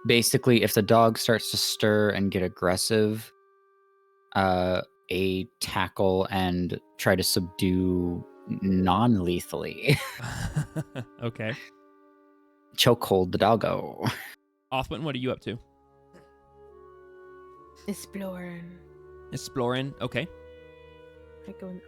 Basically, if the dog starts to stir and get aggressive, a tackle and try to subdue non-lethally. Okay. Chokehold the doggo. Othman, what are you up to? Exploring. Okay.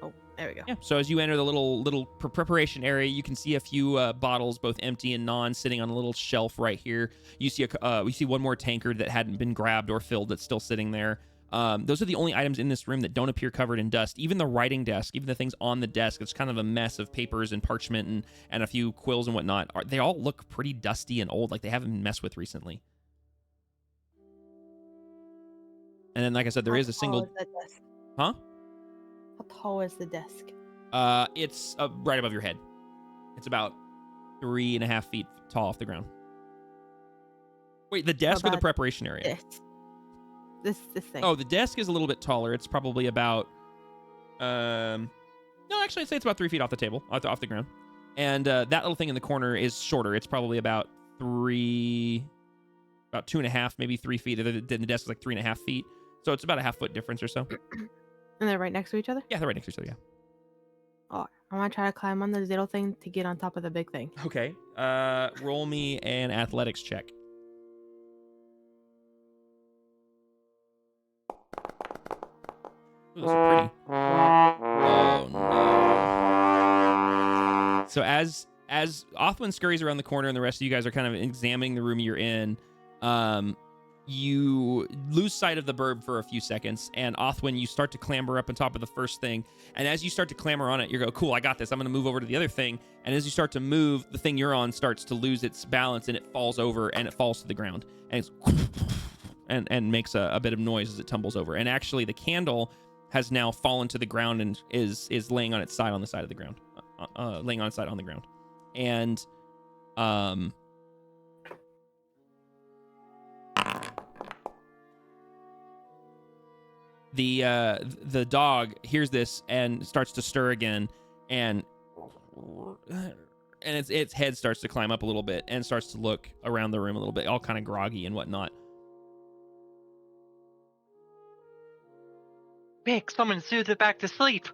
Oh, there we go. Yeah. So as you enter the little preparation area, you can see a few bottles, both empty and non, sitting on a little shelf right here. You see we see one more tankard that hadn't been grabbed or filled that's still sitting there. Those are the only items in this room that don't appear covered in dust. Even the writing desk, even the things on the desk, it's kind of a mess of papers and parchment and a few quills and whatnot. They all look pretty dusty and old, like they haven't been messed with recently. And then, like I said, there is a single... Huh? How tall is the desk? It's right above your head. It's about 3.5 feet tall off the ground. Wait, the desk or the preparation area? This thing. Oh, the desk is a little bit taller. It's probably about... no, actually, I'd say it's about 3 feet off the table, off the ground. And that little thing in the corner is shorter. It's probably about 2.5, maybe 3 feet. Then the desk is like 3.5 feet. So it's about a half-foot difference or so. And they're right next to each other? Yeah, they're right next to each other, yeah. Oh, I want to try to climb on the little thing to get on top of the big thing. Okay. Roll me an athletics check. Ooh, those are pretty. Oh, no. So as Othman scurries around the corner and the rest of you guys are kind of examining the room you're in, you lose sight of the burb for a few seconds, and Othwin, you start to clamber up on top of the first thing, and as you start to clamber on it, you go, cool, I got this, I'm going to move over to the other thing, and as you start to move, the thing you're on starts to lose its balance, and it falls over, and it falls to the ground, and it's and makes a bit of noise as it tumbles over, and actually the candle has now fallen to the ground and is laying on its side on the side of the ground, laying on its side on the ground, and the dog hears this and starts to stir again, and its head starts to climb up a little bit and starts to look around the room a little bit, all kind of groggy and whatnot. Vic, someone soothe it back to sleep.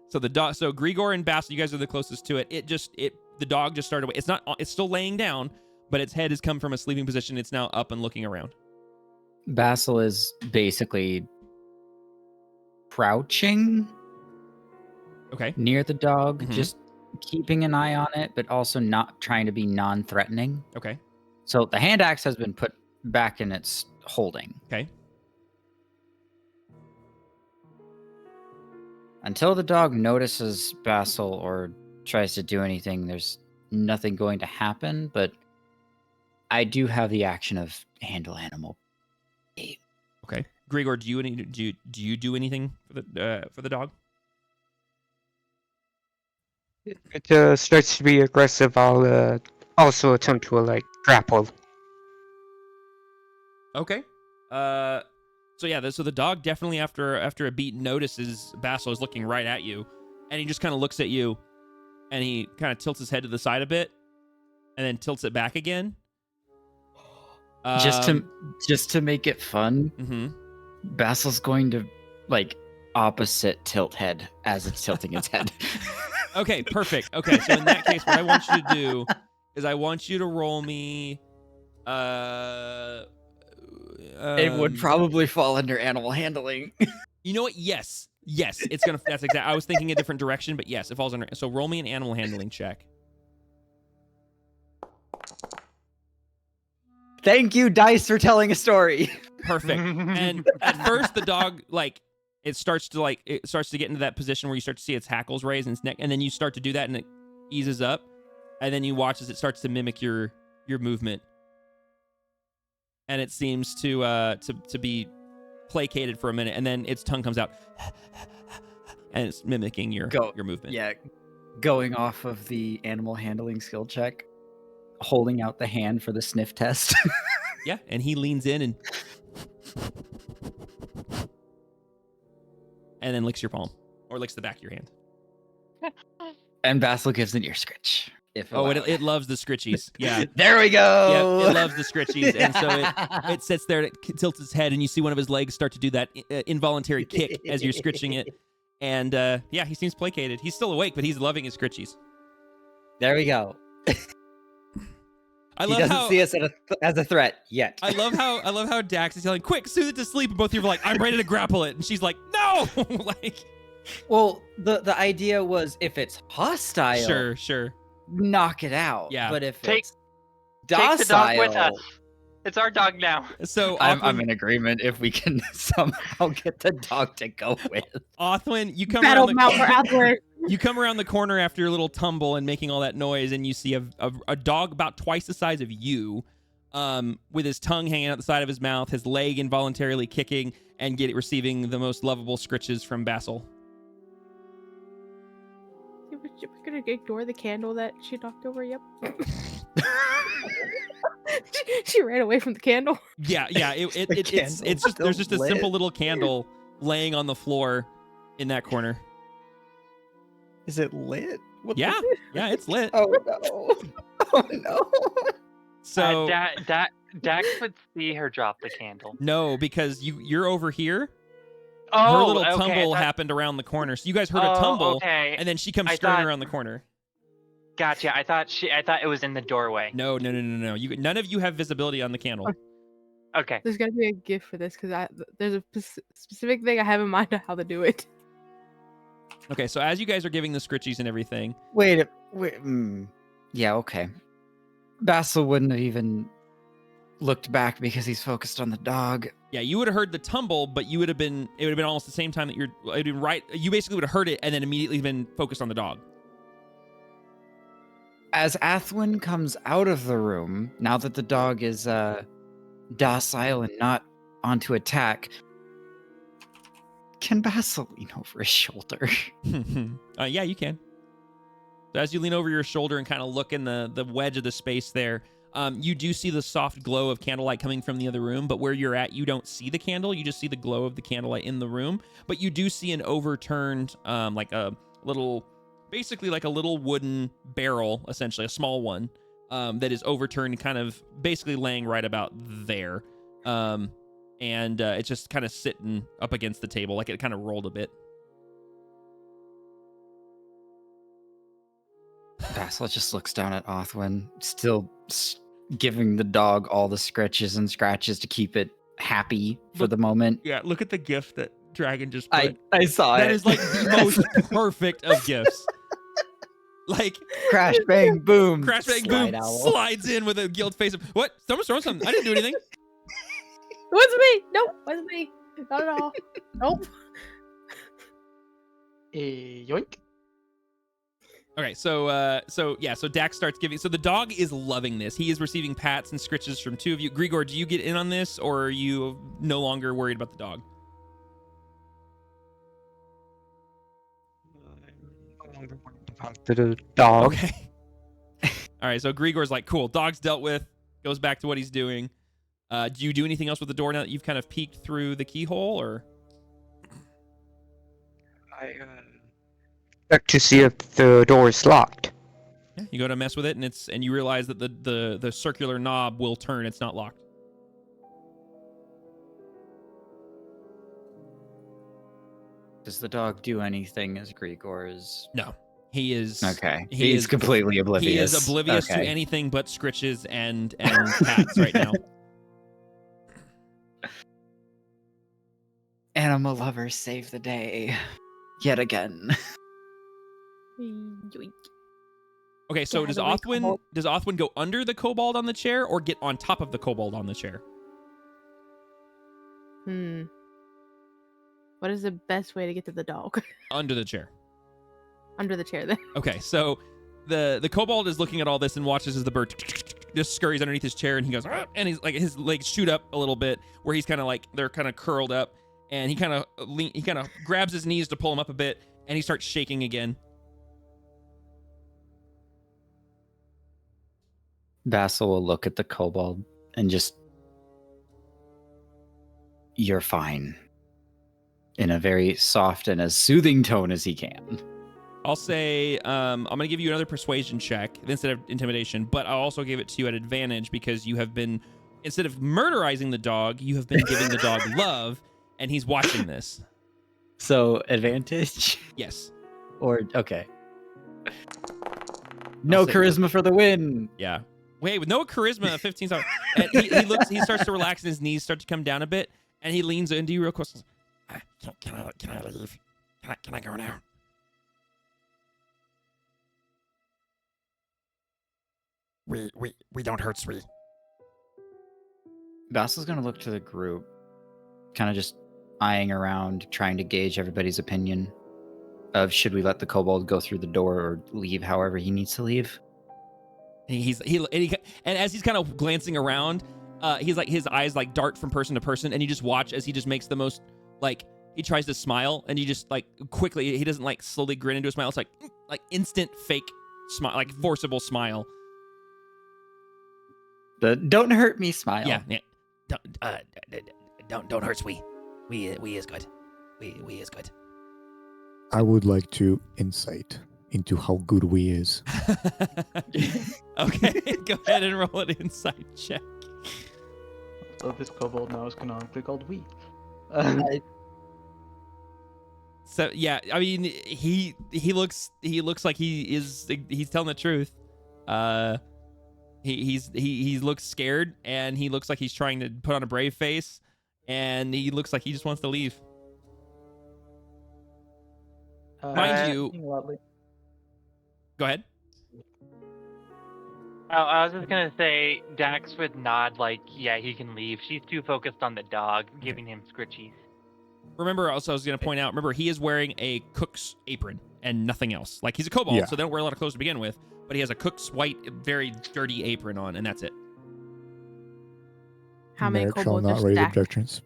So Grigor and Basil, you guys are the closest to it. The dog just started. It's still laying down, but its head has come from a sleeping position. It's now up and looking around. Basil is basically crouching near the dog, just keeping an eye on it, but also not trying to be non-threatening. Okay. So the hand axe has been put back in its holding. Okay. Until the dog notices Basil or tries to do anything, there's nothing going to happen, but I do have the action of handle animal. Okay. Grigor, do you do anything for the dog? If it starts to be aggressive, I'll also attempt to grapple. Okay. So the dog definitely after a beat notices Basil is looking right at you, and he just kind of looks at you, and he kind of tilts his head to the side a bit, and then tilts it back again. Just to make it fun, Basil's going to opposite tilt head as it's tilting its head. Okay, perfect. Okay, so in that case, what I want you to do is I want you to roll me It would probably fall under animal handling. You know what? Yes. It's gonna. That's exact. I was thinking a different direction, but yes, it falls under. So roll me an animal handling check. Thank you, dice, for telling a story. Perfect. And at first, the dog it starts to get into that position where you start to see its hackles raise and its neck, and then you start to do that, and it eases up, and then you watch as it starts to mimic your movement, and it seems to be placated for a minute, and then its tongue comes out, and it's mimicking your movement. Yeah, going off of the animal handling skill check, holding out the hand for the sniff test. Yeah, and he leans in and then licks your palm, or licks the back of your hand. And Basil gives an ear scritch. It loves the scritchies. Yeah. There we go. Yeah, it loves the scritchies, and so it sits there, and it tilts its head, and you see one of his legs start to do that involuntary kick as you're scritching it. And he seems placated. He's still awake, but he's loving his scritchies. There we go. He doesn't see us as a threat yet. I love how Dax is yelling, "Quick, soothe it to sleep!" And both of you are like, "I'm ready to grapple it," and she's like, "No!" Well, the idea was if it's hostile, sure, knock it out. Yeah, but if Take it's docile, the dog with us. It's our dog now. So I'm in agreement if we can somehow get the dog to go with. Othwin, you come Battle around mount for Othwin. You come around the corner after your little tumble and making all that noise, and you see a dog about twice the size of you, with his tongue hanging out the side of his mouth, his leg involuntarily kicking, and receiving the most lovable scritches from Basil. We're gonna ignore the candle that she knocked over. Yep. she ran away from the candle. Yeah. It's just there's just a simple little candle laying on the floor in that corner. Is it lit? Yeah, it's lit. Oh no! Oh no! So Dax would see her drop the candle. No, because you're over here. Oh, her little tumble happened around the corner, so you guys heard a tumble, okay. and then she comes scurrying around the corner. Gotcha. I thought it was in the doorway. No. None of you have visibility on the candle. Okay. There's gotta be a gift for this because there's a specific thing I have in mind of how to do it. Okay, so as you guys are giving the scritchies and everything, wait. Yeah, okay. Basil wouldn't have even looked back because he's focused on the dog. Yeah, you would have heard the tumble, but it would have been almost the same time that it'd been right. You basically would have heard it and then immediately been focused on the dog. As Athwin comes out of the room, now that the dog is docile and not onto attack, can Basil lean over his shoulder? Yeah, you can. So as you lean over your shoulder and kind of look in the wedge of the space there, you do see the soft glow of candlelight coming from the other room, but where you're at, you don't see the candle. You just see the glow of the candlelight in the room, but you do see an overturned, basically like a little wooden barrel, essentially, a small one, that is overturned, kind of basically laying right about there. And it's just kind of sitting up against the table, like it kind of rolled a bit. Basil just looks down at Othwin, still giving the dog all the scratches and scratches to keep it happy for the moment. Yeah, look at the gift that Dragon just put. I saw that it. That is like the most perfect of gifts. Like crash, bang, boom. Crash, bang, boom. Owl. Slides in with a guilt face of, what? Someone's throwing something. I didn't do anything. It wasn't me. Nope, wasn't me. Not at all. Nope. Yoink. Okay, so Dax starts giving. So the dog is loving this. He is receiving pats and scritches from two of you. Grigor, do you get in on this, or are you no longer worried about the dog? To the dog. Okay. All right, so Grigor's like, cool. Dog's dealt with. Goes back to what he's doing. Do you do anything else with the door now that you've kind of peeked through the keyhole, or? I check to see if the door is locked. Yeah, you go to mess with it, and you realize that the circular knob will turn. It's not locked. Does the dog do anything as Grigor is? No. He is okay. He's completely oblivious. He is oblivious to anything but scritches and pats right now. animal lovers save the day yet again. Yoink. Okay, so Yeah, does the way kobold- Othwin go under the kobold on the chair or get on top of the kobold on the chair? What is the best way to get to the dog? Under the chair. Under the chair there. Okay, so the kobold is looking at all this and watches as the bird just scurries underneath his chair, and he goes, "Arr!" And he's like, his legs shoot up a little bit, where he's kind of like they're kind of curled up, and he kind of grabs his knees to pull him up a bit, and he starts shaking again. Basil will look at the kobold and just, "You're fine," in a very soft and as soothing tone as he can. I'll say I'm going to give you another persuasion check instead of intimidation, but I'll also give it to you at advantage because you have been, instead of murderizing the dog, you have been giving the dog love, and he's watching this. So advantage? Yes. Or okay. No say- charisma for the win. Yeah. Wait, with no charisma at 15. And he starts to relax, and his knees start to come down a bit, and he leans into you real close. Can I leave? Can I go now? We don't hurt Sweet. Basil's gonna look to the group, kind of just eyeing around, trying to gauge everybody's opinion of should we let the kobold go through the door or leave however he needs to leave. And as he's kind of glancing around, he's like his eyes like dart from person to person, and you just watch as he just makes the most like he tries to smile, and you just like quickly he doesn't like slowly grin into a smile. It's like instant fake smile, like forcible smile. The "don't hurt me" smile. Yeah. Don't hurt we is good. We is good. I would like to insight into how good we is. Okay, go ahead and roll an insight check. So this kobold now is canonically called we. So yeah, I mean he looks like he's telling the truth. He looks scared, and he looks like he's trying to put on a brave face, and he looks like he just wants to leave. Mind you, go ahead. I was just gonna say, Dax would nod like, yeah, he can leave. She's too focused on the dog, giving him scritchies. Remember, also, I was going to point out, he is wearing a cook's apron and nothing else. Like, he's a kobold, Yeah. so they don't wear a lot of clothes to begin with, but he has a cook's white, very dirty apron on, and that's it. How many Merrick shall kobolds not are raise stacked? objections.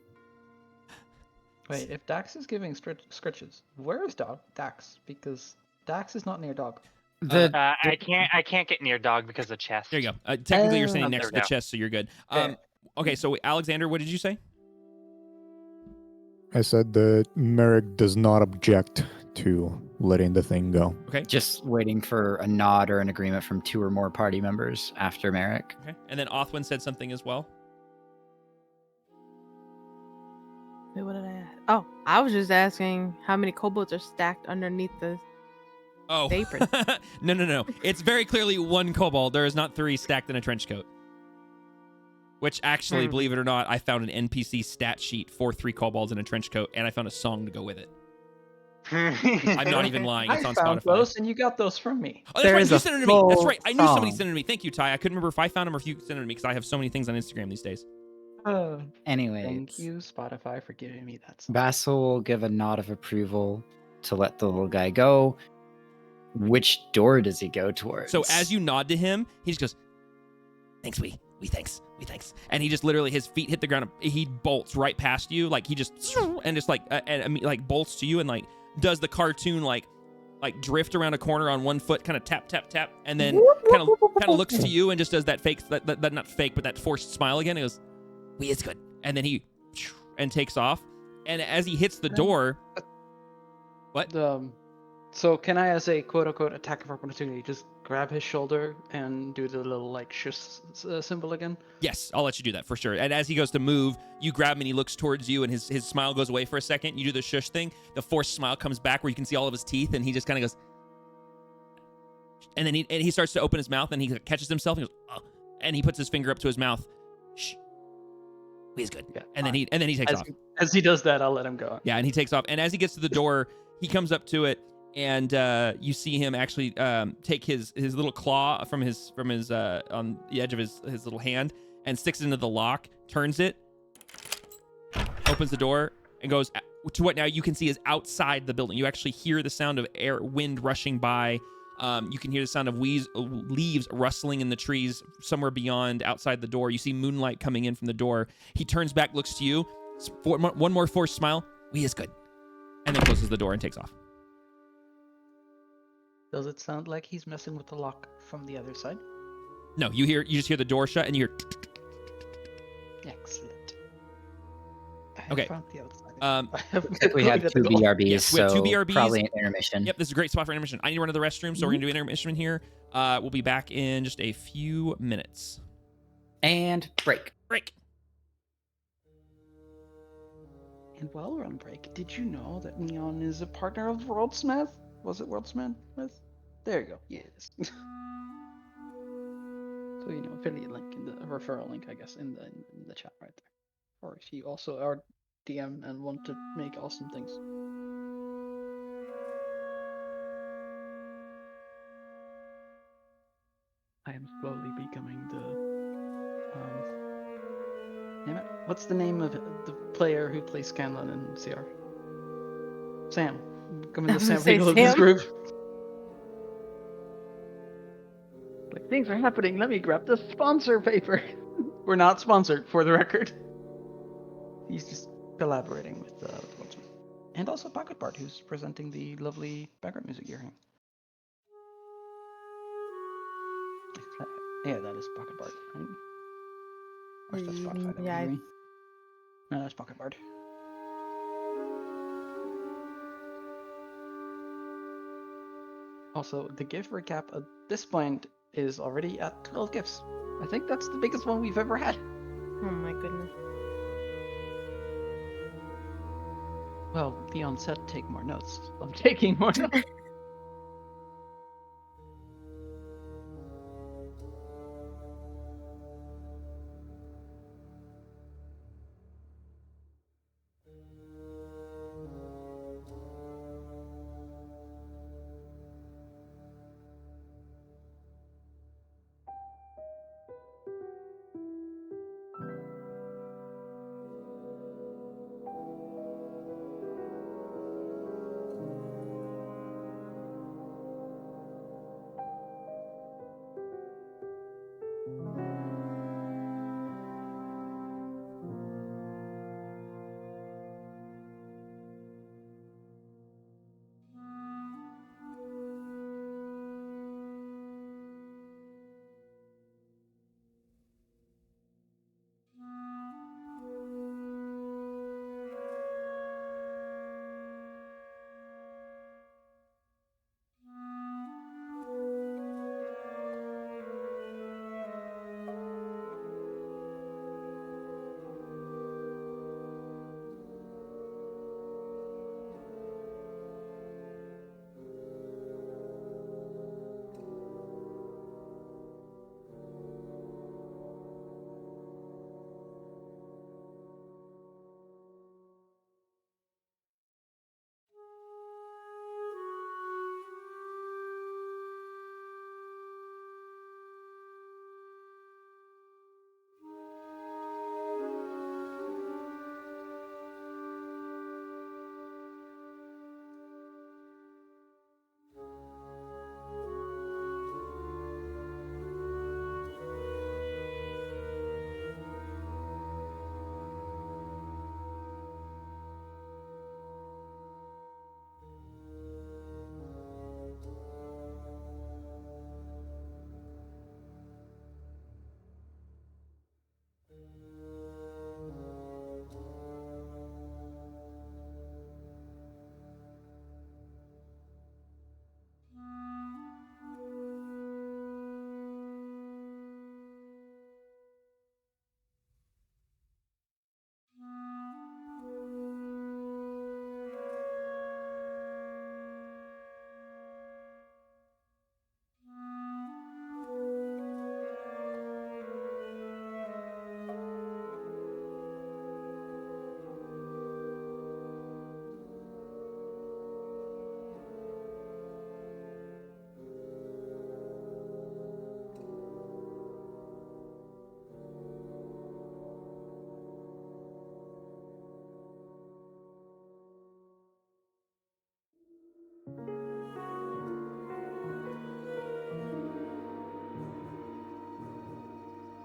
Wait, if Dax is giving scritches, where is Dax? Because Dax is not near dog. I can't get near dog because of chest. There you go. Technically, you're standing Oh, next there to we the go. chest, so you're good. Okay. Okay, so Alexander, what did you say? I said that Merrick does not object to letting the thing go. Okay. Just waiting for a nod or an agreement from 2 or more party members after Merrick. Okay. And then Othwin said something as well. Wait, what did I ask? Oh, I was just asking how many kobolds are stacked underneath the. Oh. The apron. No. It's very clearly one kobold. There is not 3 stacked in a trench coat. Which actually, believe it or not, I found an NPC stat sheet for 3 kobolds in a trench coat, and I found a song to go with it. I'm not even lying. It's I on found Spotify. those, and you got those from me. Oh, that's There right. is You a sent it to me. That's full right. I knew somebody song. sent it to me. Thank you, Ty. I couldn't remember if I found them or if you sent it to me because I have so many things on Instagram these days. Anyway, Thank you, Spotify, for giving me that song. Basil will give a nod of approval to let the little guy go. Which door does he go towards? So as you nod to him, he just goes, "Thanks, we thanks. And he just literally, his feet hit the ground. He bolts right past you, like he just and just like bolts to you and like does the cartoon like drift around a corner on one foot, kind of tap, and then kind of looks to you and just does that fake, that not fake, but that forced smile again. He goes, "We is good," and then he and takes off. And as he hits the door, what? So can I, as a quote-unquote attack of opportunity, just grab his shoulder and do the little like shush symbol again? Yes, I'll let you do that for sure. And as he goes to move, you grab him and he looks towards you and his smile goes away for a second. You do the shush thing. The forced smile comes back where you can see all of his teeth and he just kind of goes. And then he starts to open his mouth and he catches himself and he goes, "Oh," and he puts his finger up to his mouth. Shh. We is good. Yeah, And then he takes off. As he does that, I'll let him go. Yeah, and he takes off. And as he gets to the door, he comes up to it, and you see him actually take his little claw from his on the edge of his little hand and sticks it into the lock, turns it, opens the door, and goes to what now you can see is outside the building. You actually hear the sound of wind rushing by. You can hear the sound of leaves rustling in the trees somewhere beyond outside the door. You see moonlight coming in from the door. He turns back, looks to you, one more forced smile. We is good. And then closes the door and takes off. Does it sound like he's messing with the lock from the other side? No, you just hear the door shut and you hear. Excellent. I have Okay. found the outside. We have 2 BRBs, Yes, we have 2 so BRBs. probably an intermission. Yep, this is a great spot for intermission. I need to run to the restroom, so we're going to do intermission here. We'll be back in just a few minutes. And break. Break. And while we're on break, did you know that Neon is a partner of WorldSmith? Was it WorldSmith? There you go. Yes. So affiliate link in the referral link, I guess, in the chat right there. Or if you also are DM and want to make awesome things. I am slowly becoming the damn it. What's the name of the player who plays Scanlan in CR? Sam. Becoming the Sam Riegel of this group. Like, things are happening. Let me grab the sponsor paper. We're not sponsored, for the record. He's just collaborating with WorldSmith. And also Pocket Bart, who's presenting the lovely background music you're hearing. Yeah, that is Pocket Bart, right? Or is that Spotify that Yeah. No, that's Pocket Bart. Also, the gift recap at this point is already at 12 gifts. I think that's the biggest one we've ever had. Oh my goodness. Well, Leon said take more notes. So I'm taking more notes.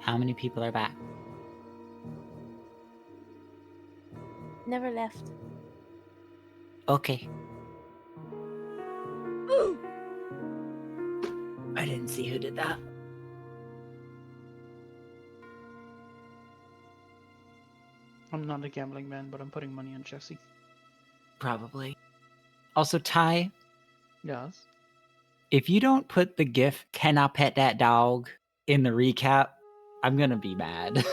How many people are back? Never left. Okay. I didn't see who did that. I'm not a gambling man, but I'm putting money on Jesse. Probably. Also, Ty, Yes. if you don't put the GIF, "Can I pet that dog?" in the recap, I'm gonna be mad.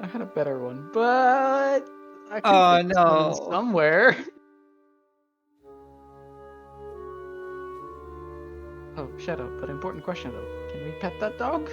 I had a better one, but I can Oh, fit this one in no. somewhere. Oh, Shoutout, but important question though. Can we pet that dog?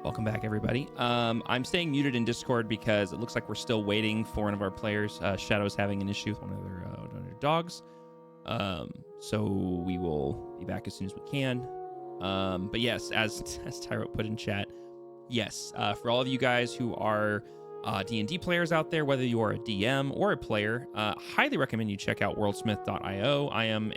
Welcome back, everybody. I'm staying muted in Discord because it looks like we're still waiting for one of our players. Shadow's having an issue with one of their dogs. So we will be back as soon as we can. But yes, as Tyro put in chat, yes, for all of you guys who are D&D players out there, whether you are a DM or a player, highly recommend you check out worldsmith.io. I am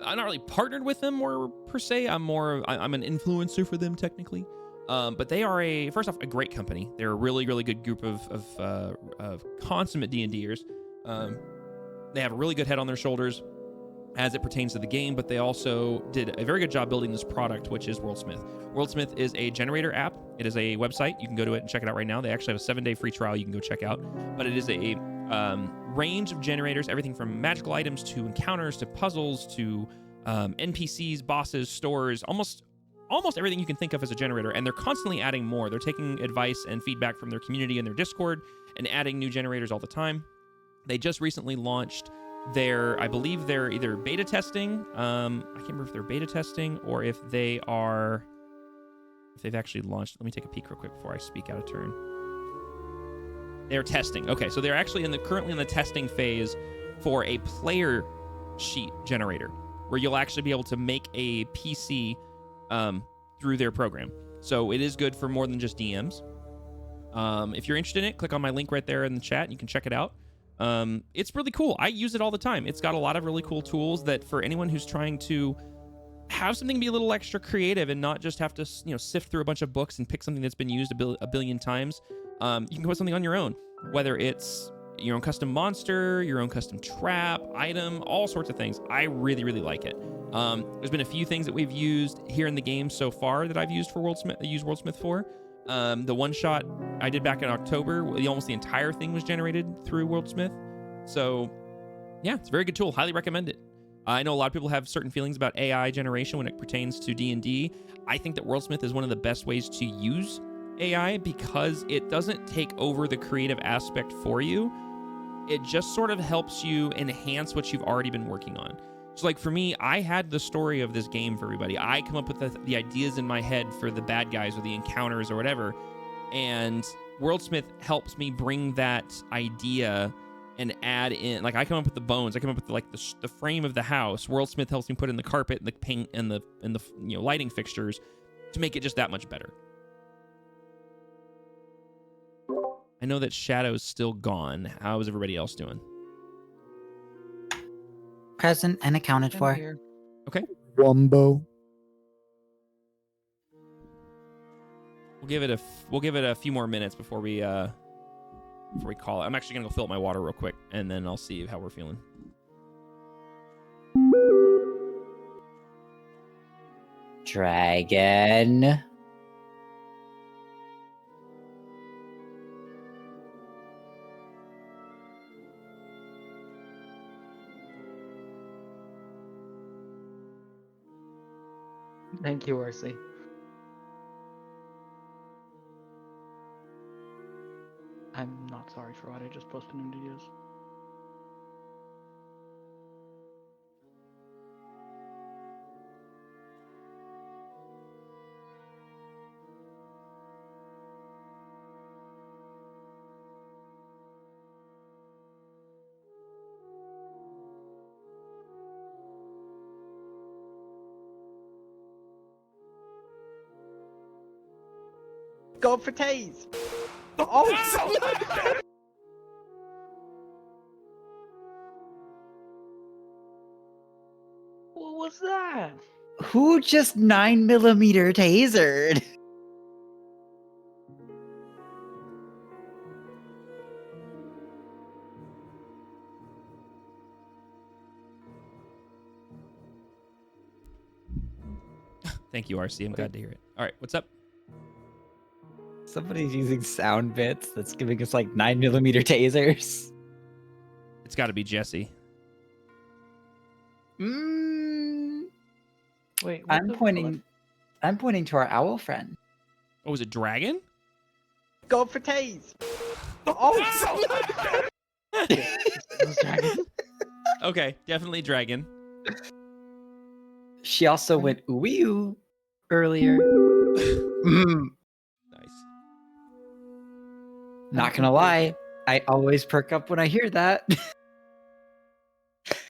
I'm not really partnered with them or per se. I'm an influencer for them technically. But they are first off a great company. They're a really, really good group of consummate D&Ders. They have a really good head on their shoulders as it pertains to the game, but they also did a very good job building this product, which is WorldSmith. WorldSmith is a generator app. It is a website. You can go to it and check it out right now. They actually have a 7-day free trial you can go check out. But it is a range of generators, everything from magical items to encounters to puzzles to NPCs, bosses, stores, almost everything you can think of as a generator. And they're constantly adding more. They're taking advice and feedback from their community and their Discord and adding new generators all the time. They just recently launched I believe they're either beta testing. I can't remember if they're beta testing or if they've actually launched. Let me take a peek real quick before I speak out of turn. They're testing. Okay, so they're actually currently in the testing phase for a player sheet generator. where you'll actually be able to make a PC through their program. So it is good for more than just DMs. If you're interested in it, click on my link right there in the chat and you can check it out. It's really cool. I use it all the time. It's got a lot of really cool tools that for anyone who's trying to have something be a little extra creative and not just have to, sift through a bunch of books and pick something that's been used a billion times. You can put something on your own, whether it's your own custom monster, your own custom trap, item, all sorts of things. I really, really like it. There's been a few things that we've used here in the game so far that I've used for WorldSmith for. The one shot I did back in October, almost the entire thing was generated through WorldSmith. So yeah, it's a very good tool. Highly recommend it. I know a lot of people have certain feelings about AI generation when it pertains to D&D. I think that WorldSmith is one of the best ways to use AI because it doesn't take over the creative aspect for you. It just sort of helps you enhance what you've already been working on. So like for me, I had the story of this game for everybody. I come up with the ideas in my head for the bad guys or the encounters or whatever. And WorldSmith helps me bring that idea and add in, like I come up with the bones, I come up with the frame of the house. WorldSmith helps me put in the carpet and the paint and the lighting fixtures to make it just that much better. I know that Shadow's still gone. How is everybody else doing? Present and accounted for. Okay. Wumbo. We'll give it a few more minutes before we call it. I'm actually gonna go fill up my water real quick, and then I'll see how we're feeling. Dragon. Thank you, RC. I'm not sorry for what I just posted in videos. Go for Taze! Oh! What was that? Who just 9mm tasered? Thank you, RC. I'm glad to hear it. All right, what's up? Somebody's using sound bits that's giving us like 9mm tasers. It's got to be Jesse. Wait, what I'm the pointing to our owl friend. Oh, was it Dragon? Go for Taze! Oh! Okay, definitely Dragon. She also went ooh earlier. Nice. Not gonna lie, I always perk up when I hear that.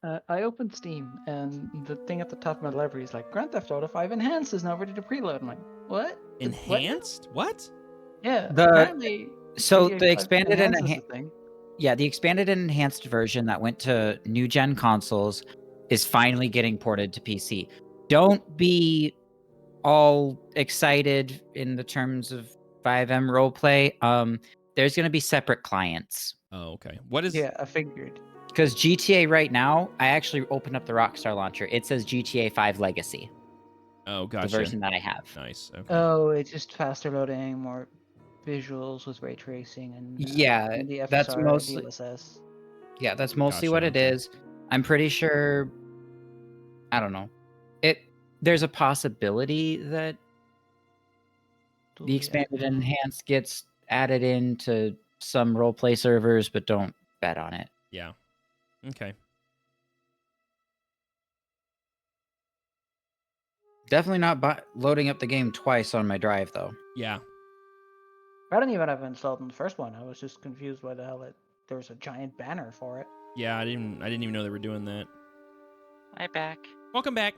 I opened Steam, and the thing at the top of my library is like, Grand Theft Auto 5 Enhanced is now ready to preload. I'm like, what? Enhanced? What? Yeah, The- apparently... So GTA the 5 expanded and Enhanced is a thing. the expanded and enhanced version that went to new gen consoles is finally getting ported to PC. Don't be all excited in the terms of 5M roleplay. There's going to be separate clients. Oh, okay. What is... Yeah, I figured. Because GTA right now, I actually opened up the Rockstar launcher. It says GTA 5 Legacy, Oh, gotcha. the version that I have. Nice. Okay. Oh, it's just faster loading, more visuals with ray tracing, and Yeah, and the FSR, that's mostly- DLSS. Yeah, that's mostly Gotcha, what it okay. is. I'm pretty sure. I don't know. There's a possibility that the expanded and enhanced gets added into some roleplay servers, but don't bet on it. Yeah. Okay. Definitely not loading up the game twice on my drive, though. Yeah. I didn't even have it installed in the first one. I was just confused why the hell there was a giant banner for it. Yeah, I didn't even know they were doing that. Hi, back. Welcome back.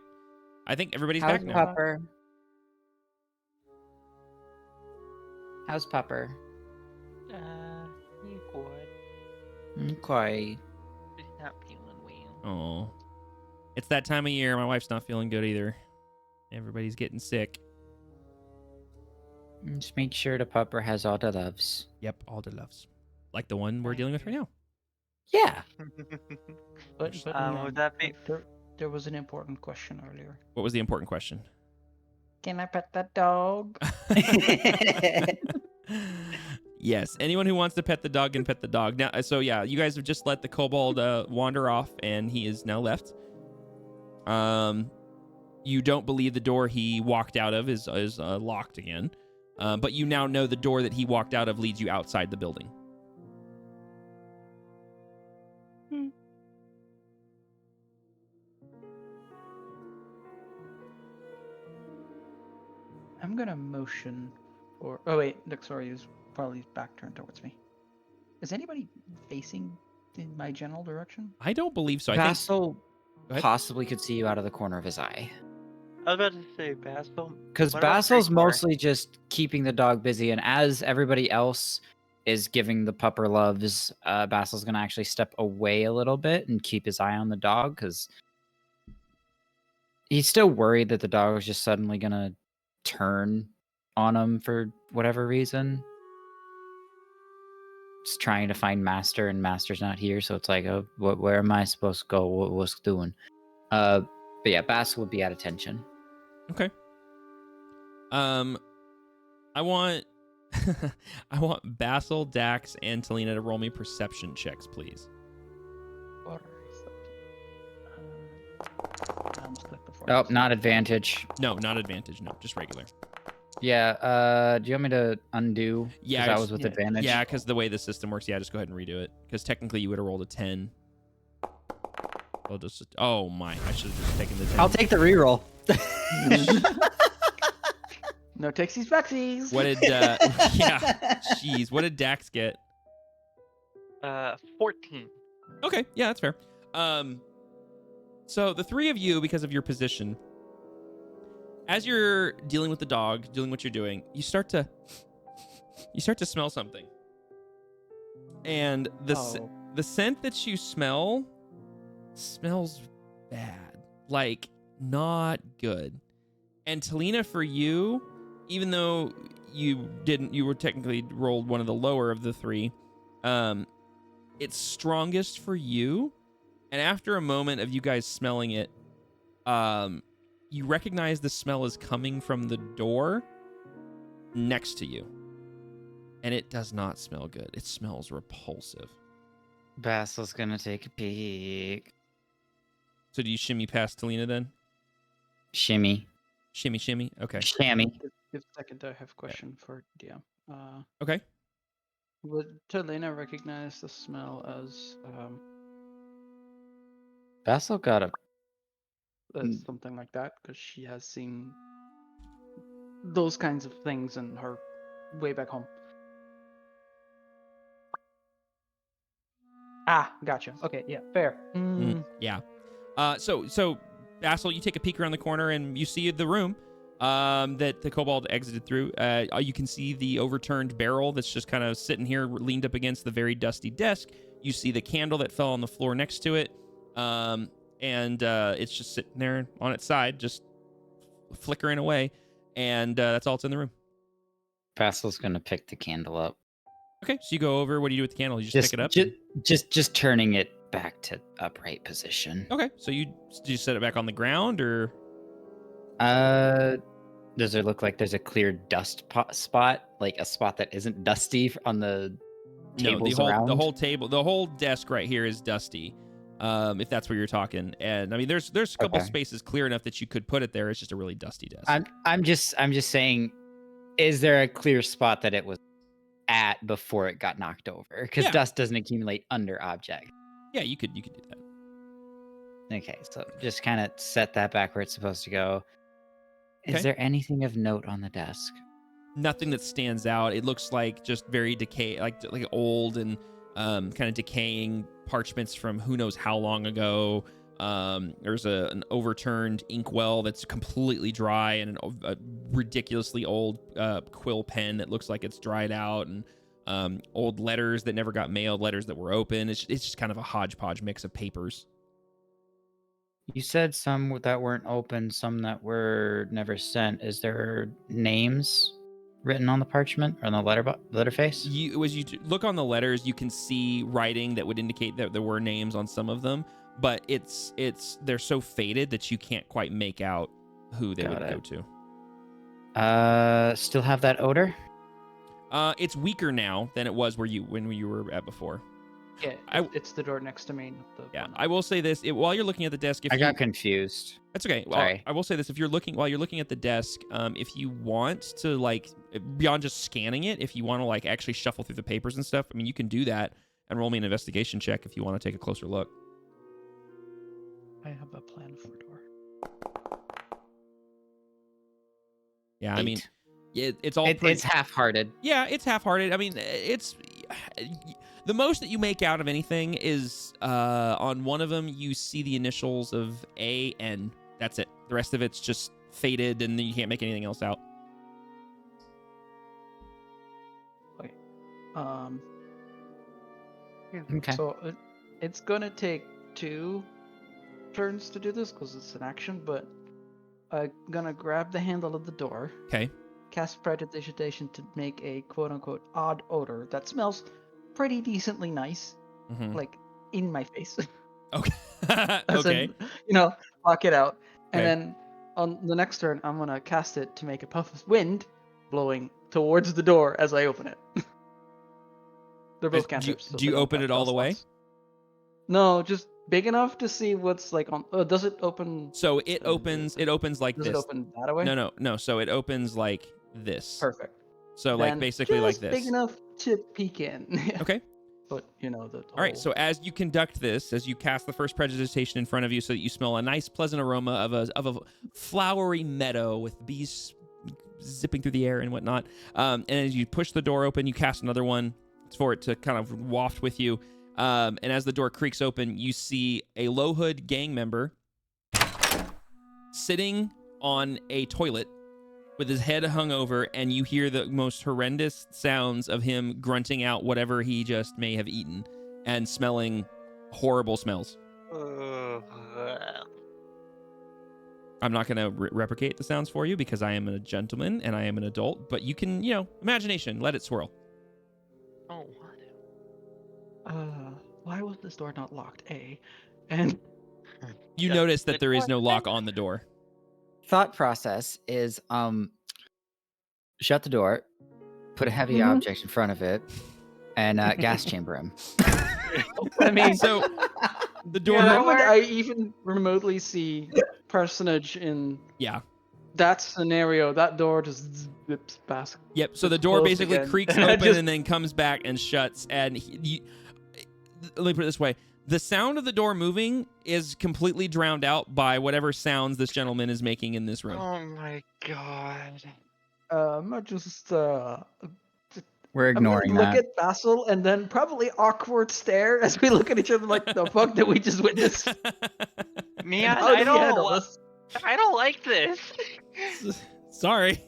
I think everybody's How's back now. Pupper? How's Pupper? You good. Okay. He's not feeling well. Oh, it's that time of year. My wife's not feeling good either. Everybody's getting sick. Just make sure the Pupper has all the loves. Yep, all the loves. Like the one we're dealing with right now. Yeah. But would that be? there was an important question earlier. What was the important question? Can I pet that dog? Yes, anyone who wants to pet the dog can pet the dog. Now, so yeah, you guys have just let the kobold wander off, and he is now left. You don't believe the door he walked out of is locked again, but you now know the door that he walked out of leads you outside the building. I'm gonna motion for. Oh wait, Luxori is probably back turned towards me. Is anybody facing in my general direction? I don't believe so. I think Basil Go ahead. possibly could see you out of the corner of his eye. I was about to say, Basil. Because What about Basil's Grigor? mostly just keeping the dog busy, and as everybody else is giving the pupper loves, Basil's gonna actually step away a little bit and keep his eye on the dog, because he's still worried that the dog is just suddenly gonna turn on him for whatever reason. Just trying to find Master, and Master's not here, so it's like, oh, where am I supposed to go? What's doing? But yeah, Basil would be at attention. Okay. I want I want Basil, Dax, and Talina to roll me perception checks, please. I almost clicked before. Oh, not advantage. No, not advantage. No, just regular. Yeah, do you want me to undo? 'Cause Yeah, that just- was with yeah. advantage. Yeah, because the way the system works, yeah, just go ahead and redo it. Because technically you would have rolled a 10. I'll just. Oh my! I should have just taken the 10. I'll take the reroll. No takesies backsies. What did? Yeah. Jeez. What did Dax get? 14. Okay. Yeah, that's fair. So the three of you, because of your position, as you're dealing with the dog, doing what you're doing, you start to smell something, and the scent that you smell smells bad, like not good. And Talina, for you, even though you were technically rolled one of the lower of the three, it's strongest for you. And after a moment of you guys smelling it, you recognize the smell is coming from the door next to you. And it does not smell good. It smells repulsive. Basil's gonna take a peek. So do you shimmy past Talina then? Shimmy. Shimmy. Okay. Shammy. Give a second, I have a question for DM. Okay. Would Talina recognize the smell as Basil got a. something like that? Because she has seen those kinds of things in her way back home. Ah, gotcha. Okay, yeah, fair. Yeah. So Basil, you take a peek around the corner and you see the room that the kobold exited through. You can see the overturned barrel that's just kind of sitting here, leaned up against the very dusty desk. You see the candle that fell on the floor next to it, and it's just sitting there on its side, just flickering away. And that's all that's in the room. Basil's gonna pick the candle up. Okay, so you go over. What do you do with the candle? You just pick it up. Just turning it back to upright position. Okay, so do you set it back on the ground, or? Does it look like there's a clear dust spot, like a spot that isn't dusty on the tables around? The whole table, the whole desk right here is dusty. If that's what you're talking, and I mean, there's a couple spaces clear enough that you could put it there. It's just a really dusty desk. I'm just saying, is there a clear spot that it was at before it got knocked over? Because dust doesn't accumulate under object. Yeah, you could do that. Okay, so just kind of set that back where it's supposed to go. Okay. Is there anything of note on the desk? Nothing that stands out. It looks like just very like old and kind of decaying parchments from who knows how long ago. There's an overturned inkwell that's completely dry, and a ridiculously old quill pen that looks like it's dried out, and old letters that never got mailed, letters that were open. It's just kind of a hodgepodge mix of papers. You said some that weren't open, some that were never sent. Is there names written on the parchment or on the letter face? As you look on the letters, you can see writing that would indicate that there were names on some of them, but they're so faded that you can't quite make out who they would go to. Still have that odor? It's weaker now than it was when you were at before. Yeah, it's the door next to me. Yeah, I will say this: while you're looking at the desk, I got confused. That's okay. Well, Sorry. I will say this: while you're looking at the desk, if you want to beyond just scanning it, if you want to actually shuffle through the papers and stuff, I mean, you can do that and roll me an investigation check if you want to take a closer look. I have a plan for door. Yeah, 8. I mean, it's all it's half-hearted. Yeah, it's half-hearted. I mean, it's the most that you make out of anything is on one of them you see the initials of A-N. That's it. The rest of it's just faded, and you can't make anything else out. Okay. Okay. So it's gonna take 2 turns to do this because it's an action, but I'm gonna grab the handle of the door. Okay. Cast prestidigitation to make a quote-unquote odd odor that smells pretty decently nice, like in my face. Okay. Okay. Lock it out, and Okay. then on the next turn, I'm gonna cast it to make a puff of wind blowing towards the door as I open it. They're both cantrips. Do you open it all the way? No, just big enough to see what's on. Does it open? So it opens. It opens like Does this. it open that way? No. So it opens like this. Perfect. So Then basically like just this. big enough to peek in. Okay. But All right. So as you conduct this, as you cast the first prestidigitation in front of you, so that you smell a nice, pleasant aroma of a flowery meadow with bees zipping through the air and whatnot. And as you push the door open, you cast another one for it to kind of waft with you. And as the door creaks open, you see a low hood gang member sitting on a toilet with his head hung over, and you hear the most horrendous sounds of him grunting out whatever he just may have eaten and smelling horrible smells. I'm not going to replicate the sounds for you because I am a gentleman and I am an adult, but you can, imagination, let it swirl. Oh, why was this door not locked? And you notice that there is no lock on the door. Thought process is shut the door, put a heavy object in front of it, and gas chamber him. I mean, so the door. The moment I even remotely see personage in that scenario, that door just zips past. Yep. So the door basically creaks open and then comes back and shuts. And let me put it this way: the sound of the door moving is completely drowned out by whatever sounds this gentleman is making in this room. Oh my god. We're ignoring look that. at Basil and then probably awkward stare as we look at each other like, the fuck did we just witness? Man, How do we handle this? I don't like this. Sorry.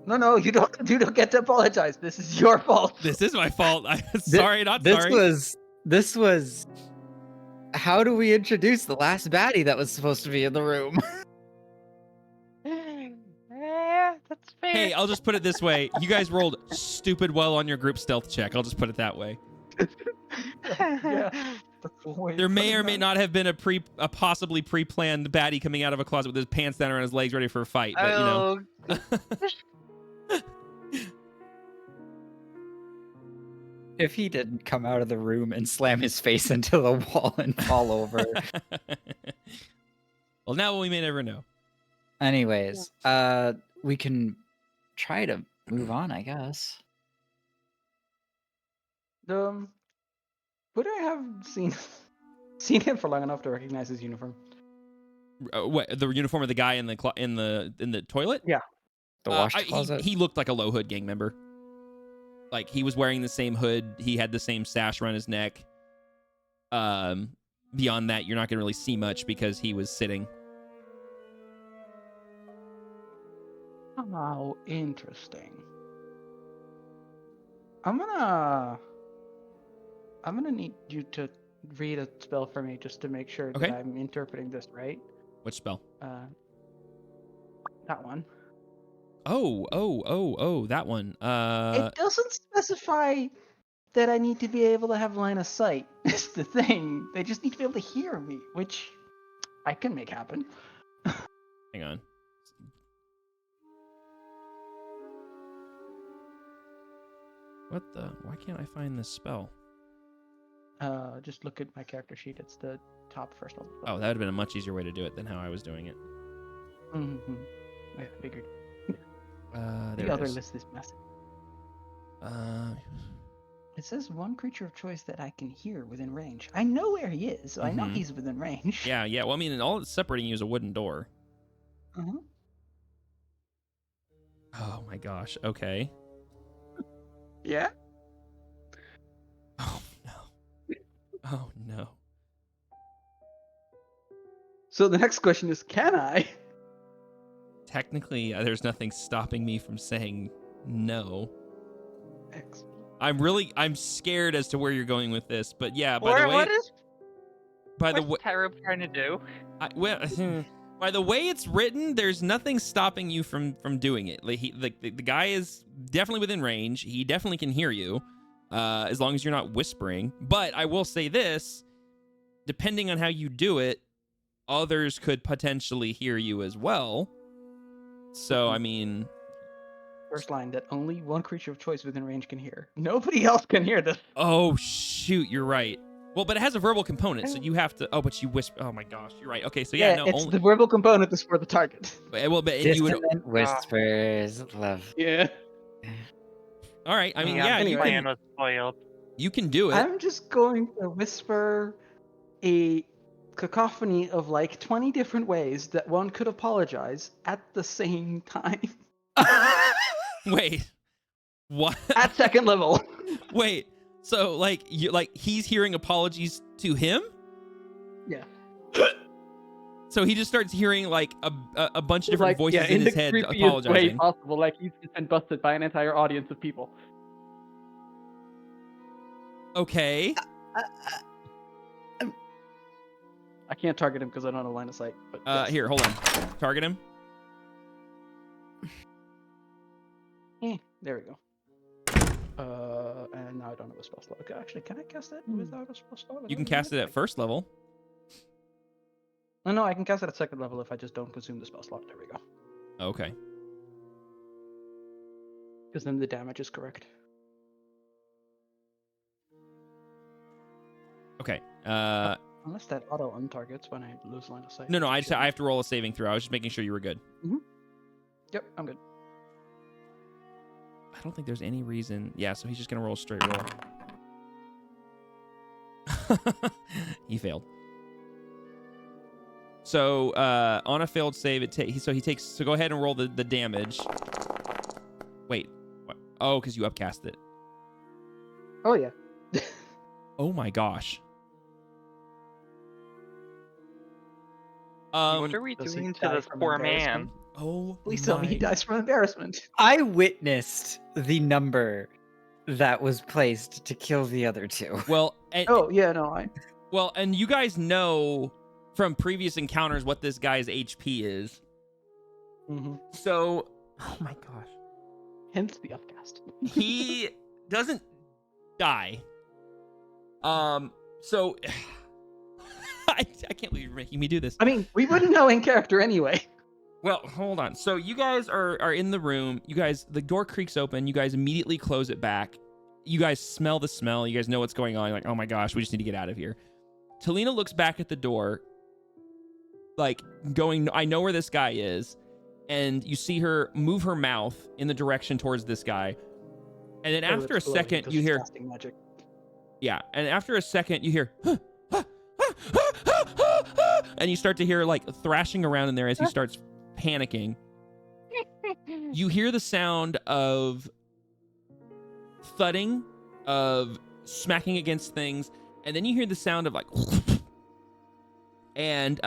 No, you don't get to apologize. This is your fault. This is my fault. Sorry. This was. How do we introduce the last baddie that was supposed to be in the room? Yeah, that's fair. Hey, I'll just put it this way: you guys rolled stupid well on your group stealth check. I'll just put it that way. Yeah. There may or may not have been a possibly pre-planned baddie coming out of a closet with his pants down around his legs, ready for a fight. But If he didn't come out of the room and slam his face into the wall and fall over. Well, now we may never know. Anyways, we can try to move on, I guess. Would I have seen him for long enough to recognize his uniform? What, the uniform of the guy in the toilet? Yeah. The wash closet? He looked like a low hood gang member. Like, he was wearing the same hood. He had the same sash around his neck. beyond that, you're not going to really see much because he was sitting. How interesting. I'm gonna need you to read a spell for me just to make sure Okay. that I'm interpreting this right. Which spell? That one. Oh, that one. It doesn't specify that I need to be able to have line of sight. It's the thing. They just need to be able to hear me, which I can make happen. Hang on. What the? Why can't I find this spell? Just look at my character sheet. It's the top first level. Oh, that would have been a much easier way to do it than how I was doing it. Mm-hmm. I figured. There The it other is. list is massive. It It says one creature of choice that I can hear within range. I know where he is, so I know Mhm. he's within range. Yeah. Well, I mean, and all it's separating you is a wooden door. Uh-huh. Oh my gosh. Okay. Yeah? Oh no. Oh no. So the next question is, can I? Technically, there's nothing stopping me from saying no. Excellent. I'm scared as to where you're going with this, but yeah. By the way, What's Tyro trying to do? By the way it's written, there's nothing stopping you from doing it. Like the guy is definitely within range. He definitely can hear you, as long as you're not whispering. But I will say this: depending on how you do it, others could potentially hear you as well. So I mean, First line that only one creature of choice within range can hear. Nobody else can hear this. oh shoot, you're right. Well, but it has a verbal component, so you have to. Oh, but you whisper. Oh my gosh, you're right. Okay, so yeah, no, it's only. the verbal component is for the target. Well, but and you would. Dissonant whispers, love. Yeah. All right. I mean, Yeah, yeah, the anyway. plan was spoiled. you can do it. I'm just going to whisper a cacophony of like 20 different ways that one could apologize at the same time. Wait. What? At second level. Wait. So like he's hearing apologies to him? Yeah. So he just starts hearing like a bunch of different voices in the his head creepiest way apologizing. possible. Like he's just been busted by an entire audience of people. Okay. I can't target him because I don't have line of sight. But yes. Here, hold on. Target him. There we go. And now I don't have a spell slot. Okay, actually, can I cast that without a spell slot? You can cast it at first level. No, I can cast it at second level if I just don't consume the spell slot. There we go. Okay. Because then the damage is correct. Okay. Unless that auto untargets when I lose line of sight. No, I have to roll a saving throw. I was just making sure you were good. Yep, I'm good. I don't think there's any reason. Yeah, so he's just gonna roll a straight roll. He failed. So on a failed save, he takes. So go ahead and roll the damage. Wait. What? Oh, because you upcast it. Oh yeah. Oh my gosh. What are we does he doing to die this from poor man? embarrassment? Oh, Please tell me he dies from embarrassment. I witnessed the number that was placed to kill the other two. Well, and, Oh yeah, no, well, and you guys know from previous encounters what this guy's HP is. So, oh my gosh, hence the upcast. he doesn't die. So I can't believe you're making me do this. I mean, we wouldn't know in character anyway. Well, hold on. So you guys are in the room. You guys, the door creaks open. You guys immediately close it back. You guys smell the smell. You guys know what's going on. You're like, oh my gosh, we just need to get out of here. Talina looks back at the door, like going, I know where this guy is. And you see her move her mouth in the direction towards this guy. And then after a second, you hear, magic. yeah. And after a second, you hear, and you start to hear like thrashing around in there as he starts panicking. You hear the sound of thudding, of smacking against things, and then you hear the sound of like And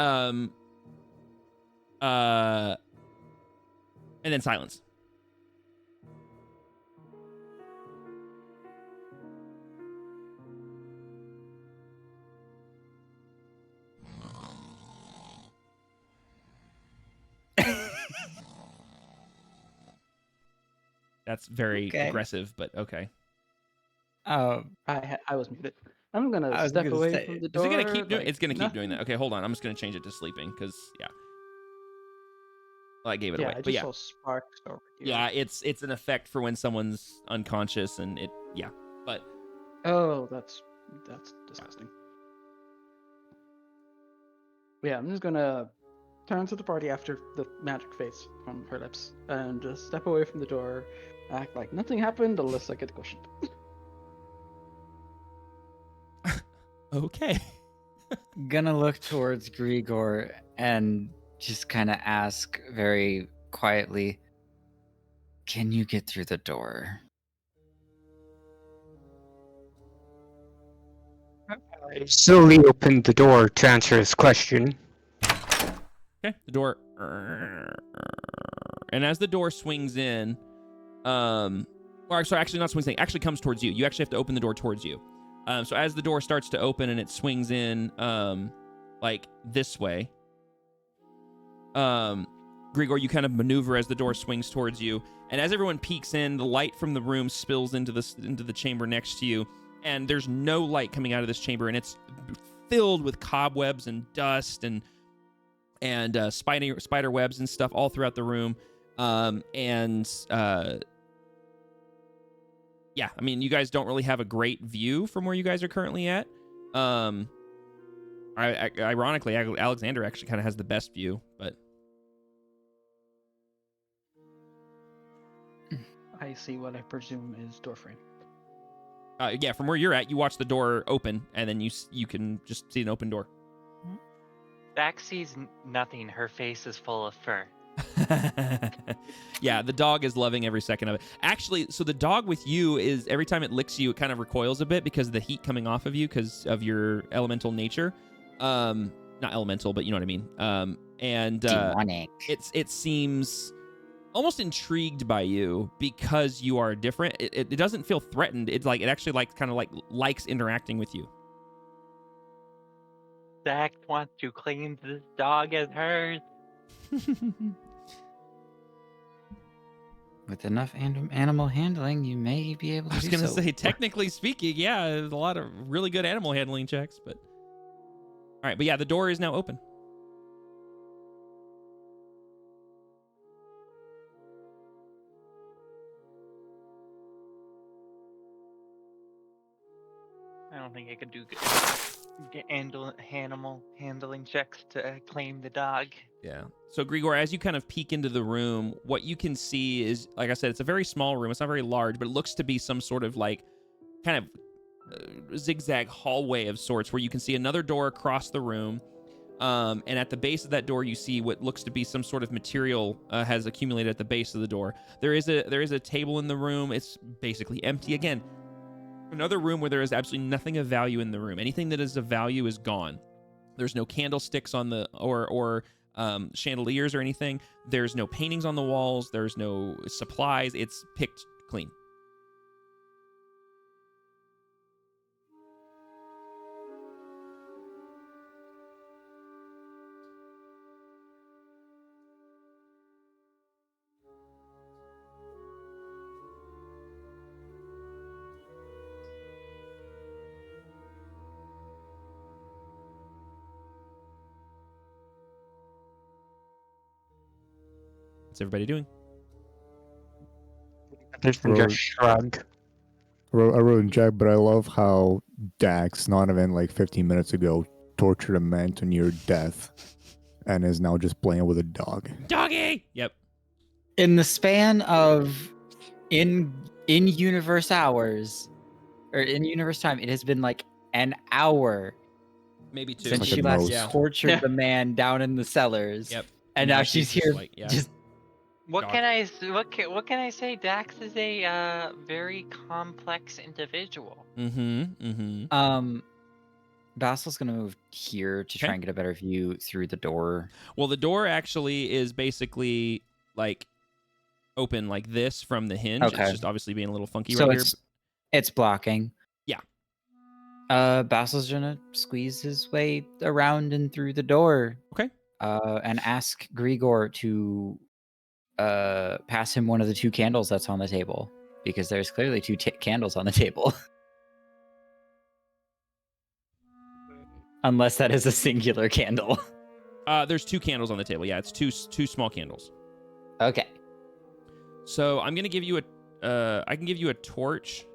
then silence. That's very Okay. aggressive, but okay. I was muted. I'm I gonna was step gonna away say, from the Is door. it gonna keep doing? like It's gonna keep doing nothing. that. Okay, hold on. I'm just gonna change it to sleeping because I gave it Yeah, away. I But just yeah, saw sparks over here. yeah, it's an effect for when someone's unconscious and it. Yeah, but Oh, that's disgusting. Yeah, I'm just gonna turn to the party after the magic face from her lips and just step away from the door, act like nothing happened unless I get the question. okay. Gonna look towards Grigor and just kind of ask very quietly, "Can you get through the door?" I slowly opened the door to answer his question. Okay, the door. And as the door swings in, or sorry, actually not swings in, actually comes towards you. You actually have to open the door towards you. So as the door starts to open and it swings in, like this way, Grigor, you kind of maneuver as the door swings towards you, and as everyone peeks in, the light from the room spills into the chamber next to you, and there's no light coming out of this chamber, and it's filled with cobwebs and dust and spider webs and stuff all throughout the room. Yeah, I mean, you guys don't really have a great view from where you guys are currently at. Ironically, Alexander actually kind of has the best view, but I see what I presume is door frame. yeah, from where you're at, you watch the door open, and then you can just see an open door. Dax sees nothing. Her face is full of fur. Yeah, the dog is loving every second of it. Actually, so the dog with you is every time it licks you, it kind of recoils a bit because of the heat coming off of you because of your elemental nature. Not elemental, but you know what I mean. Demonic. It seems almost intrigued by you because you are different. It doesn't feel threatened. It's like it actually likes interacting with you. Dax wants to claim this dog as hers. With enough animal handling, you may be able to I was do gonna so. say, technically speaking, yeah, there's a lot of really good animal handling checks, but all right, but yeah, the door is now open. I don't think I could do good animal handling checks to claim the dog. Yeah. So Grigor, as you kind of peek into the room, what you can see is, like I said, it's a very small room. It's not very large, but it looks to be some sort of like kind of zigzag hallway of sorts where you can see another door across the room. And at the base of that door, you see what looks to be some sort of material has accumulated at the base of the door. There is a table in the room. It's basically empty. Again, another room where there is absolutely nothing of value in the room. Anything that is of value is gone. There's no candlesticks on the or chandeliers or anything. There's no paintings on the walls. There's no supplies. It's picked clean. What's everybody doing? Anderson just shrugged. I wrote in Jack, but I love how Dax, not even like 15 minutes ago, tortured a man to near death and is now just playing with a dog. Doggy! Yep. In the span of in-universe hours, or in-universe time, it has been like an hour Maybe two. since like she a last mouse. tortured Yeah. the man down in the cellars. Yep. And now she's just here like, yeah. just What Dog. can I what can I say? Dax is a very complex individual. Mm-hmm. Mm-hmm. Basil's gonna move here to try Okay. and get a better view through the door. Well, the door actually is basically like open like this from the hinge. Okay. It's just obviously being a little funky So right here. it's blocking. Yeah. Basil's gonna squeeze his way around and through the door. Okay. And ask Grigor to pass him one of the 2 candles that's on the table, because there's clearly 2 candles on the table. Unless that is a singular candle. There's 2 candles on the table. Yeah, it's two small candles. Okay. So I'm gonna give you a. I can give you a torch.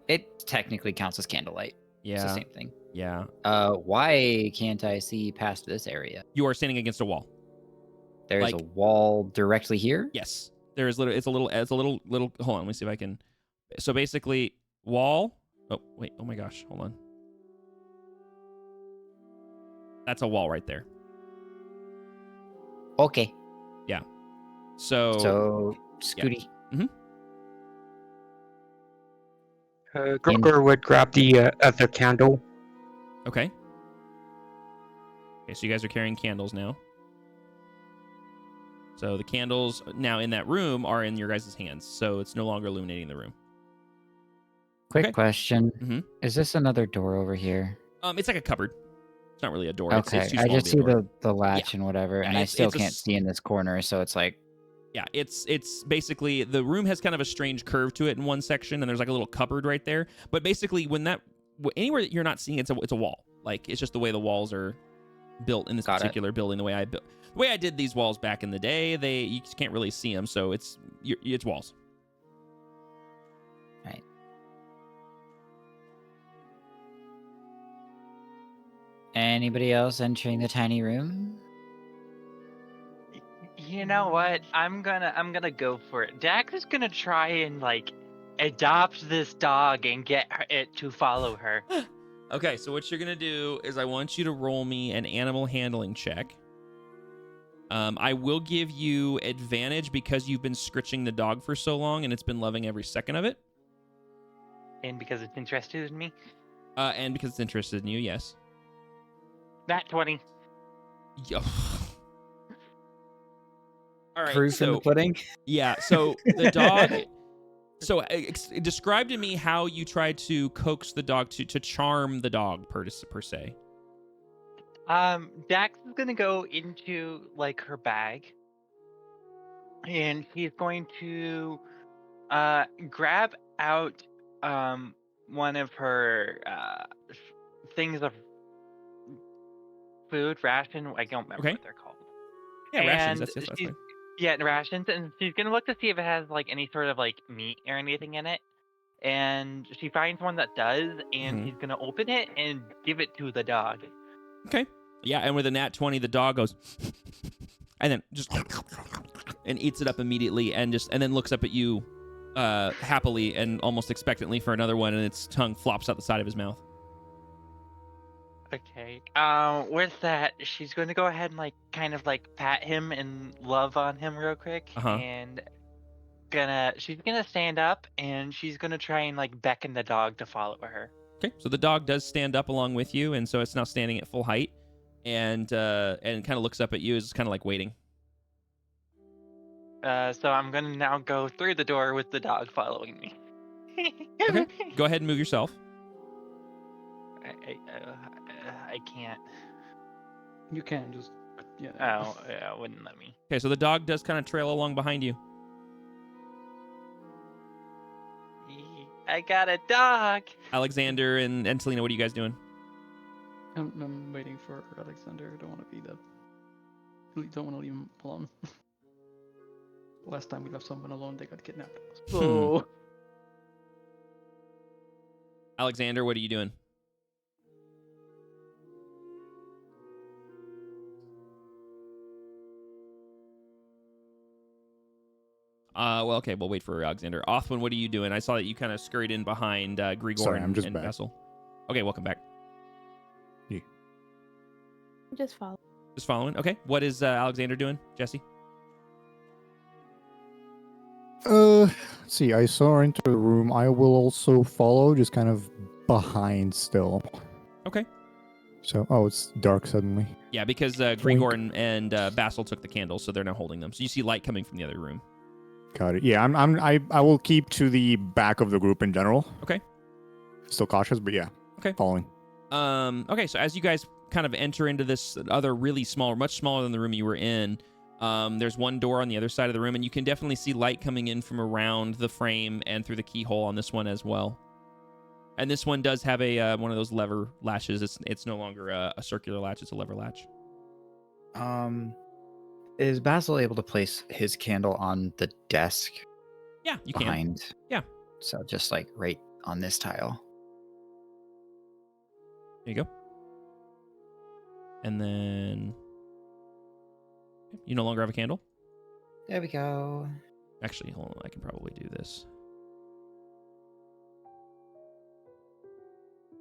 It technically counts as candlelight. It's the Yeah. same thing. Yeah. Why can't I see past this area? You are standing against a wall. There's Like- a wall directly here? Yes. There is little. It's a little. Hold on. Let me see if I can. So basically, wall. Oh wait. Oh my gosh. Hold on. That's a wall right there. Okay. So Scooty. Gregor would grab the other candle. okay. Okay. So you guys are carrying candles now. So the candles now in that room are in your guys' hands. So it's no longer illuminating the room. Quick Okay. question. Mhm. Is this another door over here? It's like a cupboard. It's not really a door. Okay. It's too I small just to be see a door. the latch and whatever, Yeah, and I still it's a can't see in this corner, so it's like, Yeah, it's basically the room has kind of a strange curve to it in one section, and there's like a little cupboard right there. But basically, when anywhere that you're not seeing, it's a wall. Like it's just the way the walls are built in this Got it. particular building. The way I did these walls back in the day, you just can't really see them, so it's walls. right. Anybody else entering the tiny room? You know what? I'm gonna go for it. Dax is gonna try and like adopt this dog and get it to follow her. Okay, so what you're gonna do is I want you to roll me an animal handling check. I will give you advantage because you've been scritching the dog for so long and it's been loving every second of it. And because it's interested in me. And because it's interested in you, yes. Nat 20. Yo. All right. Proof in the So pudding? yeah. So the dog. So describe to me how you tried to coax the dog to charm the dog per se. Dax is gonna go into like her bag, and he's going to grab out one of her things of food ration. I don't remember Okay. what they're called. Yeah, rations. And That's she's- fine. Yeah, rations, and she's gonna look to see if it has like any sort of like meat or anything in it. And she finds one that does, and Mhm. she's gonna open it and give it to the dog. Okay. Yeah, and with a nat 20, the dog goes, and then just and eats it up immediately, and then looks up at you, happily and almost expectantly for another one, and its tongue flops out the side of his mouth. Okay. With that, she's going to go ahead and like kind of like pat him and love on him real quick, Uh-huh. and she's gonna stand up and she's gonna try and like beckon the dog to follow her. Okay, so the dog does stand up along with you, and so it's now standing at full height, and kind of looks up at you, is kind of like waiting. So I'm gonna now go through the door with the dog following me. Okay. Go ahead and move yourself. I can't. You can just, yeah. Oh, yeah, it wouldn't let me. Okay, so the dog does kind of trail along behind you. I got a dog. Alexander and Selena, what are you guys doing? I'm waiting for Alexander. I don't want to be the. Don't want to leave him alone. Last time we left someone alone, they got kidnapped. So. Alexander, what are you doing? Well, okay, we'll wait for Alexander. Othwin, what are you doing? I saw that you kind of scurried in behind Grigor Sorry, and, I'm just and back. Vessel. Okay, welcome back. Just follow. Just following. Okay, what is Alexander doing? Jesse? Let's see. I saw her enter the room. I will also follow, just kind of behind still. Okay. So, oh, it's dark suddenly. Yeah, because Grigor and Basil took the candles, so they're now holding them. So you see light coming from the other room. Got it. Yeah, I will keep to the back of the group in general. Okay. Still cautious, but yeah. Okay. Following. Okay, so as you guys kind of enter into this other really small, much smaller than the room you were in, there's one door on the other side of the room, and you can definitely see light coming in from around the frame and through the keyhole on this one as well. And this one does have a one of those lever latches. It's no longer a circular latch; it's a lever latch. Is Basil able to place his candle on the desk Yeah, you behind? can. Yeah. So just like right on this tile. There you go. And then you no longer have a candle. There we go. Actually, hold on. I can probably do this.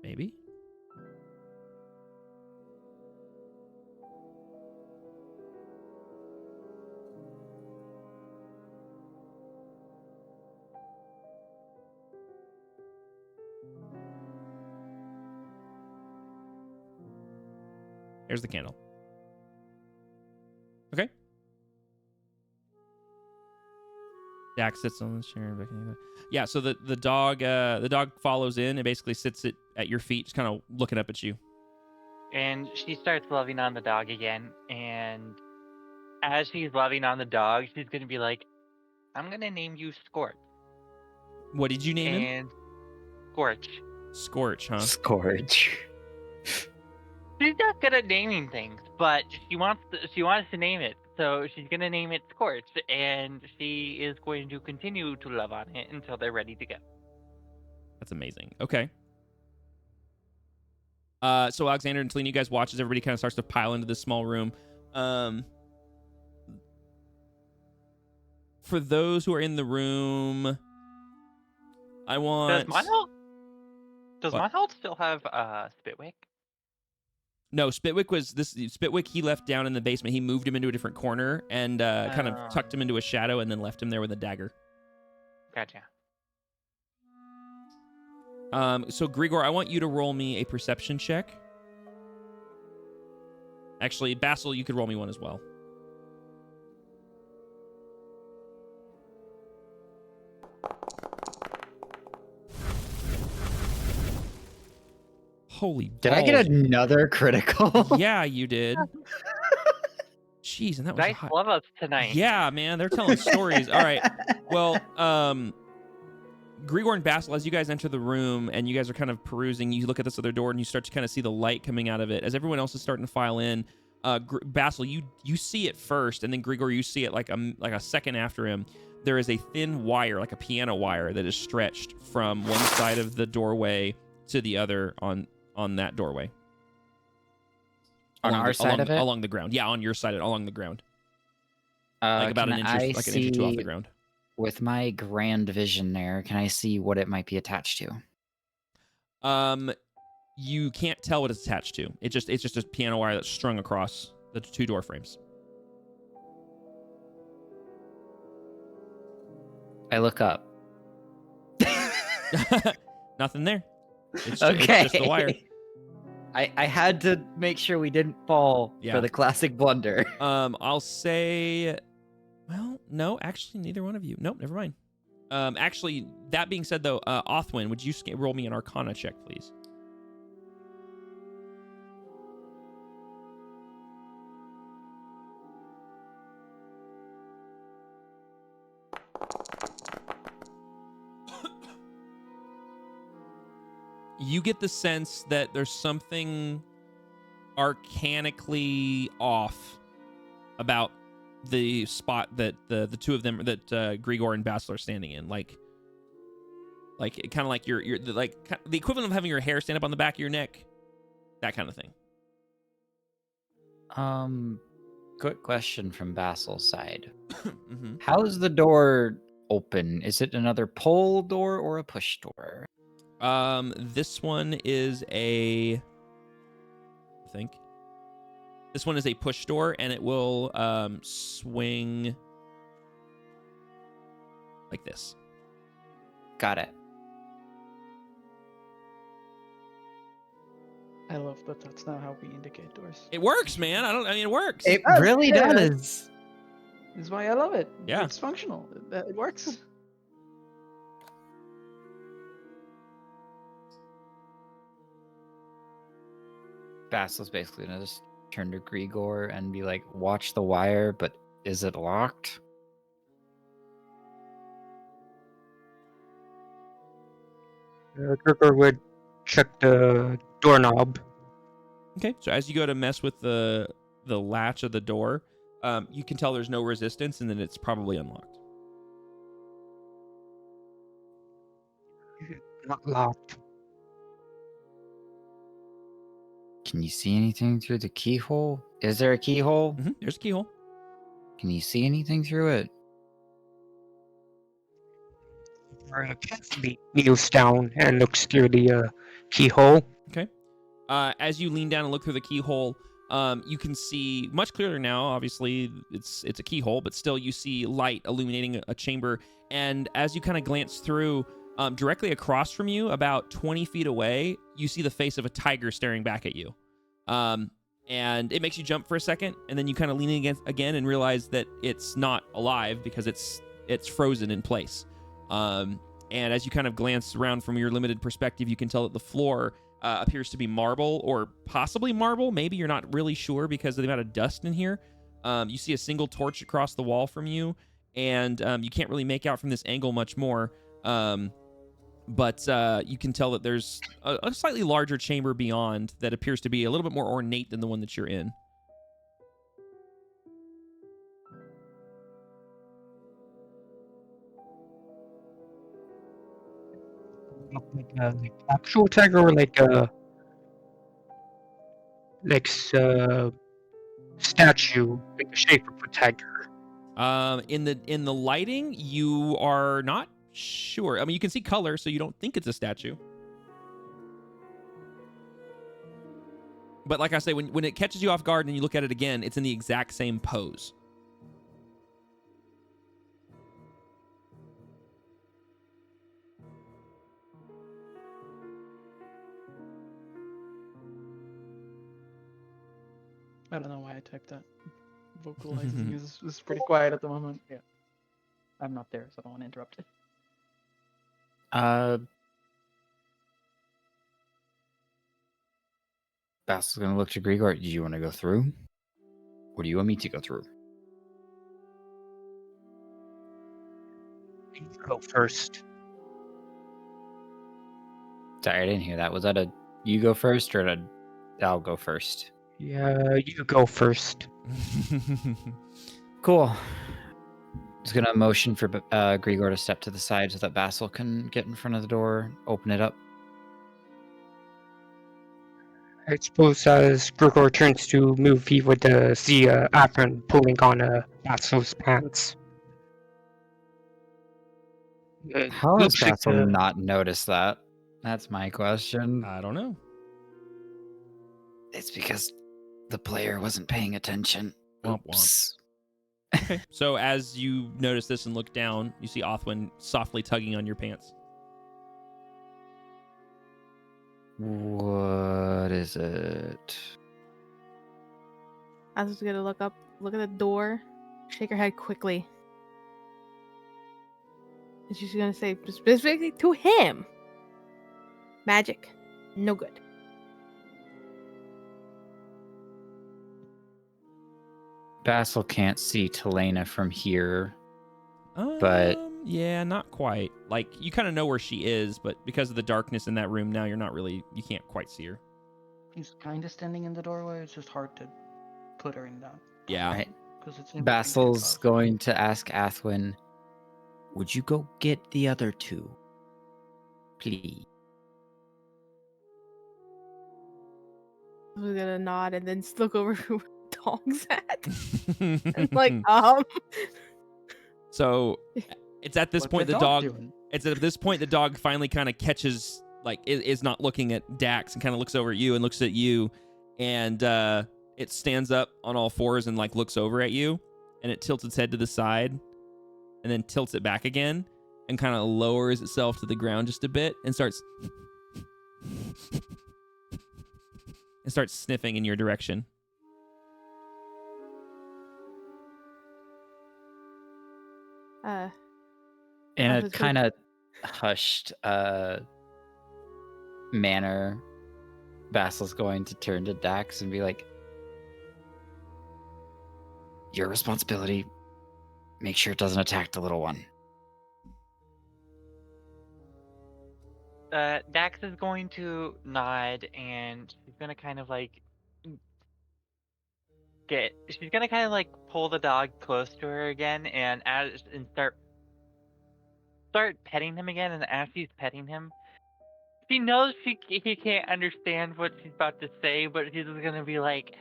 Maybe. Here's the candle. Okay. Dax sits on the chair. Yeah, so the dog follows in and basically sits at your feet, just kind of looking up at you. And she starts loving on the dog again. And as she's loving on the dog, she's going to be like, I'm going to name you Scorch. What did you name him? And Scorch. Scorch, huh? Scourge. She's not good at naming things, but she wants to name it. So she's going to name it Scorch. And she is going to continue to love on it until they're ready to go. That's amazing. Okay. So Alexander and Talina, you guys watch as everybody kind of starts to pile into this small room. For those who are in the room, I want... Does Monhold still have Spitwick? No, Spitwick he left down in the basement. He moved him into a different corner and kind of tucked him into a shadow and then left him there with a dagger. Gotcha. So Grigor, I want you to roll me a perception check. Actually, Basil, you could roll me one as well. Holy balls. Did I get another critical? Yeah, you did. Jeez, and that was Nice love us tonight. Yeah, man, they're telling stories. All right. Well, Grigor and Basil, as you guys enter the room and you guys are kind of perusing, you look at this other door and you start to kind of see the light coming out of it. As everyone else is starting to file in, Basil, you see it first, and then Grigor, you see it like a second after him. There is a thin wire, like a piano wire, that is stretched from one side of the doorway to the other on that doorway. On our side of it? Along the ground. Yeah, on your side, along the ground. Like about an inch or two off the ground. With my grand vision there, can I see what it might be attached to? You can't tell what it's attached to. It's just a piano wire that's strung across the two door frames. I look up. Nothing there. It's Okay. It's just the wire. I had to make sure we didn't fall for the classic blunder. I'll say, well, no, actually, neither one of you. Nope, never mind. Actually, that being said, though, Othwin, would you roll me an Arcana check, please? You get the sense that there's something arcanically off about the spot that the two of them, that Grigor and Basil are standing in. Like kind of like you're like the equivalent of having your hair stand up on the back of your neck, that kind of thing. Quick question from Basil's side. Mm-hmm. How is the door open? Is it another pull door or a push door? This one is this one is a push door, and it will swing like this. Got it. I love that that's not how we indicate doors. It works, man. I mean, it works. It Oh, really yeah. does. This is why I love it. Yeah. It's functional. It works. Basil's basically gonna just turn to Grigor and be like, "Watch the wire, but is it locked?" Grigor would check the doorknob. Okay, so as you go to mess with the latch of the door, you can tell there's no resistance, and then it's probably unlocked. Not locked. Can you see anything through the keyhole? Is there a keyhole? There's a keyhole. Can you see anything through it? Carefully kneels down and looks through the keyhole. Okay. As you lean down and look through the keyhole, you can see much clearer now. Obviously, it's a keyhole, but still you see light illuminating a chamber. And as you kind of glance through, directly across from you, about 20 feet away, you see the face of a tiger staring back at you. And it makes you jump for a second, and then you kind of lean again and realize that it's not alive because it's frozen in place. And as you kind of glance around from your limited perspective, you can tell that the floor appears to be marble, or possibly marble. Maybe you're not really sure because of the amount of dust in here. You see a single torch across the wall from you, and you can't really make out from this angle much more. But you can tell that there's a slightly larger chamber beyond that appears to be a little bit more ornate than the one that you're in. Like actual tiger, or like statue, like the shape of a tiger. In the lighting, you are not sure. I mean, you can see color, so you don't think it's a statue. But like I say, when it catches you off guard and you look at it again, it's in the exact same pose. I don't know why I typed that. Vocalizing is pretty quiet at the moment. Yeah. I'm not there, so I don't want to interrupt it. Basil's gonna look to Grigor. Do you want to go through? Or do you want me to go through? You go first. Sorry, I didn't hear that. Was that a you go first or I'll go first? Yeah, you go first. Cool. Just gonna motion for Grigor to step to the side so that Basil can get in front of the door, open it up. I suppose as Grigor turns to move, he would see Akron pulling on Basil's pants. How has looks like Basil not noticed that? That's my question. I don't know. It's because the player wasn't paying attention. Womp womp. Oops. Okay. So as you notice this and look down, you see Othwin softly tugging on your pants. What is it? I was gonna look at the door, shake her head quickly. And she's gonna say specifically to him. Magic. No good. Basil can't see Telena from here, but yeah, not quite. Like, you kind of know where she is, but because of the darkness in that room now, you can't quite see her. He's kind of standing in the doorway. It's just hard to put her in that. Yeah. right. Because it's in Basil's between going to ask Athwin, would you go get the other two? Please. I was gonna nod and then look over who the dog's at. And So it's at this What's point the the dog dog. doing? It's at this point the dog finally kind of catches, like, is not looking at Dax and kind of looks over at you and looks at you, and it stands up on all fours and like looks over at you, and it tilts its head to the side, and then tilts it back again, and kind of lowers itself to the ground just a bit and starts. and starts sniffing in your direction. In a was kind of hushed manner, Basil's going to turn to Dax and be like, your responsibility. Make sure it doesn't attack the little one. Dax is going to nod, and she's gonna kind of like she's gonna kind of like pull the dog close to her again, and start petting him again. And as she's petting him, she knows he can't understand what she's about to say, but she's just gonna be like,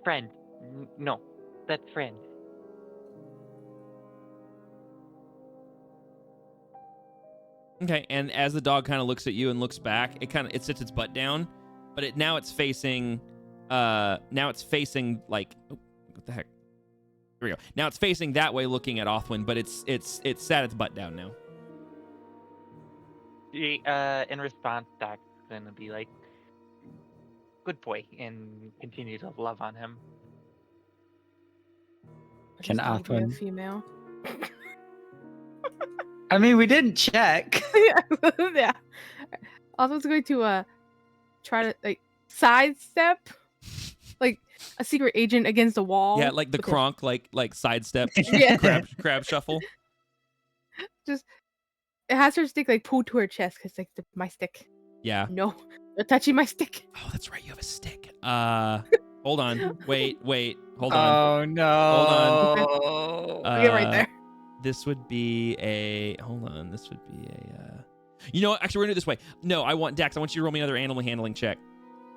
"Friend, no, that's friend." Okay, and as the dog kind of looks at you and looks back, it sits its butt down, but now it's facing like, oh, what the heck? Here we go. Now it's facing that way, looking at Othwin, but it's sat its butt down now. In response, Dax is gonna be like, "Good boy," and continue to love on him. Can Just don't be a Othwin? female? I mean, we didn't check. Yeah. Othwin's going to try to like sidestep like a secret agent against a wall. Yeah, like the with Kronk, like sidestep, Yeah. crab shuffle. Just it has her stick like pulled to her chest because like my stick. Yeah. No, you're touching my stick. Oh, that's right. You have a stick. Hold on. Wait. Hold on. Oh no. Hold on. Get right there. This would be a. Hold on. This would be a. You know what? Actually, we're gonna do it this way. No, I want Dax. I want you to roll me another animal handling check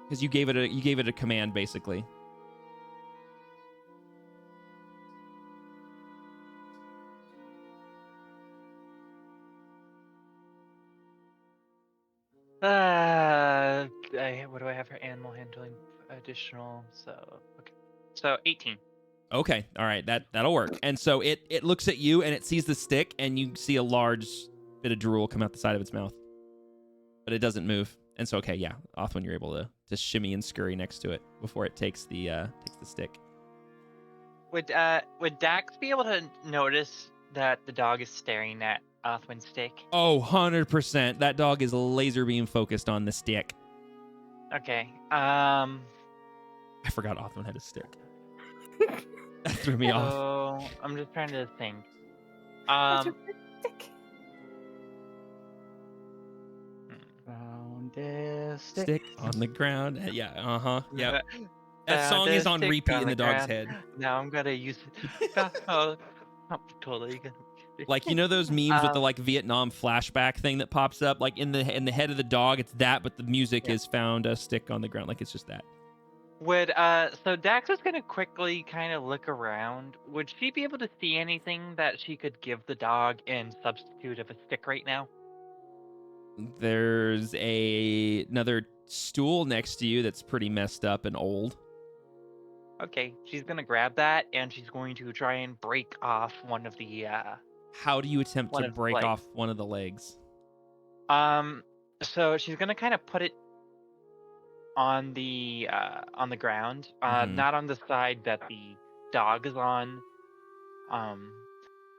because you gave it a command basically. What do I have for animal handling additional? So 18. Okay, all right, that'll work. And so it looks at you and it sees the stick and you see a large bit of drool come out the side of its mouth, but it doesn't move. And so okay, yeah, Othwin, you're able to shimmy and scurry next to it before it takes the stick. Would Dax be able to notice that the dog is staring at Othwin's stick? Oh, 100%. That dog is laser beam focused on the stick. Okay. I forgot Othwin had a stick. That threw me off. So I'm just trying to think. What's your stick? Found this Stick on the ground. Yeah. Yeah. Found That song a is on stick repeat on in the dog's ground. head. Now I'm gonna use it. I'm totally gonna. Like, you know those memes with the like Vietnam flashback thing that pops up, like in the head of the dog, it's that, but the music is found a stick on the ground, like it's just that. So Dax is gonna quickly kind of look around. Would she be able to see anything that she could give the dog in substitute of a stick right now? There's another stool next to you that's pretty messed up and old. Okay, she's gonna grab that and she's going to try and break off one of the How do you attempt one to of the break legs. off one of the legs? So she's gonna kind of put it on the ground, Mhm. not on the side that the dog is on.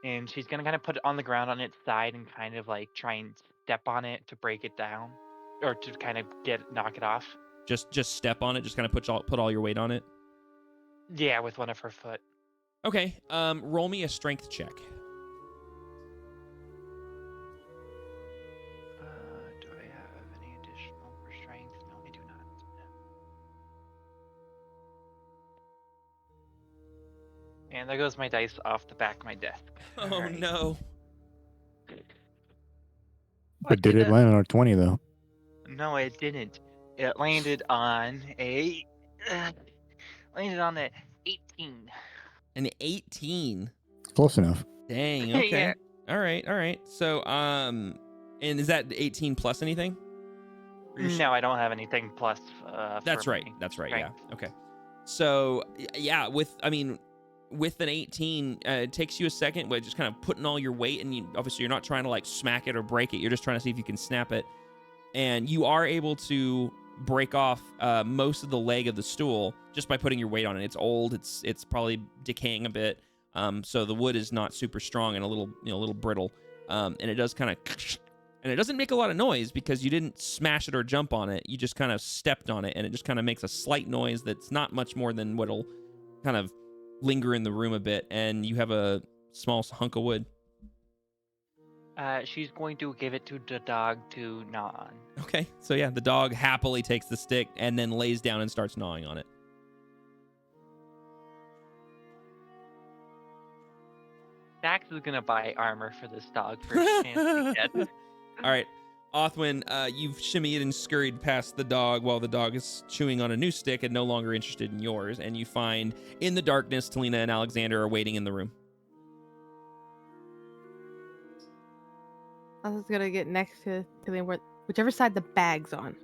And she's gonna kind of put it on the ground on its side and kind of like try and step on it to break it down, or to kind of knock it off. Just step on it, just kind of put all your weight on it. Yeah, with one of her foot. Okay, roll me a strength check. Do I have any additional for strength? No, I do not. And there goes my dice off the back of my desk. Oh Alright. no. But did it land on a 20 though? No, it didn't. It landed on a 18. An 18. Close enough. Dang, okay. Yeah. All right. So, and is that 18 plus anything? No, I don't have anything plus. That's for right. my That's right. strength. Yeah. Okay. So, yeah, with an 18, it takes you a second, but just kind of putting all your weight, and obviously you're not trying to like smack it or break it. You're just trying to see if you can snap it, and you are able to break off most of the leg of the stool just by putting your weight on it. It's old. It's probably decaying a bit. So the wood is not super strong and a little brittle. And it does kind of, and it doesn't make a lot of noise because you didn't smash it or jump on it. You just kind of stepped on it, and it just kind of makes a slight noise that's not much more than what'll kind of linger in the room a bit. And you have a small hunk of wood. She's going to give it to the dog to gnaw on. Okay, so yeah, the dog happily takes the stick and then lays down and starts gnawing on it. Dax is gonna buy armor for this dog for his chance to get. All right, Othwin, you've shimmied and scurried past the dog while the dog is chewing on a new stick and no longer interested in yours, and you find in the darkness Talina and Alexander are waiting in the room. I was gonna get next to whichever side the bag's on.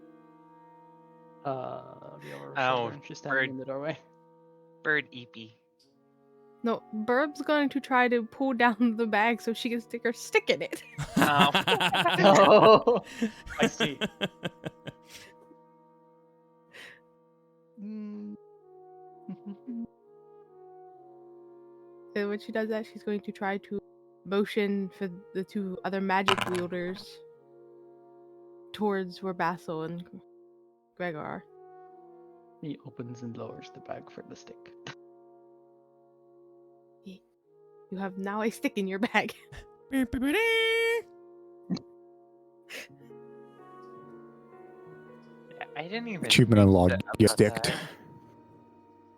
She's standing in the doorway. Bird Eepy. No, Burb's going to try to pull down the bag so she can stick her stick in it. Oh, I see. And when she does that, she's going to try to motion for the two other magic wielders towards where Basil and Gregor are. He opens and lowers the bag for the stick. You have now a stick in your bag. Yeah, I didn't even. Achievement unlocked. Get sticked.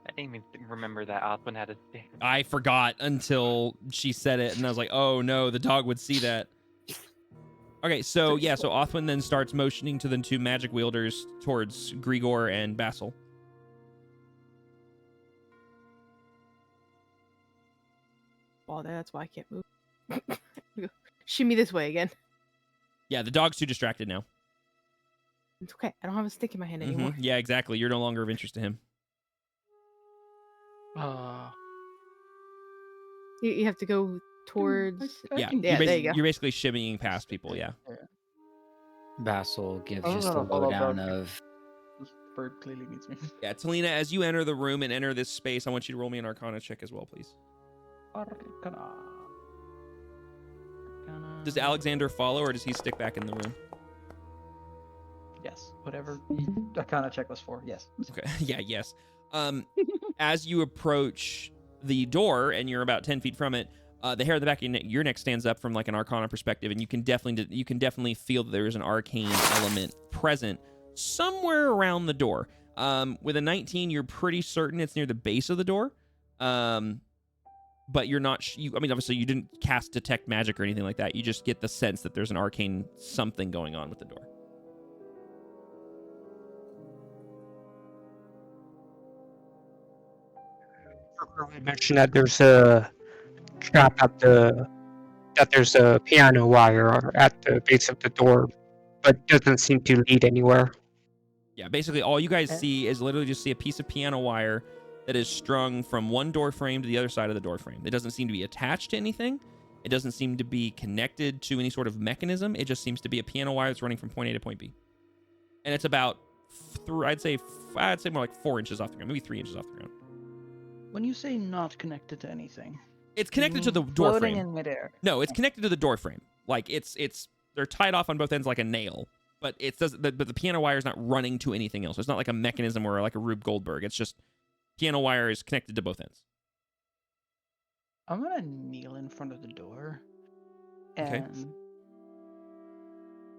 I didn't even remember that Othwin had a stick. I forgot until she said it, and I was like, oh no, the dog would see that. Okay, so yeah, so Othwin then starts motioning to the two magic wielders towards Grigor and Basil. Well, that's why I can't move. Shimmy this way again. Yeah, the dog's too distracted now. It's okay. I don't have a stick in my hand anymore. Yeah, exactly. You're no longer of interest to him. You have to go towards. Yeah, there you go. You're basically shimmying past people, yeah. Basil gives Oh, just no, a no, follow lowdown Bird. of Bird clearly needs me. Yeah, Talina, as you enter the room and enter this space, I want you to roll me an Arcana check as well, please. Arcana. Does Alexander follow, or does he stick back in the room? Yes, whatever the Arcana check was for. Yes. Okay. Yeah. Yes. As you approach the door and you're about 10 feet from it, the hair on the back of your neck stands up from like an Arcana perspective, and you can definitely feel that there is an arcane element present somewhere around the door. With a 19, you're pretty certain it's near the base of the door. But you're not. I mean, obviously, you didn't cast detect magic or anything like that. You just get the sense that there's an arcane something going on with the door. I mentioned that there's a trap that there's a piano wire at the base of the door, but doesn't seem to lead anywhere. Yeah, basically, all you guys see is literally just see a piece of piano wire that is strung from one door frame to the other side of the door frame. It doesn't seem to be attached to anything. It doesn't seem to be connected to any sort of mechanism. It just seems to be a piano wire that's running from point A to point B. And it's about, I'd say more like 4 inches off the ground, maybe 3 inches off the ground. When you say not connected to anything, It's connected to the door floating frame. in midair. No, it's connected to the door frame. Like they're tied off on both ends like a nail. But but the piano wire is not running to anything else. It's not like a mechanism or like a Rube Goldberg. It's just piano wire is connected to both ends. I'm gonna kneel in front of the door, Okay. and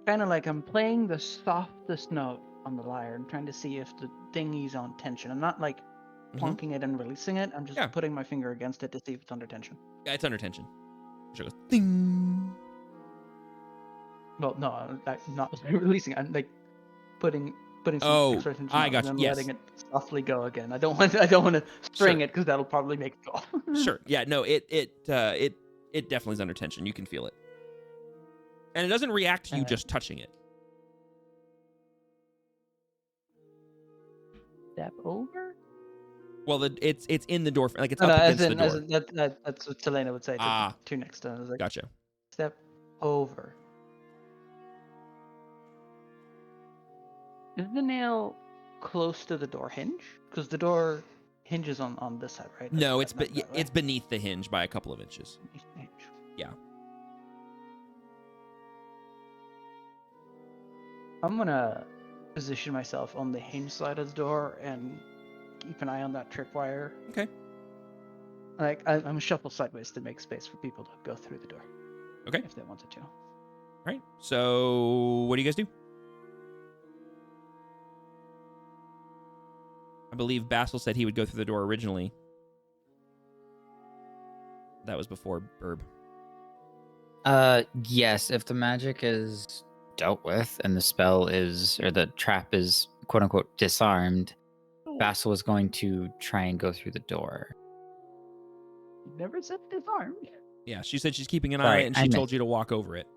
kind of like I'm playing the softest note on the lyre and trying to see if the thingy's on tension. I'm not like plonking it and releasing it. I'm just Yeah. putting my finger against it to see if it's under tension. Yeah, it's under tension. So it goes ding. Well, no, I'm not releasing it. I'm like putting some Oh, extra tension I on got and then you, yes. letting it softly go again. I don't want to string Sure. it because that'll probably make it go. Sure. Yeah. No. It definitely is under tension. You can feel it, and it doesn't react to you just touching it. Step over. Well, it's in the door. Like it's No, up as against in, the door. that's what Selena would say. Ah. Two next to. I was like, Gotcha. step over. Is the nail close to the door hinge? Because the door hinges on this side, right? No, Not that way. it's beneath the hinge by a couple of inches. Beneath the hinge. Yeah. I'm gonna position myself on the hinge side of the door and keep an eye on that tripwire. Okay. Like I'm gonna shuffle sideways to make space for people to go through the door. Okay. If they wanted to. All right. So what do you guys do? I believe Basil said he would go through the door originally. That was before Burb. Yes, if the magic is dealt with and the spell is, or the trap is quote unquote disarmed, Basil is going to try and go through the door. You never said disarmed. Yeah, she said she's keeping an Sorry, eye, and I she meant- told you to walk over it.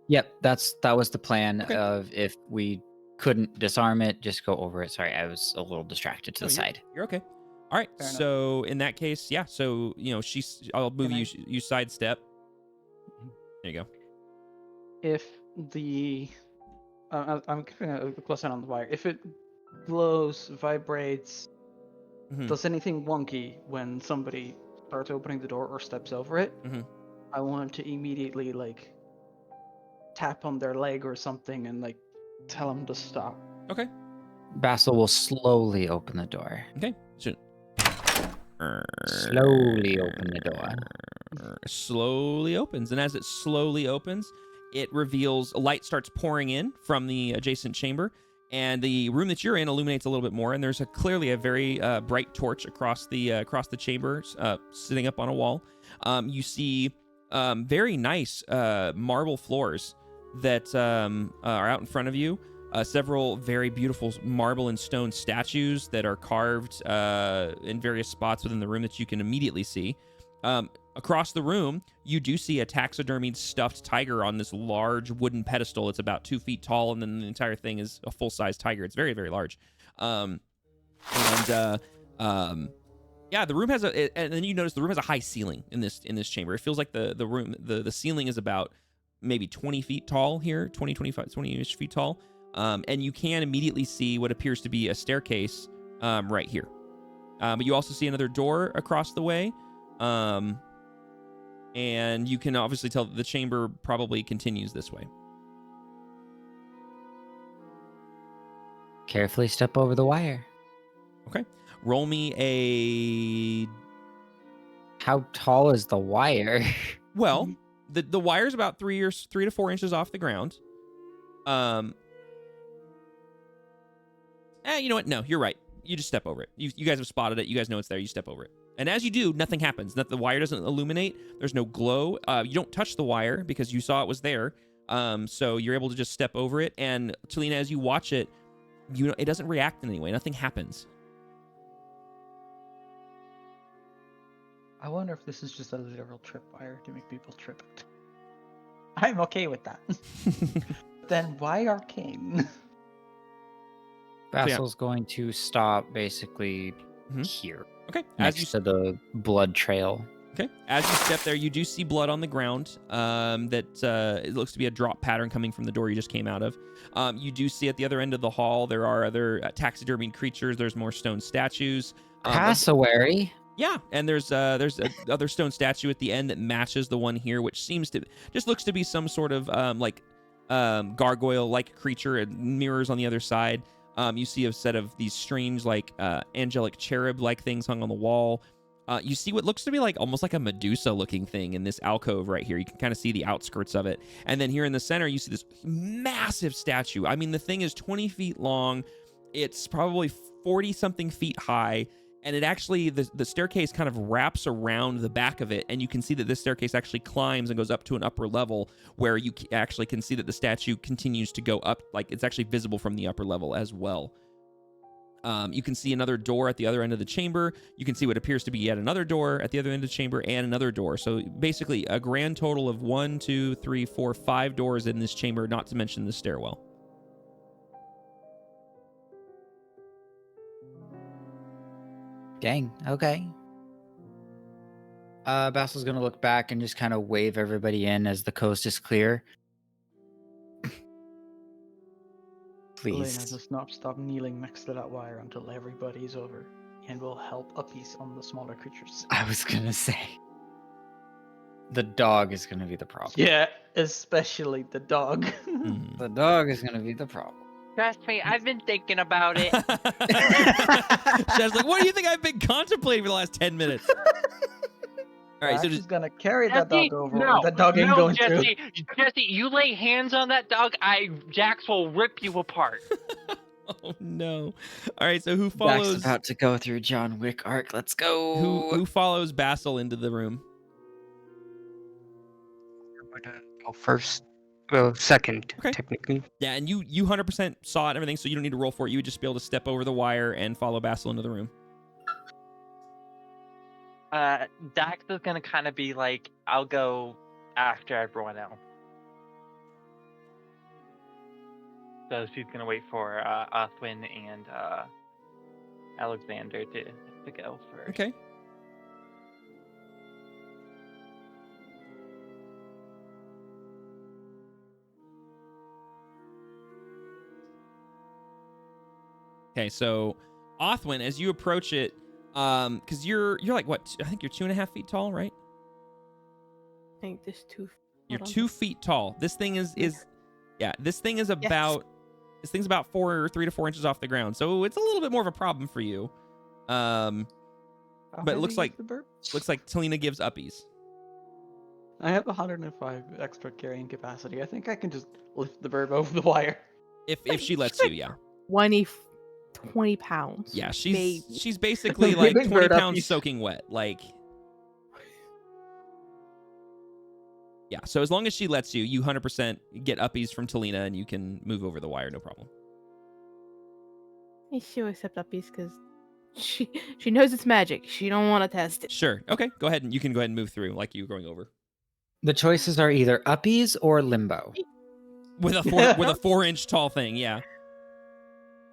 Yep, that was the plan Okay. of if we couldn't disarm it, just go over it. Sorry, I was a little distracted to No, the side. You're okay. All right. Fair enough. So in that case, yeah. So I'll move Can you. You sidestep. There you go. If the I'm keeping a close eye on the wire. If it glows, vibrates, Mhm. does anything wonky when somebody starts opening the door or steps over it, Mhm. I want to immediately like tap on their leg or something and like tell them to stop. Okay. Basil will slowly open the door. Okay. So, Slowly open the door. Slowly opens, and as it slowly opens, it reveals a light starts pouring in from the adjacent chamber, and the room that you're in illuminates a little bit more. And there's clearly a very bright torch across the chamber, sitting up on a wall. You see very nice marble floors that are out in front of you. Several very beautiful marble and stone statues that are carved in various spots within the room that you can immediately see. Across the room, you do see a taxidermied stuffed tiger on this large wooden pedestal. It's about 2 feet tall, and then the entire thing is a full-size tiger. It's very, very large. Yeah, the room has and then you notice the room has a high ceiling in this chamber. It feels like the room, the ceiling is about maybe 20 feet tall here, 20-ish feet tall. And you can immediately see what appears to be a staircase right here. But you also see another door across the way. And you can obviously tell that the chamber probably continues this way. Carefully step over the wire. Okay. Roll me a... How tall is the wire? Well, the wire's about 3 to 4 inches off the ground. You know what? No, you're right. You just step over it. You guys have spotted it. You guys know it's there. You step over it. And as you do, nothing happens. The wire doesn't illuminate. There's no glow. You don't touch the wire because you saw it was there. So you're able to just step over it. And Talina, as you watch it, it doesn't react in any way. Nothing happens. I wonder if this is just a literal tripwire to make people trip it. I'm okay with that. Then why arcane? Basil's going to stop basically here, Okay. next to the blood trail. Okay. As you step there, you do see blood on the ground. It looks to be a drop pattern coming from the door you just came out of. You do see at the other end of the hall there are other taxidermied creatures. There's more stone statues. Cassowary. Yeah, and there's other stone statue at the end that matches the one here, which looks to be some sort of gargoyle-like creature, and mirrors on the other side. You see a set of these strange, angelic cherub-like things hung on the wall. You see what looks to be almost like a Medusa-looking thing in this alcove right here. You can kind of see the outskirts of it. And then here in the center, you see this massive statue. I mean, the thing is 20 feet long. It's probably 40-something feet high. And it actually, the staircase kind of wraps around the back of it, and you can see that this staircase actually climbs and goes up to an upper level where you actually can see that the statue continues to go up, it's actually visible from the upper level as well. You can see another door at the other end of the chamber. You can see what appears to be yet another door at the other end of the chamber and another door. So basically a grand total of 1, 2, 3, 4, 5 doors in this chamber, not to mention the stairwell. Dang, okay. Basil's gonna look back and just kind of wave everybody in as the coast is clear. Elena, Please. just not stop kneeling next to that wire until everybody's over, and we'll help a piece on the smaller creatures. I was gonna say. The dog is gonna be the problem. Yeah, especially the dog. Mhm. The dog is gonna be the problem. Trust me, I've been thinking about it. Shadow's like, what do you think I've been contemplating for the last 10 minutes? All right, so Jax just is gonna carry that Jesse, dog over, no, or that dog ain't no, going through. Jesse, Jesse, you lay hands on that dog, Jax will rip you apart. oh no. All right, so who Jack's follows about to go through John Wick arc. Let's go. who follows Basil into the room? I'm gonna go first. Well, second, Okay. technically. Yeah, and you 100% saw it and everything, so you don't need to roll for it. You would just be able to step over the wire and follow Basil into the room. Dax is gonna kind of be like, I'll go after everyone else. So she's gonna wait for Oswin and Alexander to go first. Okay. Okay, so Othwin, as you approach it, because you're like what? I think you're 2.5 feet tall, right? I think this two. You're hold on. 2 feet tall. This thing is yeah. This thing is about this thing's about 3 to 4 inches off the ground, so it's a little bit more of a problem for you. How But it looks heavy like is the burp? Talina gives uppies. I have 105 extra carrying capacity. I think I can just lift the burb over the wire. If she lets you, yeah. 20 pounds. Yeah, Maybe. she's basically like Big 20 bird pounds uppies. soaking wet. Like, yeah. So as long as she lets you, you 100% get uppies from Talina, and you can move over the wire, no problem. She'll accept uppies because she knows it's magic. She don't want to test it. Sure. Okay. Go ahead, and you can go ahead and move through like you were going over The choices are either uppies or limbo. with a 4-inch tall thing. Yeah,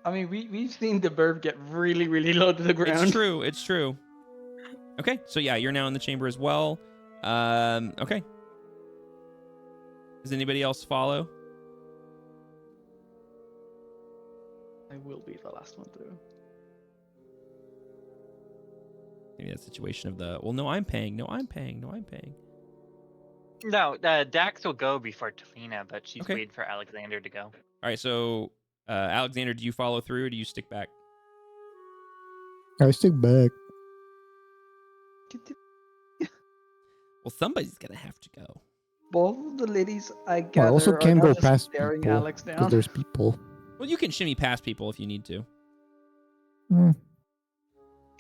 I mean, we've seen the burb get really, really low to the ground. it's true. It's true. Okay. So yeah, you're now in the chamber as well. Okay. Does anybody else follow? I will be the last one through. Maybe that situation of the no, I'm paying. No, I'm paying. No, I'm paying. No, Dax will go before Talina, but she's Okay. waiting for Alexander to go. All right. So Alexander, do you follow through, or do you stick back? I stick back. Well, somebody's gonna have to go. Both of the ladies I Well, gather I also are can't now go just past staring people Alex because down. there's people. Well, you can shimmy past people if you need to. Hmm.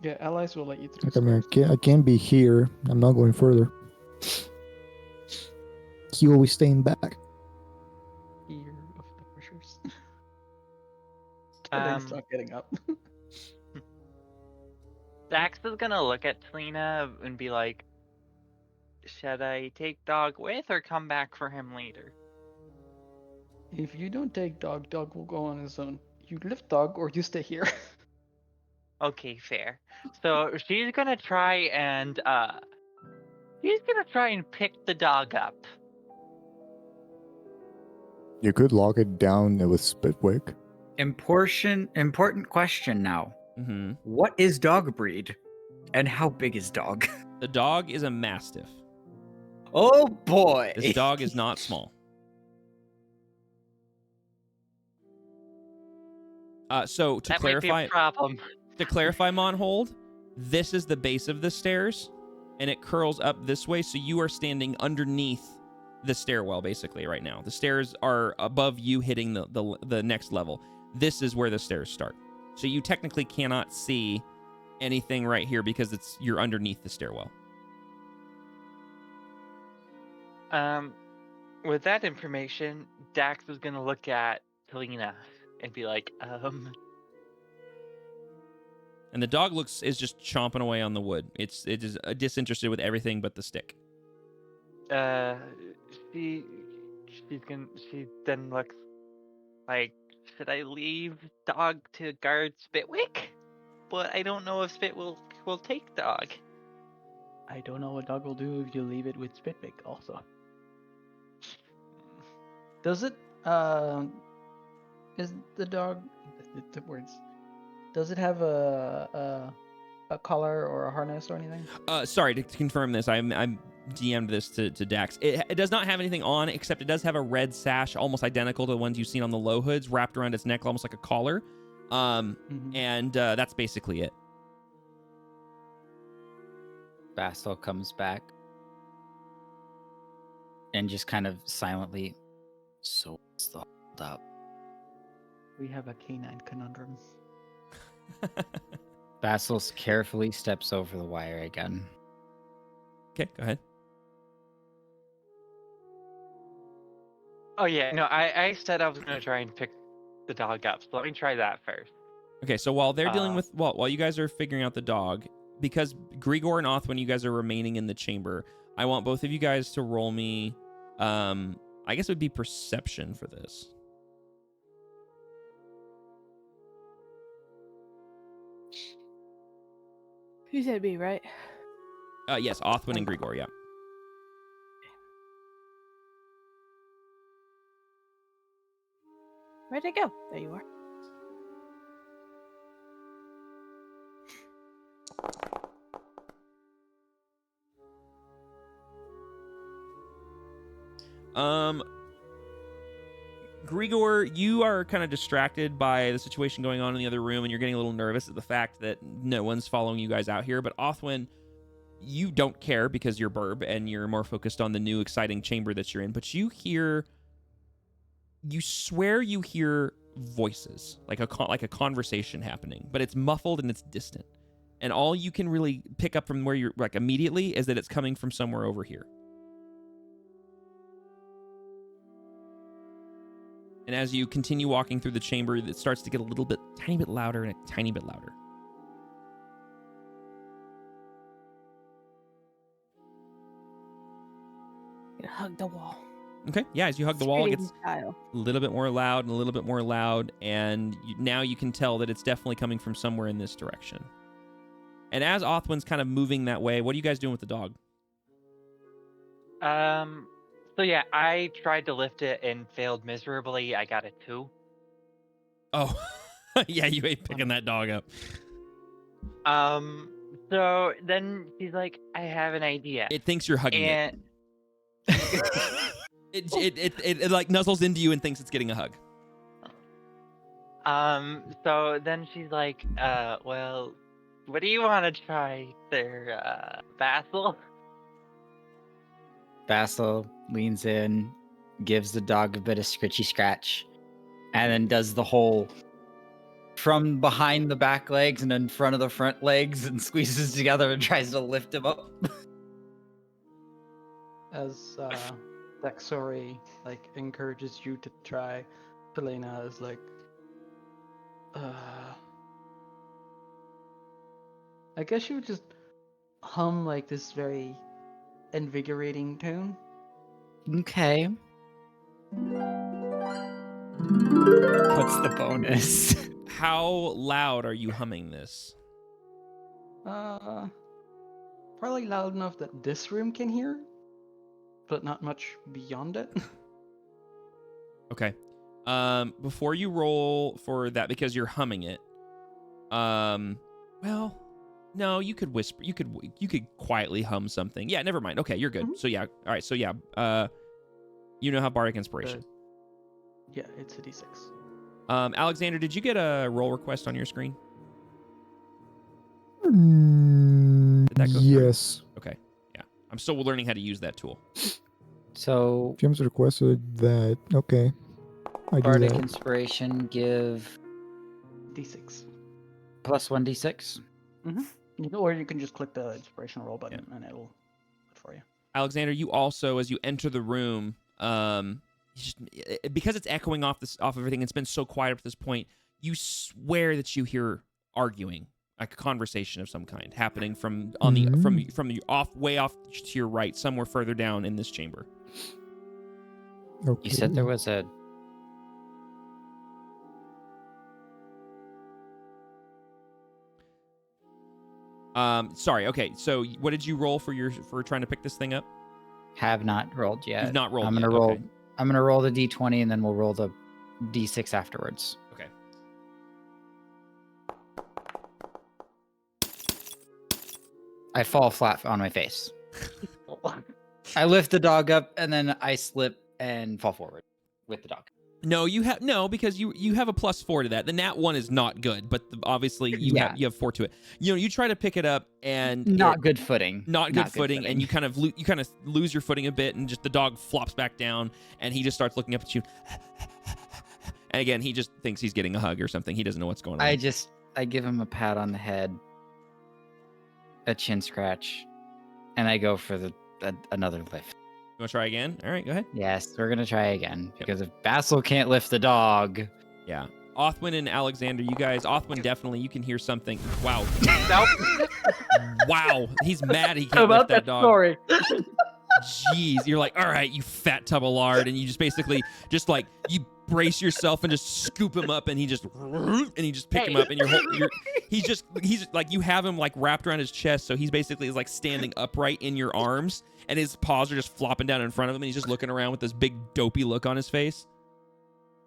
Yeah, allies will let you through. Like, I mean, I can't be here. I'm not going further. You always staying back. Fear of the pressures. Today's not getting up. Dax is gonna look at Talina and be like, should I take dog with or come back for him later? If you don't take dog, dog will go on his own. You lift dog or you stay here. Okay, fair. So she's gonna try and pick the dog up. You could lock it down with Spitwick. Important question now. Mm-hmm. What is dog breed? And how big is dog? The dog is a mastiff. Oh boy. This dog is not small. So to That might be clarify, a problem. Monhold, this is the base of the stairs, and it curls up this way, so you are standing underneath the stairwell basically right now. The stairs are above you, hitting the next level. This is where the stairs start. So you technically cannot see anything right here because you're underneath the stairwell. With that information, Dax is gonna look at Talina and be like, And the dog is just chomping away on the wood. It is disinterested with everything but the stick. she then looks like, should I leave dog to guard Spitwick? But I don't know if Spit will take dog. I don't know what dog will do if you leave it with Spitwick also. Does it Is the dog the words? Does it have a collar or a harness or anything? Sorry to confirm this. I'm DM'd this to Dax. It does not have anything on, except it does have a red sash, almost identical to the ones you've seen on the low hoods, wrapped around its neck, almost like a collar. And that's basically it. Basil comes back and just kind of silently. So what's the hold up? We have a canine conundrum. Basil carefully steps over the wire again. Okay, go ahead. Oh yeah, no, I said I was gonna try and pick the dog up, so let me try that first. Okay, so while they're dealing with while you guys are figuring out the dog, because Grigor and Othwin, you guys are remaining in the chamber, I want both of you guys to roll me. I guess it would be perception for this. You said me, right? Yes, Othwin and Grigor, yeah. Where'd it go? There you are. Grigor, you are kind of distracted by the situation going on in the other room, and you're getting a little nervous at the fact that no one's following you guys out here. But Othwin, you don't care because you're Burb, and you're more focused on the new exciting chamber that you're in. But you swear you hear voices, like a conversation happening, but it's muffled and it's distant. And all you can really pick up from where you're, like, immediately is that it's coming from somewhere over here. And as you continue walking through the chamber, it starts to get tiny bit louder and a tiny bit louder. I'm gonna hug the wall. Okay, yeah, as you hug the wall, it gets Style. a little bit more loud and a little bit more loud, and now you can tell that it's definitely coming from somewhere in this direction. And as Othwin's kind of moving that way, what are you guys doing with the dog? So yeah, I tried to lift it and failed miserably. I got a 2. Oh, yeah, you ain't picking that dog up. So then she's like, I have an idea. It thinks you're hugging it. It like nuzzles into you and thinks it's getting a hug. So then she's like, well, what do you want to try there, Basil? Basil leans in, gives the dog a bit of scritchy scratch, and then does the whole from behind the back legs and in front of the front legs and squeezes together and tries to lift him up. As Dexori encourages you to try, Helena is like, I guess you would just hum this very invigorating tune. Okay. What's the bonus? How loud are you humming this? Probably loud enough that this room can hear, but not much beyond it. Okay. Before you roll for that, because you're humming it, well, no, you could whisper. You could quietly hum something. Yeah, never mind. Okay, you're good. Mm-hmm. So yeah, all right. So yeah, you know how bardic inspiration. Yeah, it's a d6. Alexander, did you get a roll request on your screen? Did that go through? Yes. Okay. Yeah, I'm still learning how to use that tool. So James requested that. Okay. I do bardic that. inspiration give d6. plus 1d6. Or you can just click the inspiration roll button and it'll do it for you. Alexander, you also, as you enter the room, because it's echoing off everything, it's been so quiet up to this point, you swear that you hear arguing, like a conversation of some kind happening from the way off to your right, somewhere further down in this chamber. Okay. You said there was a... Sorry. Okay. So, what did you roll for trying to pick this thing up? Have not rolled yet. You've not rolled. I'm gonna yet. roll. Okay. I'm gonna roll the d20 and then we'll roll the D6 afterwards. Okay. I fall flat on my face. I lift the dog up and then I slip and fall forward with the dog. No, because you have a +4 to that. The nat 1 is not good, but obviously you have 4 to it. You try to pick it up and Not good footing. Not good footing, and you kind of lose your footing a bit, and just the dog flops back down, and he just starts looking up at you. And again, he just thinks he's getting a hug or something. He doesn't know what's going on. I give him a pat on the head, a chin scratch, and I go for another lift. You want to try again? All right, go ahead. Yes, we're gonna try again because if Basil can't lift the dog, yeah. Othwin and Alexander, you guys. Othwin, definitely, you can hear something. Wow. Wow, he's mad he can't lift that dog. Story. Jeez, you're like, all right, you fat tub of lard, and you just basically you brace yourself and just scoop him up, and he just pick him up, and he's like, you have him like wrapped around his chest, so he's basically is like standing upright in your arms, and his paws are just flopping down in front of him, and he's just looking around with this big dopey look on his face.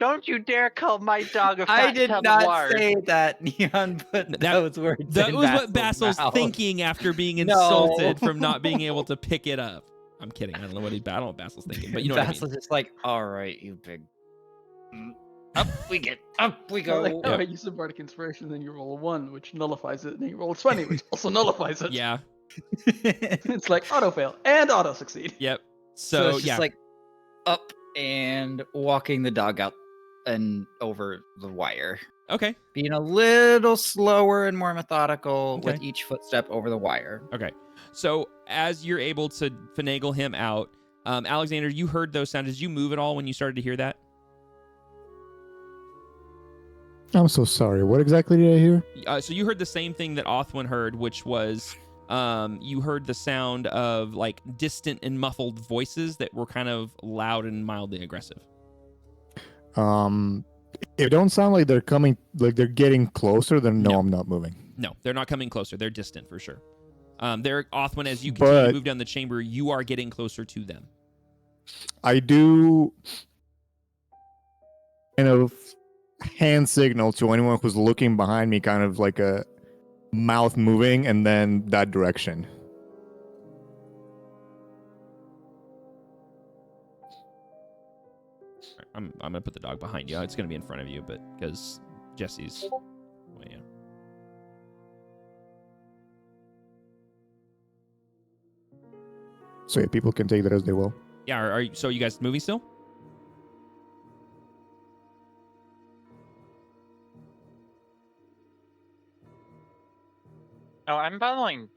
Don't you dare call my dog a fat I did tub not of lard. say that, Neon, but those words. That in was what Basil's mouth. thinking after being insulted from not being able to pick it up. I'm kidding. I don't know what Basil's thinking, but you know what I mean. Basil's just like, all right, you big. Up we go. Like, oh, I use a bardic inspiration, then you roll a 1, which nullifies it, and then you roll a 20, which also nullifies it. Yeah. It's like auto fail and auto succeed. Yep. So it's yeah. just like up and walking the dog out and over the wire. Okay. Being a little slower and more methodical Okay. with each footstep over the wire. Okay. So as you're able to finagle him out, Alexander, you heard those sounds. Did you move at all when you started to hear that? I'm so sorry. What exactly did I hear? So you heard the same thing that Othwin heard, which was you heard the sound of like distant and muffled voices that were kind of loud and mildly aggressive. It don't sound like they're coming, like they're getting closer. Then no, I'm not moving. No, they're not coming closer. They're distant for sure. They're Othwin, as you continue to move down the chamber, you are getting closer to them. I do kind of hand signal to anyone who's looking behind me, kind of like a mouth moving, and then that direction. I'm gonna put the dog behind you. It's gonna be in front of you, but because Jesse's, well, yeah. So yeah, people can take that as they will. Yeah. Are so you guys moving still? Oh, I'm following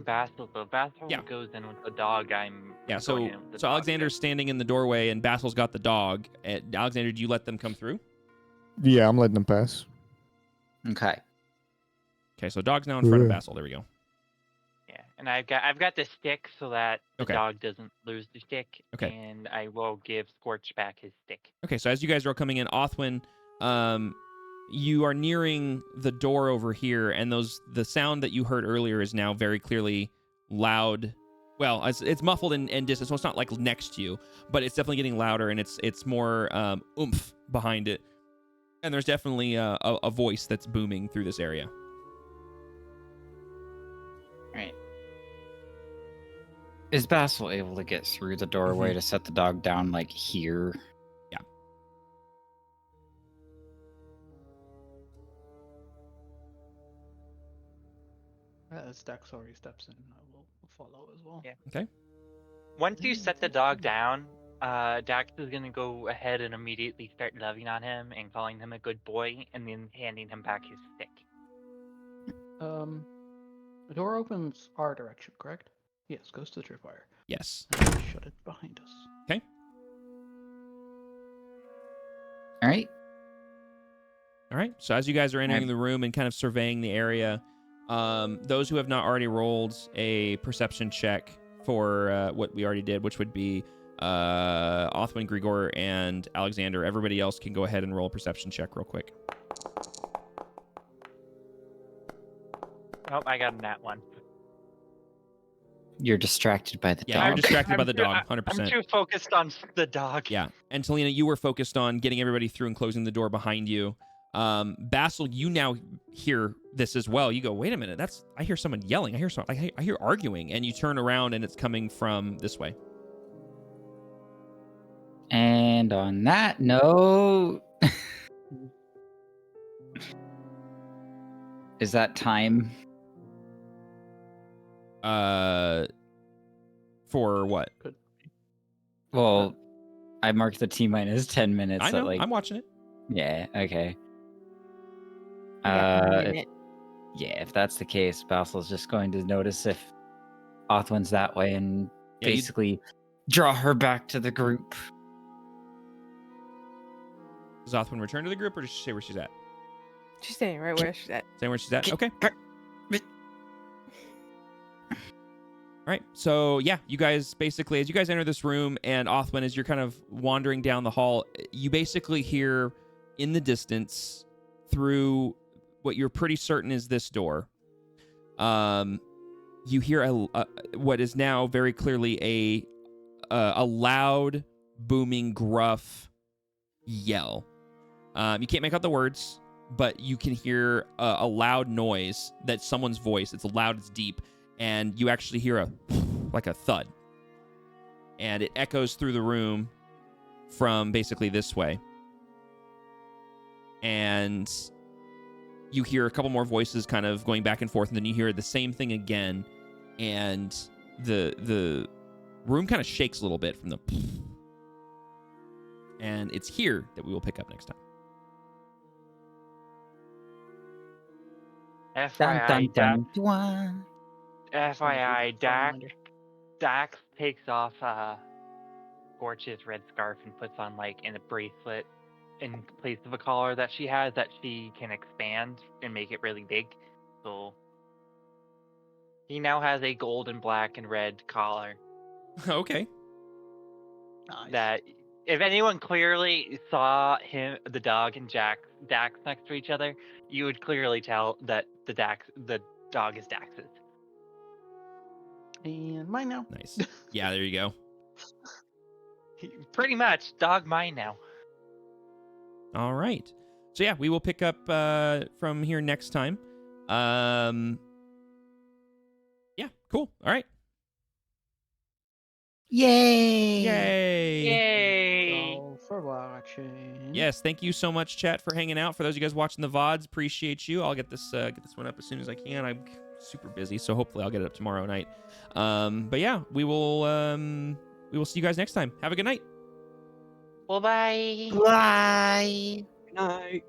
Basil, so Basil Yeah. goes in with the dog. Yeah. So going in with the so dog. Alexander's standing in the doorway, and Basil's got the dog. Alexander, do you let them come through? Yeah, I'm letting them pass. Okay. Okay. So dog's now in front of Yeah. Basil. There we go. Yeah, and I've got the stick so that the Okay. dog doesn't lose the stick. Okay. And I will give Scorch back his stick. Okay, so as you guys are all coming in, Othwin, you are nearing the door over here, and the sound that you heard earlier is now very clearly loud. Well, it's muffled and distant, so it's not like next to you, but it's definitely getting louder, and it's more oomph behind it. And there's definitely a voice that's booming through this area. Right. Is Basil able to get through the doorway to set the dog down like here? Yeah. As Dax already steps in, I will follow as well. Yeah. Okay. Once you set the dog down, Dax is gonna go ahead and immediately start loving on him and calling him a good boy, and then handing him back his stick. The door opens our direction, correct? Yes, goes to the tripwire. Yes. And shut it behind us. Okay. All right. All right. So as you guys are entering the room and kind of surveying the area, those who have not already rolled a perception check for what we already did, which would be Othwin, Grigor, and Alexander. Everybody else can go ahead and roll a perception check real quick. Oh, I got a nat one. You're distracted by the Yeah, you're dog. distracted by I'm the too- dog, I'm 100%. too focused on the dog. Yeah, and Talina, you were focused on getting everybody through and closing the door behind you. Basil, you now hear this as well. You go, wait a minute, I hear someone yelling. I hear arguing, and you turn around and it's coming from this way. And on that note, is that time? For what? Well, I marked the T-minus 10 minutes. I know. At, like, I'm watching it. yeah. Okay. We got a If, minute. yeah, if that's the case, Basil's just going to notice if Othwin's that way and Yeah, you- basically draw her back to the group. Does Othwin return to the group, or does she say where she's at? She's staying right where she's at. Saying where she's at? Okay. All right. So, yeah, you guys basically, as you guys enter this room, and Othwin, as you're kind of wandering down the hall, you basically hear in the distance through what you're pretty certain is this door. You hear what is now very clearly a loud, booming, gruff yell. You can't make out the words, but you can hear a loud noise that's someone's voice. It's loud, it's deep, and you actually hear like a thud. And it echoes through the room from basically this way. And you hear a couple more voices kind of going back and forth, and then you hear the same thing again, and the room kind of shakes a little bit from the and it's here that we will pick up next time. FYI, Dax takes off Scorch's red scarf and puts on like in a bracelet in place of a collar that she has that she can expand and make it really big. So he now has a gold and black and red collar Okay. Nice. that if anyone clearly saw the dog and Dax next to each other, you would clearly tell that the dog is Dax's. And mine now. Nice. Yeah, there you go. Pretty much, dog mine now. All right. So yeah, we will pick up from here next time. Yeah, cool. All right. Yay! Yay! Yay! Go for watching. Yes, thank you so much, chat, for hanging out. For those of you guys watching the VODs, appreciate you. I'll get this one up as soon as I can. I'm super busy, so hopefully I'll get it up tomorrow night. But yeah, we will see you guys next time. Have a good night. Well, bye. Bye. Good night.